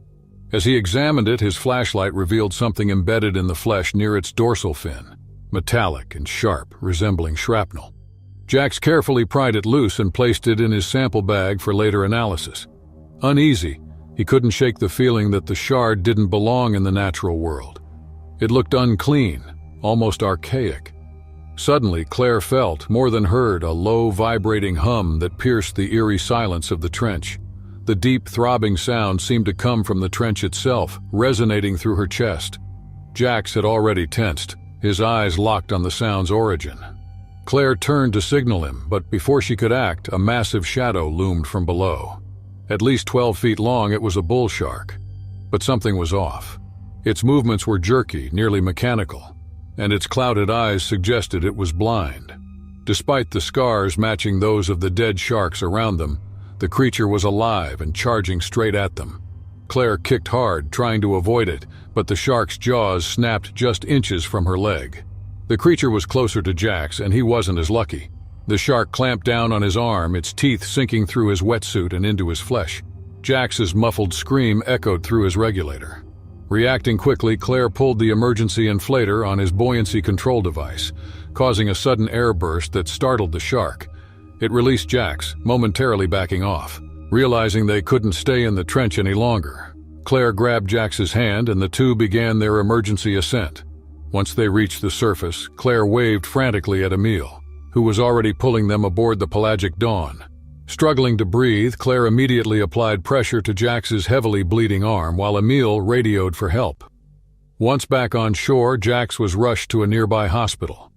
As he examined it, his flashlight revealed something embedded in the flesh near its dorsal fin, metallic and sharp, resembling shrapnel. Jax carefully pried it loose and placed it in his sample bag for later analysis. Uneasy, he couldn't shake the feeling that the shard didn't belong in the natural world. It looked unclean, almost archaic. Suddenly, Claire felt, more than heard, a low, vibrating hum that pierced the eerie silence of the trench. The deep, throbbing sound seemed to come from the trench itself, resonating through her chest. Jax had already tensed, his eyes locked on the sound's origin. Claire turned to signal him, but before she could act, a massive shadow loomed from below. At least 12 feet long, it was a bull shark. But something was off. Its movements were jerky, nearly mechanical, and its clouded eyes suggested it was blind. Despite the scars matching those of the dead sharks around them, the creature was alive and charging straight at them. Claire kicked hard, trying to avoid it, but the shark's jaws snapped just inches from her leg. The creature was closer to Jax, and he wasn't as lucky. The shark clamped down on his arm, its teeth sinking through his wetsuit and into his flesh. Jax's muffled scream echoed through his regulator. Reacting quickly, Claire pulled the emergency inflator on his buoyancy control device, causing a sudden air burst that startled the shark. It released Jax, momentarily backing off. Realizing they couldn't stay in the trench any longer, Claire grabbed Jax's hand and the two began their emergency ascent. Once they reached the surface, Claire waved frantically at Emile, who was already pulling them aboard the Pelagic Dawn. Struggling to breathe, Claire immediately applied pressure to Jax's heavily bleeding arm while Emile radioed for help. Once back on shore, Jax was rushed to a nearby hospital.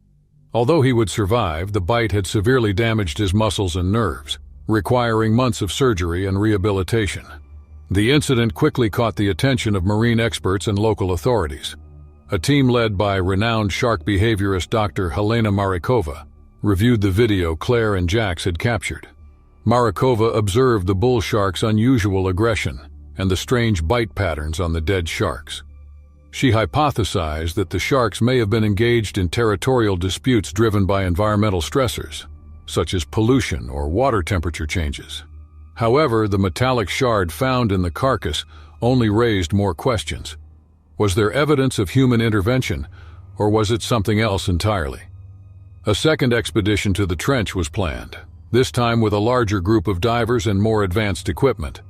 Although he would survive, the bite had severely damaged his muscles and nerves, requiring months of surgery and rehabilitation. The incident quickly caught the attention of marine experts and local authorities. A team led by renowned shark behaviorist Dr. Helena Marikova reviewed the video Claire and Jax had captured. Marikova observed the bull shark's unusual aggression and the strange bite patterns on the dead sharks. She hypothesized that the sharks may have been engaged in territorial disputes driven by environmental stressors, such as pollution or water temperature changes. However, the metallic shard found in the carcass only raised more questions. Was there evidence of human intervention, or was it something else entirely? A second expedition to the trench was planned, this time with a larger group of divers and more advanced equipment.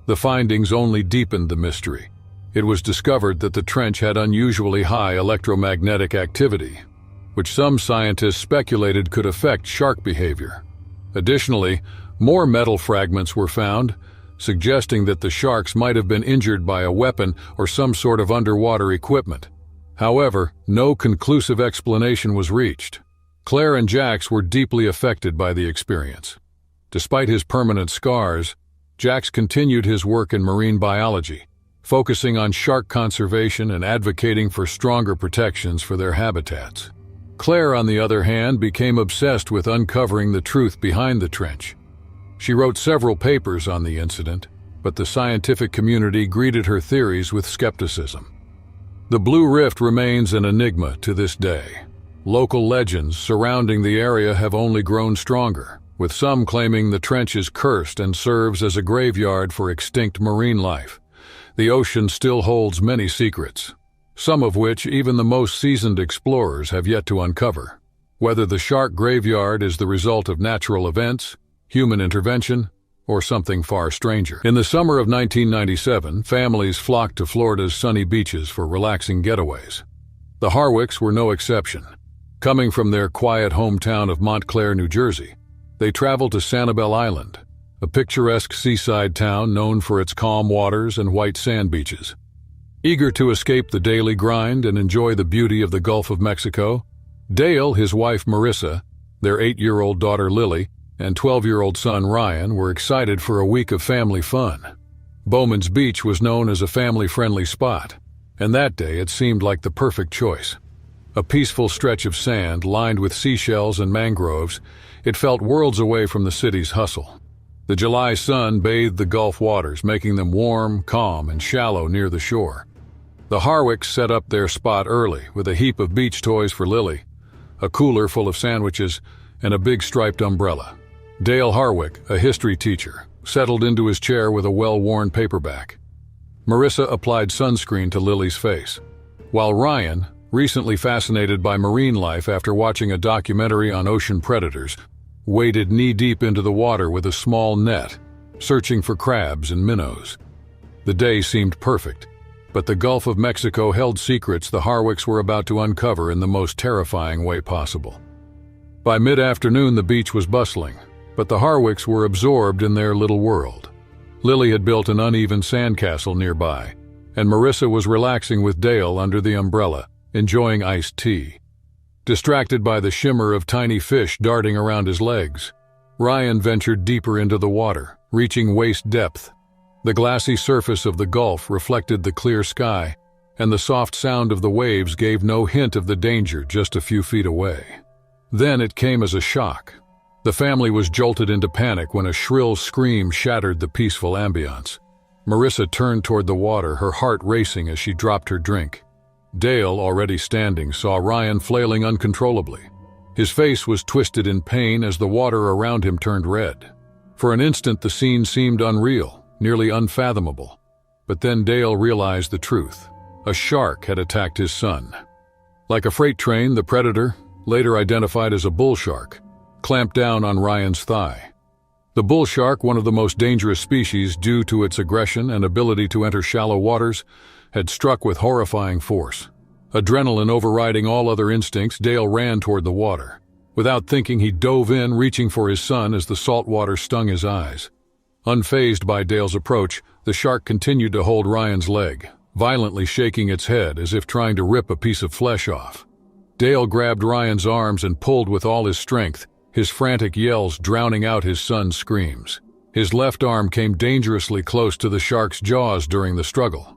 The findings only deepened the mystery. It was discovered that the trench had unusually high electromagnetic activity, which some scientists speculated could affect shark behavior. Additionally, more metal fragments were found, suggesting that the sharks might have been injured by a weapon or some sort of underwater equipment. However, no conclusive explanation was reached. Claire and Jax were deeply affected by the experience. Despite his permanent scars, Jax continued his work in marine biology, focusing on shark conservation and advocating for stronger protections for their habitats. Claire, on the other hand, became obsessed with uncovering the truth behind the trench. She wrote several papers on the incident, but the scientific community greeted her theories with skepticism. The Blue Rift remains an enigma to this day. Local legends surrounding the area have only grown stronger, with some claiming the trench is cursed and serves as a graveyard for extinct marine life. The ocean still holds many secrets, some of which even the most seasoned explorers have yet to uncover. Whether the shark graveyard is the result of natural events, human intervention, or something far stranger. In the summer of 1997, families flocked to Florida's sunny beaches for relaxing getaways. The Harwicks were no exception. Coming from their quiet hometown of Montclair, New Jersey, they traveled to Sanibel Island, a picturesque seaside town known for its calm waters and white sand beaches. Eager to escape the daily grind and enjoy the beauty of the Gulf of Mexico, Dale, his wife Marissa, their 8-year-old daughter Lily, and 12-year-old son Ryan were excited for a week of family fun. Bowman's Beach was known as a family-friendly spot, and that day it seemed like the perfect choice. A peaceful stretch of sand lined with seashells and mangroves, it felt worlds away from the city's hustle. The July sun bathed the Gulf waters, making them warm, calm, and shallow near the shore. The Harwicks set up their spot early with a heap of beach toys for Lily, a cooler full of sandwiches, and a big striped umbrella. Dale Harwick, a history teacher, settled into his chair with a well-worn paperback. Marissa applied sunscreen to Lily's face, while Ryan, recently fascinated by marine life after watching a documentary on ocean predators, waded knee-deep into the water with a small net, searching for crabs and minnows. The day seemed perfect, but the Gulf of Mexico held secrets the Harwicks were about to uncover in the most terrifying way possible. By mid-afternoon, the beach was bustling, but the Harwicks were absorbed in their little world. Lily had built an uneven sandcastle nearby, and Marissa was relaxing with Dale under the umbrella, enjoying iced tea. Distracted by the shimmer of tiny fish darting around his legs, Ryan ventured deeper into the water, reaching waist depth. The glassy surface of the Gulf reflected the clear sky, and the soft sound of the waves gave no hint of the danger just a few feet away. Then it came as a shock. The family was jolted into panic when a shrill scream shattered the peaceful ambiance. Marissa turned toward the water, her heart racing as she dropped her drink. Dale, already standing, saw Ryan flailing uncontrollably. His face was twisted in pain as the water around him turned red. For an instant, the scene seemed unreal, nearly unfathomable. But then Dale realized the truth. A shark had attacked his son. Like a freight train, the predator, later identified as a bull shark, clamped down on Ryan's thigh. The bull shark, one of the most dangerous species due to its aggression and ability to enter shallow waters, had struck with horrifying force. Adrenaline overriding all other instincts, Dale ran toward the water. Without thinking, he dove in, reaching for his son as the salt water stung his eyes. Unfazed by Dale's approach, the shark continued to hold Ryan's leg, violently shaking its head as if trying to rip a piece of flesh off. Dale grabbed Ryan's arms and pulled with all his strength, his frantic yells drowning out his son's screams. His left arm came dangerously close to the shark's jaws during the struggle,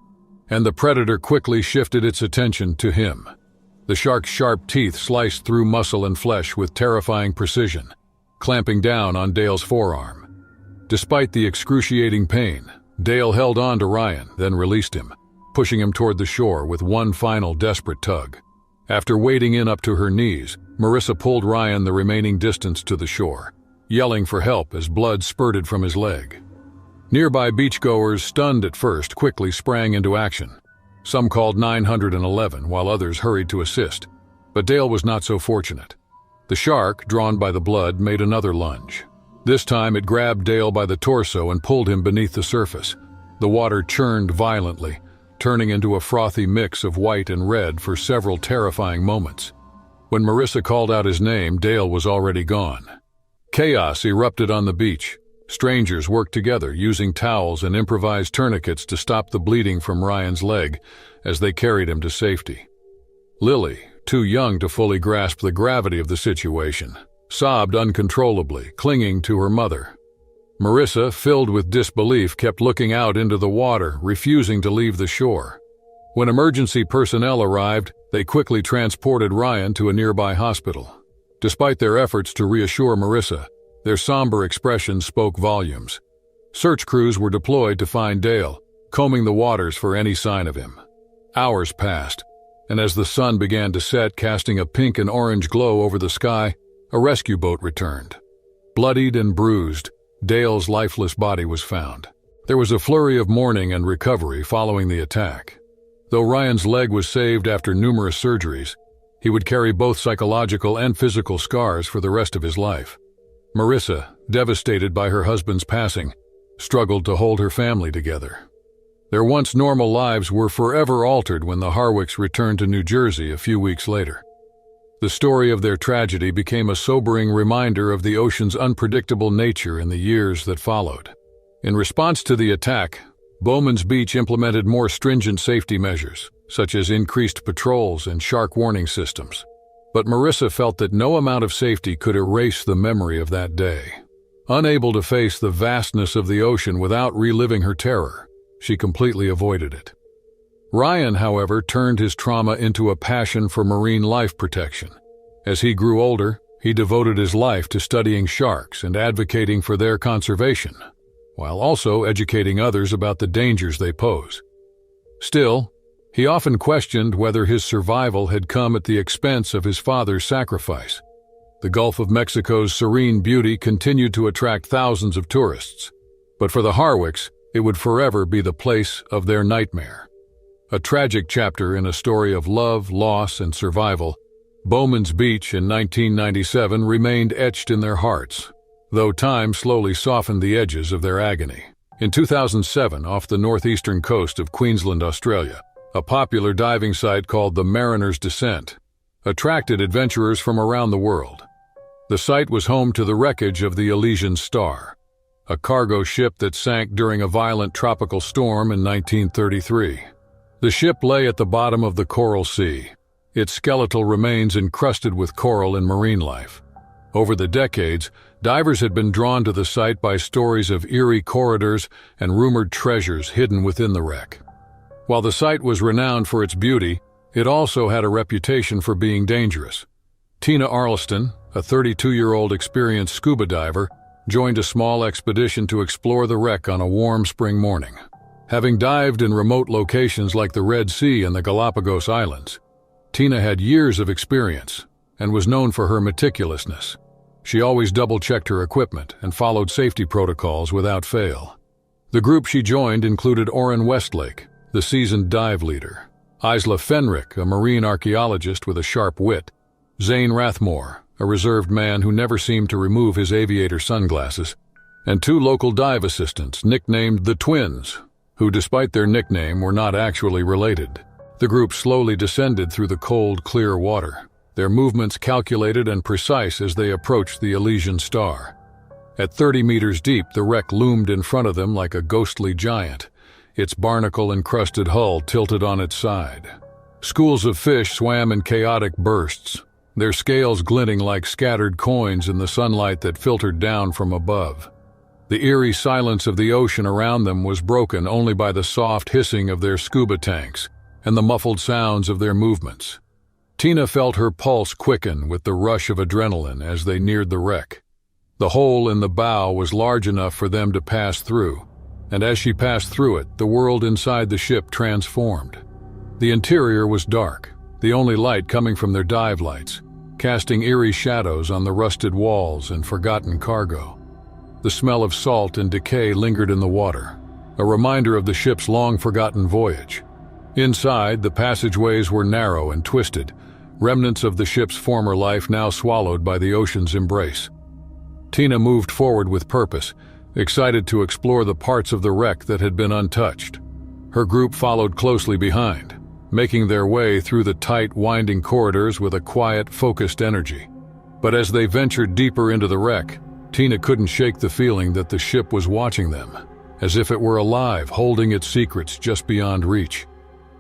and the predator quickly shifted its attention to him. The shark's sharp teeth sliced through muscle and flesh with terrifying precision, clamping down on Dale's forearm. Despite the excruciating pain, Dale held on to Ryan, then released him, pushing him toward the shore with one final desperate tug. After wading in up to her knees, Marissa pulled Ryan the remaining distance to the shore, yelling for help as blood spurted from his leg. Nearby beachgoers, stunned at first, quickly sprang into action. Some called 911 while others hurried to assist, but Dale was not so fortunate. The shark, drawn by the blood, made another lunge. This time it grabbed Dale by the torso and pulled him beneath the surface. The water churned violently, turning into a frothy mix of white and red for several terrifying moments. When Marissa called out his name, Dale was already gone. Chaos erupted on the beach. Strangers worked together, using towels and improvised tourniquets to stop the bleeding from Ryan's leg as they carried him to safety. Lily, too young to fully grasp the gravity of the situation, sobbed uncontrollably, clinging to her mother. Marissa, filled with disbelief, kept looking out into the water, refusing to leave the shore. When emergency personnel arrived, they quickly transported Ryan to a nearby hospital. Despite their efforts to reassure Marissa, their somber expressions spoke volumes. Search crews were deployed to find Dale, combing the waters for any sign of him. Hours passed, and as the sun began to set, casting a pink and orange glow over the sky, a rescue boat returned. Bloodied and bruised, Dale's lifeless body was found. There was a flurry of mourning and recovery following the attack. Though Ryan's leg was saved after numerous surgeries, he would carry both psychological and physical scars for the rest of his life. Marissa, devastated by her husband's passing, struggled to hold her family together. Their once normal lives were forever altered when the Harwicks returned to New Jersey a few weeks later. The story of their tragedy became a sobering reminder of the ocean's unpredictable nature in the years that followed. In response to the attack, Bowman's Beach implemented more stringent safety measures, such as increased patrols and shark warning systems. But Marissa felt that no amount of safety could erase the memory of that day. Unable to face the vastness of the ocean without reliving her terror, she completely avoided it. Ryan, however, turned his trauma into a passion for marine life protection. As he grew older, he devoted his life to studying sharks and advocating for their conservation, while also educating others about the dangers they pose. Still, he often questioned whether his survival had come at the expense of his father's sacrifice. The Gulf of Mexico's serene beauty continued to attract thousands of tourists, but for the Harwicks, it would forever be the place of their nightmare. A tragic chapter in a story of love, loss, and survival, Bowman's Beach in 1997 remained etched in their hearts, though time slowly softened the edges of their agony. In 2007, off the northeastern coast of Queensland, Australia, a popular diving site called the Mariner's Descent attracted adventurers from around the world. The site was home to the wreckage of the Elysian Star, a cargo ship that sank during a violent tropical storm in 1933. The ship lay at the bottom of the Coral Sea, its skeletal remains encrusted with coral and marine life. Over the decades, divers had been drawn to the site by stories of eerie corridors and rumored treasures hidden within the wreck. While the site was renowned for its beauty, it also had a reputation for being dangerous. Tina Arlston, a 32-year-old experienced scuba diver, joined a small expedition to explore the wreck on a warm spring morning. Having dived in remote locations like the Red Sea and the Galapagos Islands, Tina had years of experience and was known for her meticulousness. She always double-checked her equipment and followed safety protocols without fail. The group she joined included Orrin Westlake, the seasoned dive leader, Isla Fenrick, a marine archaeologist with a sharp wit, Zane Rathmore, a reserved man who never seemed to remove his aviator sunglasses, and two local dive assistants nicknamed the Twins, who, despite their nickname, were not actually related. The group slowly descended through the cold, clear water, their movements calculated and precise as they approached the Elysian Star. At 30 meters deep, the wreck loomed in front of them like a ghostly giant, its barnacle-encrusted hull tilted on its side. Schools of fish swam in chaotic bursts, their scales glinting like scattered coins in the sunlight that filtered down from above. The eerie silence of the ocean around them was broken only by the soft hissing of their scuba tanks and the muffled sounds of their movements. Tina felt her pulse quicken with the rush of adrenaline as they neared the wreck. The hole in the bow was large enough for them to pass through, and as she passed through it, the world inside the ship transformed. The interior was dark, the only light coming from their dive lights, casting eerie shadows on the rusted walls and forgotten cargo. The smell of salt and decay lingered in the water, a reminder of the ship's long-forgotten voyage. Inside, the passageways were narrow and twisted, remnants of the ship's former life now swallowed by the ocean's embrace. Tina moved forward with purpose, excited to explore the parts of the wreck that had been untouched. Her group followed closely behind, making their way through the tight, winding corridors with a quiet, focused energy. But as they ventured deeper into the wreck, Tina couldn't shake the feeling that the ship was watching them, as if it were alive, holding its secrets just beyond reach.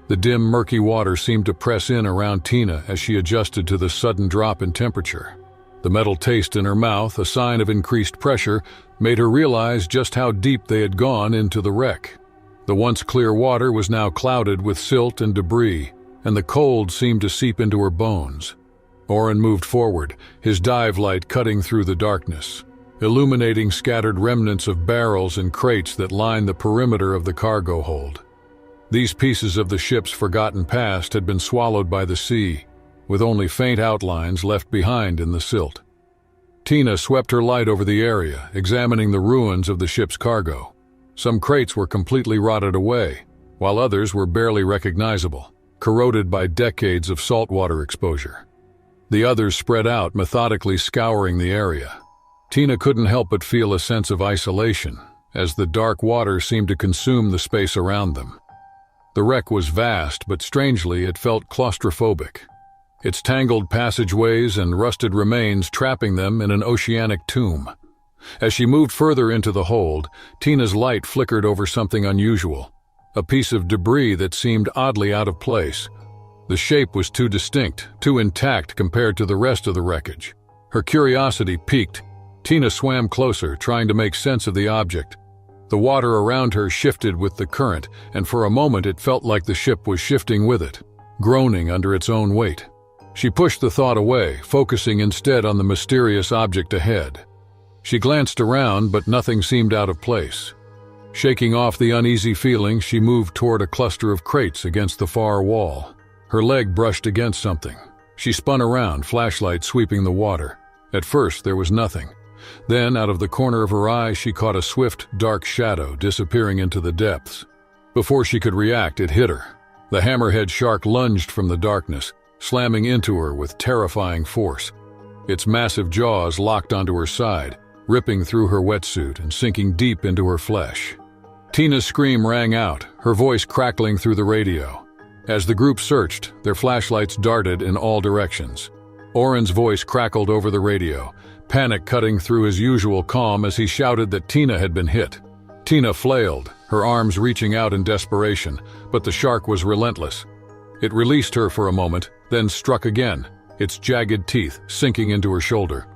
The dim, murky water seemed to press in around Tina as she adjusted to the sudden drop in temperature. The metal taste in her mouth, a sign of increased pressure, made her realize just how deep they had gone into the wreck. The once clear water was now clouded with silt and debris, and the cold seemed to seep into her bones. Oren moved forward, his dive light cutting through the darkness, illuminating scattered remnants of barrels and crates that lined the perimeter of the cargo hold. These pieces of the ship's forgotten past had been swallowed by the sea, with only faint outlines left behind in the silt. Tina swept her light over the area, examining the ruins of the ship's cargo. Some crates were completely rotted away, while others were barely recognizable, corroded by decades of saltwater exposure. The others spread out, methodically scouring the area. Tina couldn't help but feel a sense of isolation, as the dark water seemed to consume the space around them. The wreck was vast, but strangely it felt claustrophobic, its tangled passageways and rusted remains trapping them in an oceanic tomb. As she moved further into the hold, Tina's light flickered over something unusual, a piece of debris that seemed oddly out of place. The shape was too distinct, too intact compared to the rest of the wreckage. Her curiosity piqued. Tina swam closer, trying to make sense of the object. The water around her shifted with the current, and for a moment it felt like the ship was shifting with it, groaning under its own weight. She pushed the thought away, focusing instead on the mysterious object ahead. She glanced around, but nothing seemed out of place. Shaking off the uneasy feeling, she moved toward a cluster of crates against the far wall. Her leg brushed against something. She spun around, flashlight sweeping the water. At first, there was nothing. Then, out of the corner of her eye, she caught a swift, dark shadow disappearing into the depths. Before she could react, it hit her. The hammerhead shark lunged from the darkness, slamming into her with terrifying force. Its massive jaws locked onto her side, ripping through her wetsuit and sinking deep into her flesh. Tina's scream rang out, her voice crackling through the radio. As the group searched, their flashlights darted in all directions. Oren's voice crackled over the radio, panic cutting through his usual calm as he shouted that Tina had been hit. Tina flailed, her arms reaching out in desperation, but the shark was relentless. It released her for a moment, then struck again, its jagged teeth sinking into her shoulder.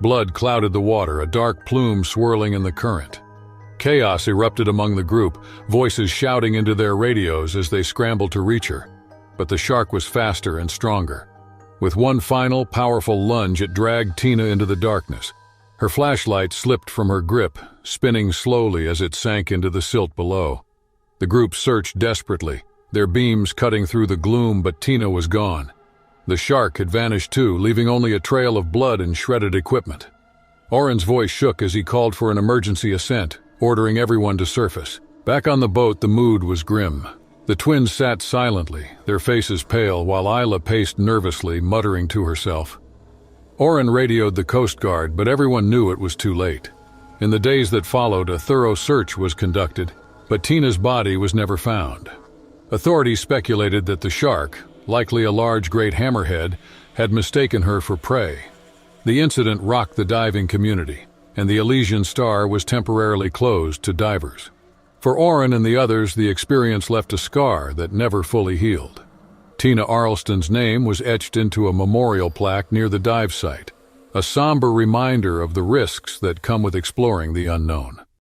Blood clouded the water, a dark plume swirling in the current. Chaos erupted among the group, voices shouting into their radios as they scrambled to reach her. But the shark was faster and stronger. With one final, powerful lunge, it dragged Tina into the darkness. Her flashlight slipped from her grip, spinning slowly as it sank into the silt below. The group searched desperately, their beams cutting through the gloom, but Tina was gone. The shark had vanished too, leaving only a trail of blood and shredded equipment. Oren's voice shook as he called for an emergency ascent, ordering everyone to surface. Back on the boat, the mood was grim. The twins sat silently, their faces pale, while Isla paced nervously, muttering to herself. Oren radioed the Coast Guard, but everyone knew it was too late. In the days that followed, a thorough search was conducted, but Tina's body was never found. Authorities speculated that the shark, likely a large great hammerhead, had mistaken her for prey. The incident rocked the diving community, and the Elysian Star was temporarily closed to divers. For Oren and the others, the experience left a scar that never fully healed. Tina Arlston's name was etched into a memorial plaque near the dive site, a somber reminder of the risks that come with exploring the unknown.